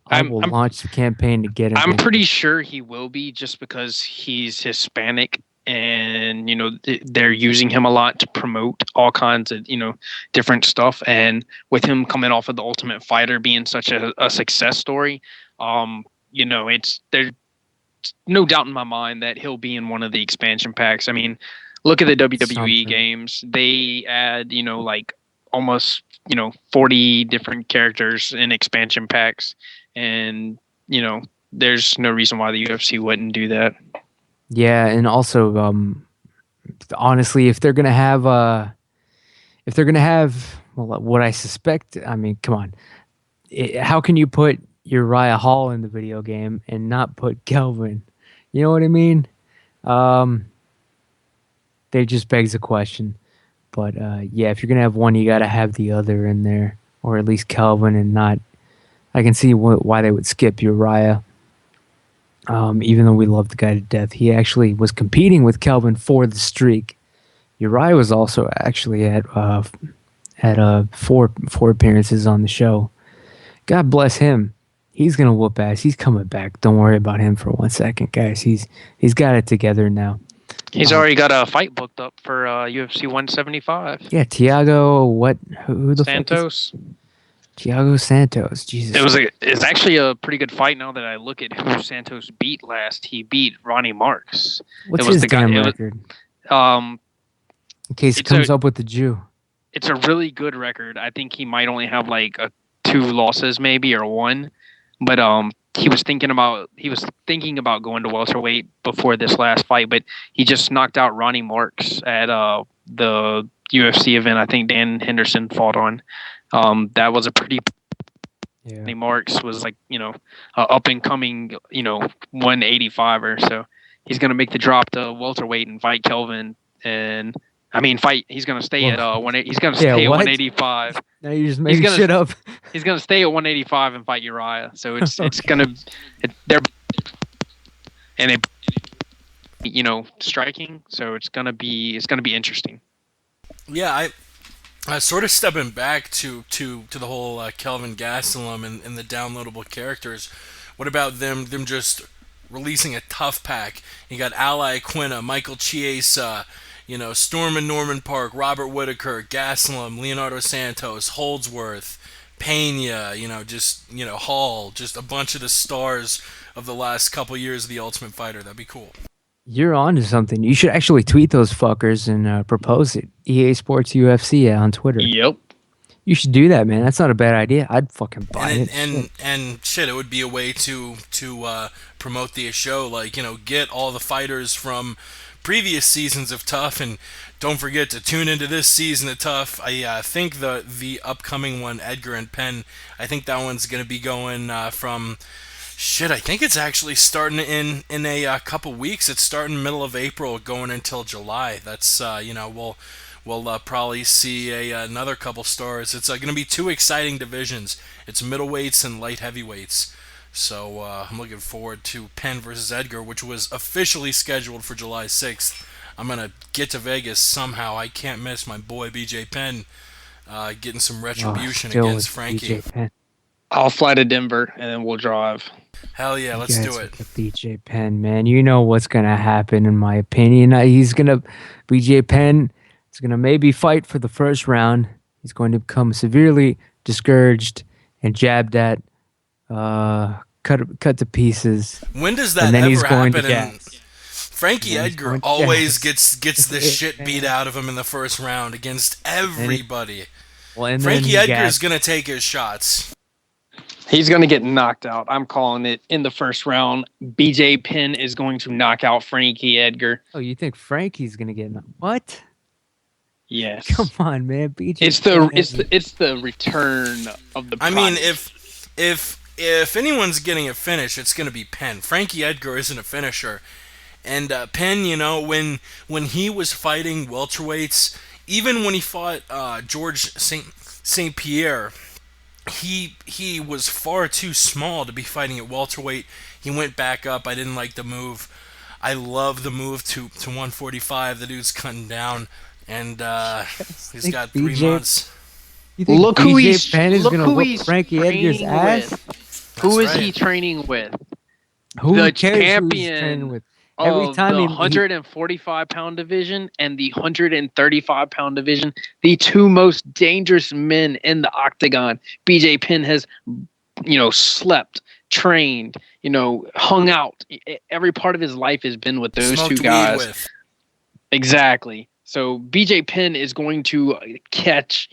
Speaker 1: I will launch the campaign to get him.
Speaker 8: I'm pretty sure he will be, just because he's Hispanic, and they're using him a lot to promote all kinds of different stuff. And with him coming off of The Ultimate Fighter being such a success story, it's there's no doubt in my mind that he'll be in one of the expansion packs. I mean, look at the WWE games. They add, like almost, 40 different characters in expansion packs. And, there's no reason why the UFC wouldn't do that.
Speaker 1: Yeah, and also, honestly, if they're gonna have, what I suspect, I mean, come on, how can you put Uriah Hall in the video game and not put Kelvin? You know what I mean? They just begs a question. But yeah, if you're gonna have one, you gotta have the other in there, or at least Kelvin, and not. I can see why they would skip Uriah. Even though we love the guy to death, he actually was competing with Kelvin for the streak. Uriah was also actually at four appearances on the show. God bless him. He's gonna whoop ass. He's coming back. Don't worry about him for 1 second, guys. He's got it together now.
Speaker 8: He's already got a fight booked up for UFC 175.
Speaker 1: Yeah, Thiago. Who the
Speaker 8: Santos?
Speaker 1: Fuck is Thiago Santos. Jesus.
Speaker 8: It's actually a pretty good fight now that I look at who Santos beat last. He beat Ronnie Marks.
Speaker 1: What's his damn record? In case it comes up with the Jew.
Speaker 8: it's a really good record. I think he might only have like 2 losses maybe or 1, but he was thinking about going to welterweight before this last fight, but he just knocked out Ronnie Marks at the UFC event. I think Dan Henderson fought on. That was a pretty.
Speaker 1: Yeah.
Speaker 8: Ronnie Marks was like up and coming 185 or so. He's gonna make the drop to welterweight and fight Kelvin and. I mean, he's going to stay at He's going to stay at 185.
Speaker 1: No, you're just making shit up.
Speaker 8: He's going to stay at 185 and fight Uriah. So it's going to they're striking. So it's going to be interesting.
Speaker 7: Yeah, I sort of stepping back to the whole Kelvin Gastelum and the downloadable characters. What about them just releasing a tough pack? You got Ally Aquina, Michael Chiesa. Storm and Norman Park, Robert Whitaker, Gastelum, Leonardo Santos, Holdsworth, Pena, Hall, just a bunch of the stars of the last couple years of The Ultimate Fighter. That'd be cool.
Speaker 1: You're on to something. You should actually tweet those fuckers and propose it. EA Sports UFC on Twitter.
Speaker 8: Yep.
Speaker 1: You should do that, man. That's not a bad idea. I'd fucking buy it.
Speaker 7: And shit, it would be a way to promote the show. Like, get all the fighters from previous seasons of TUF, and don't forget to tune into this season of TUF. I think the upcoming one, Edgar and Penn, I think that one's going to be going from shit. I think it's actually starting in a couple weeks. It's starting middle of April, going until July. That's we'll probably see another couple stars. It's going to be 2 exciting divisions. It's middleweights and light heavyweights. So I'm looking forward to Penn versus Edgar, which was officially scheduled for July 6th. I'm going to get to Vegas somehow. I can't miss my boy BJ Penn getting some retribution against Frankie.
Speaker 8: I'll fly to Denver, and then we'll drive.
Speaker 7: Hell yeah, let's do it.
Speaker 1: BJ Penn, man. You know what's going to happen, in my opinion. BJ Penn is going to maybe fight for the first round. He's going to become severely discouraged and jabbed at. Cut to pieces.
Speaker 7: When does that ever happen? Frankie Edgar always gets the shit beat out of him in the first round against everybody. Frankie Edgar is gonna take his shots.
Speaker 8: He's gonna get knocked out. I'm calling it in the first round. BJ Penn is going to knock out Frankie Edgar.
Speaker 1: Oh, you think Frankie's gonna get knocked? What?
Speaker 8: Yes.
Speaker 1: Come on, man. BJ.
Speaker 8: It's the return of the.
Speaker 7: I mean, if anyone's getting a finish, it's going to be Penn. Frankie Edgar isn't a finisher. And Penn, when he was fighting welterweights, even when he fought George St. Pierre, he was far too small to be fighting at welterweight. He went back up. I didn't like the move. I love the move to 145. The dude's cutting down, and he's got 3 months.
Speaker 8: Look who he's
Speaker 1: Frankie Edgar's ass.
Speaker 8: Who is he training with?
Speaker 1: The
Speaker 8: champion
Speaker 1: with?
Speaker 8: Every time the 145-pound division and the 135-pound division, the 2 most dangerous men in the octagon. BJ Penn has, slept, trained, hung out. Every part of his life has been with those
Speaker 7: Smoked
Speaker 8: 2 guys.
Speaker 7: weed with.
Speaker 8: Exactly. So BJ Penn is going to catch,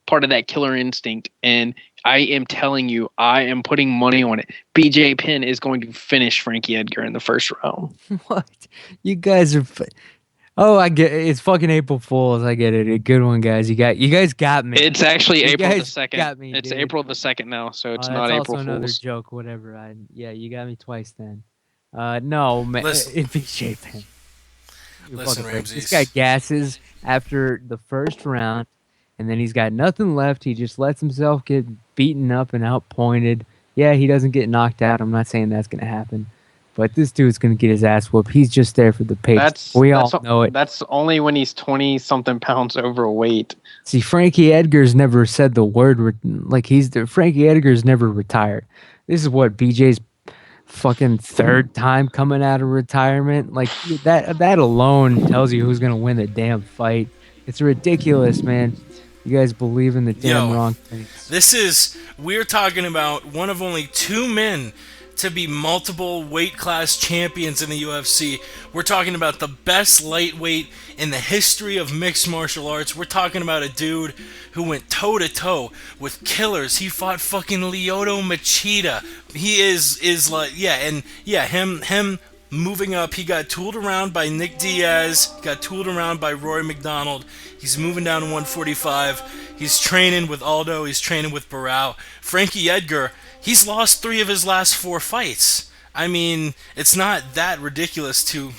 Speaker 8: part of that killer instinct, and I am telling you, I am putting money on it. BJ Penn is going to finish Frankie Edgar in the first round.
Speaker 1: What? You guys are... Oh, I get it. It's fucking April Fools. I get it. A good one, guys. You guys got me.
Speaker 8: It's actually April the 2nd.
Speaker 1: Got me,
Speaker 8: it's
Speaker 1: dude.
Speaker 8: April the 2nd now, so it's
Speaker 1: that's
Speaker 8: not April
Speaker 1: also
Speaker 8: Fools.
Speaker 1: Another joke, whatever. You got me twice then. No, man. It's BJ Penn.
Speaker 7: Listen, Ramses.
Speaker 1: This guy gasses after the first round, and then he's got nothing left. He just lets himself get beaten up and outpointed. Yeah, he doesn't get knocked out. I'm not saying that's going to happen. But this dude's going to get his ass whooped. He's just there for the pace. We all know it.
Speaker 8: That's only when he's 20-something pounds overweight.
Speaker 1: See, Frankie Edgar's never said the word. Frankie Edgar's never retired. This is what BJ's fucking 3rd time coming out of retirement. Like, that alone tells you who's going to win the damn fight. It's ridiculous, man. You guys believe in the damn wrong things.
Speaker 7: We're talking about one of only 2 men to be multiple weight class champions in the UFC. We're talking about the best lightweight in the history of mixed martial arts. We're talking about a dude who went toe to toe with killers. He fought fucking Lyoto Machida. He is like, him moving up. He got tooled around by Nick Diaz, got tooled around by Rory McDonald. He's moving down to 145. He's training with Aldo. He's training with Barao. Frankie Edgar, he's lost 3 of his last 4 fights. I mean, it's not that ridiculous to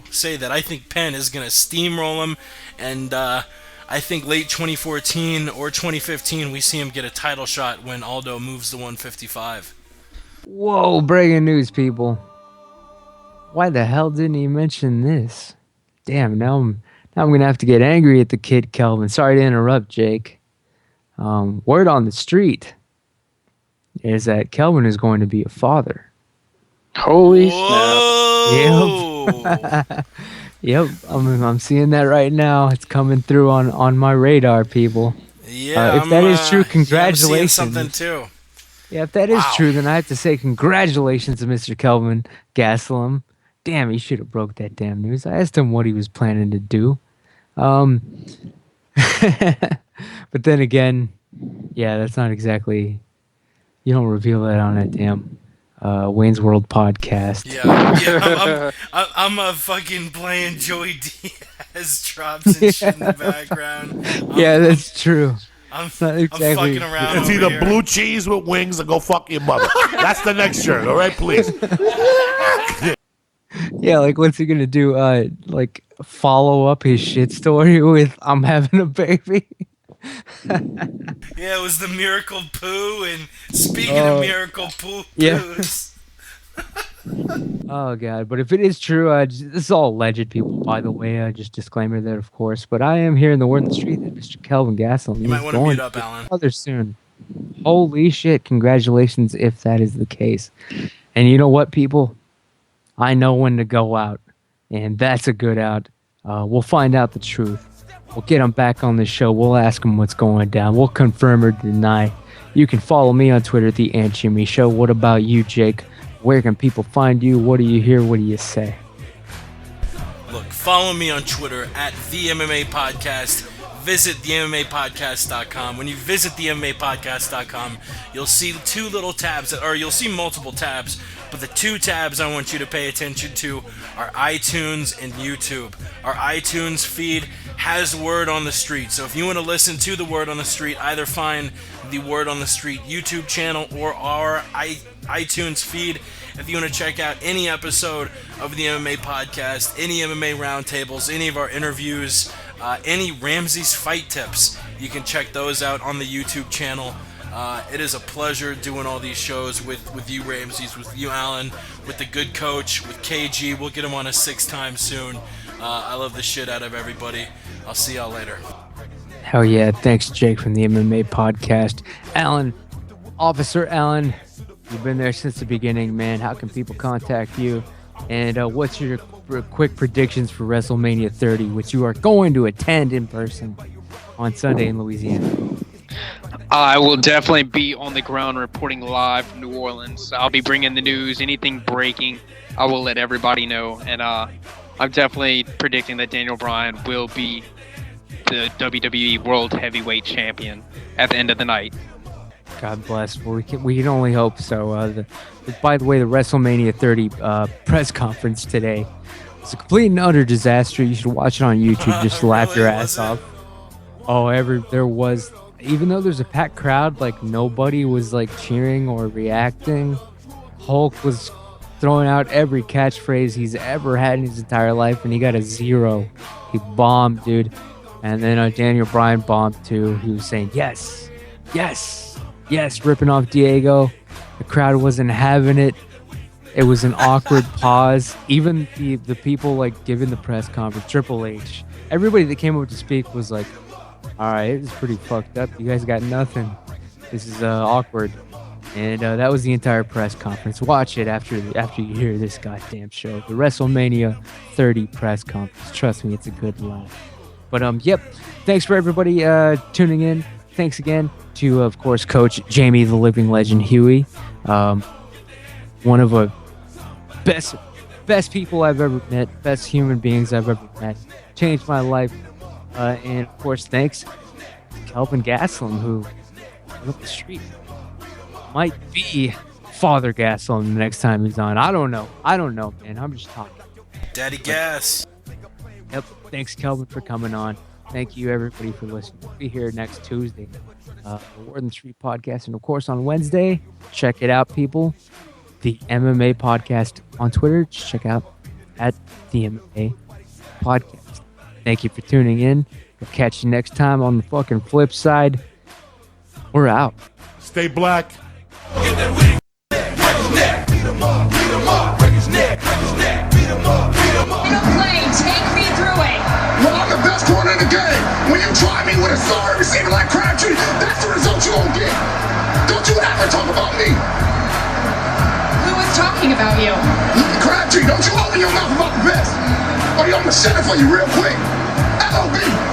Speaker 7: say that. I think Penn is going to steamroll him, and I think late 2014 or 2015 we see him get a title shot when Aldo moves to 155.
Speaker 1: Whoa, breaking news, people. Why the hell didn't he mention this? Damn, now I'm going to have to get angry at the kid, Kelvin. Sorry to interrupt, Jake. Word on the street is that Kelvin is going to be a father.
Speaker 8: Holy
Speaker 7: snap.
Speaker 1: Yep. Yep, I'm seeing that right now. It's coming through on my radar, people.
Speaker 7: Yeah,
Speaker 1: if that is true, congratulations.
Speaker 7: Yeah, I'm seeing something too.
Speaker 1: Yeah, if that is true, then I have to say congratulations to Mr. Kelvin Gastelum. Damn, he should have broke that damn news. I asked him what he was planning to do. But then again, yeah, that's not exactly... You don't reveal that on that damn Wayne's World podcast.
Speaker 7: Yeah, I'm a fucking playing Joey Diaz drops and shit in the background.
Speaker 1: Yeah, that's true.
Speaker 7: I'm
Speaker 1: exactly.
Speaker 7: I'm fucking around.
Speaker 6: It's either blue cheese with wings or go fuck your mother. That's the next shirt, all right, please.
Speaker 1: Yeah, like what's he gonna do? Like follow up his shit story with "I'm having a baby."
Speaker 7: Yeah, it was the Miracle Poo, and speaking of Miracle Poos.
Speaker 1: Yeah. Oh god! But if it is true, this is all alleged, people. By the way, just disclaimer there, of course. But I am hearing the word in the street that Mr. Kelvin Gastelum
Speaker 7: You
Speaker 1: is
Speaker 7: might want to
Speaker 1: going
Speaker 7: mute up, Alan.
Speaker 1: father soon. Holy shit! Congratulations, if that is the case. And you know what, people? I know when to go out, and that's a good out. We'll find out the truth. We'll get him back on the show. We'll ask him what's going down. We'll confirm or deny. You can follow me on Twitter at The Aunt Jimmy Show. What about you, Jake? Where can people find you? What do you hear? What do you say?
Speaker 7: Look, follow me on Twitter at The MMA Podcast. Visit themmapodcast.com. When you visit themmapodcast.com, you'll see 2 little tabs, or you'll see multiple tabs, but the 2 tabs I want you to pay attention to are iTunes and YouTube. Our iTunes feed has Word on the Street, so if you want to listen to the Word on the Street, either find the Word on the Street YouTube channel or our iTunes feed. If you want to check out any episode of the MMA Podcast, any MMA roundtables, any of our interviews, any Ramsey's fight tips, you can check those out on the YouTube channel. It is a pleasure doing all these shows with you, Ramses, with you, Alan, with the good coach, with KG. We'll get him on a 6th time soon. I love the shit out of everybody. I'll see y'all later.
Speaker 1: Hell yeah. Thanks, Jake, from the MMA Podcast. Alan, Officer Alan, you've been there since the beginning, man. How can people contact you? And what's your quick predictions for WrestleMania 30, which you are going to attend in person on Sunday in Louisiana?
Speaker 8: I will definitely be on the ground reporting live from New Orleans. I'll be bringing the news, anything breaking, I will let everybody know. And I'm definitely predicting that Daniel Bryan will be the WWE World Heavyweight Champion at the end of the night.
Speaker 1: God bless. Well, we can only hope so. By the way, the WrestleMania 30 press conference today was a complete and utter disaster. You should watch it on YouTube. Just laugh your ass off. Oh, there was, even though there's a packed crowd, like nobody was like cheering or reacting. Hulk was throwing out every catchphrase he's ever had in his entire life, and he got a 0. He bombed, dude. And then Daniel Bryan bombed too. He was saying yes, yes, yes, ripping off Diego. The crowd wasn't having it. It was an awkward pause. Even the people like giving the press conference, Triple H, everybody that came up to speak was like, all right, it's pretty fucked up. You guys got nothing. This is awkward. And that was the entire press conference. Watch it after you hear this goddamn show. The WrestleMania 30 press conference. Trust me, it's a good laugh. But yep. Thanks for everybody tuning in. Thanks again to, of course, Coach Jamie, the living legend, Huey. one of the best people I've ever met, best human beings I've ever met. Changed my life. And of course, thanks to Kelvin Gastelum, who up the street might be Father Gastelum the next time he's on. I don't know, man. I'm just talking.
Speaker 7: Daddy Gas.
Speaker 1: Yep. Thanks, Kelvin, for coming on. Thank you, everybody, for listening. We'll be here next Tuesday. The Word on the Street podcast. And, of course, on Wednesday, check it out, people. The MMA podcast on Twitter. Just check out at the MMA podcast. Thank you for tuning in. We'll catch you next time on the fucking flip side. We're out.
Speaker 6: Stay black.
Speaker 2: Get that wig. Break his neck. Beat him up. Beat him up. Break his neck. Break his neck. Beat him up. Beat him up.
Speaker 12: Play. Take me through it.
Speaker 9: Well, I'm the best corner in the game. When you try me with a sorry receiver like Crabtree, that's the result you gonna get. Don't you ever talk about me.
Speaker 12: Who was talking about you?
Speaker 9: Crabtree, don't you open your mouth about the best. Or I'm gonna set it for you real quick. LOB.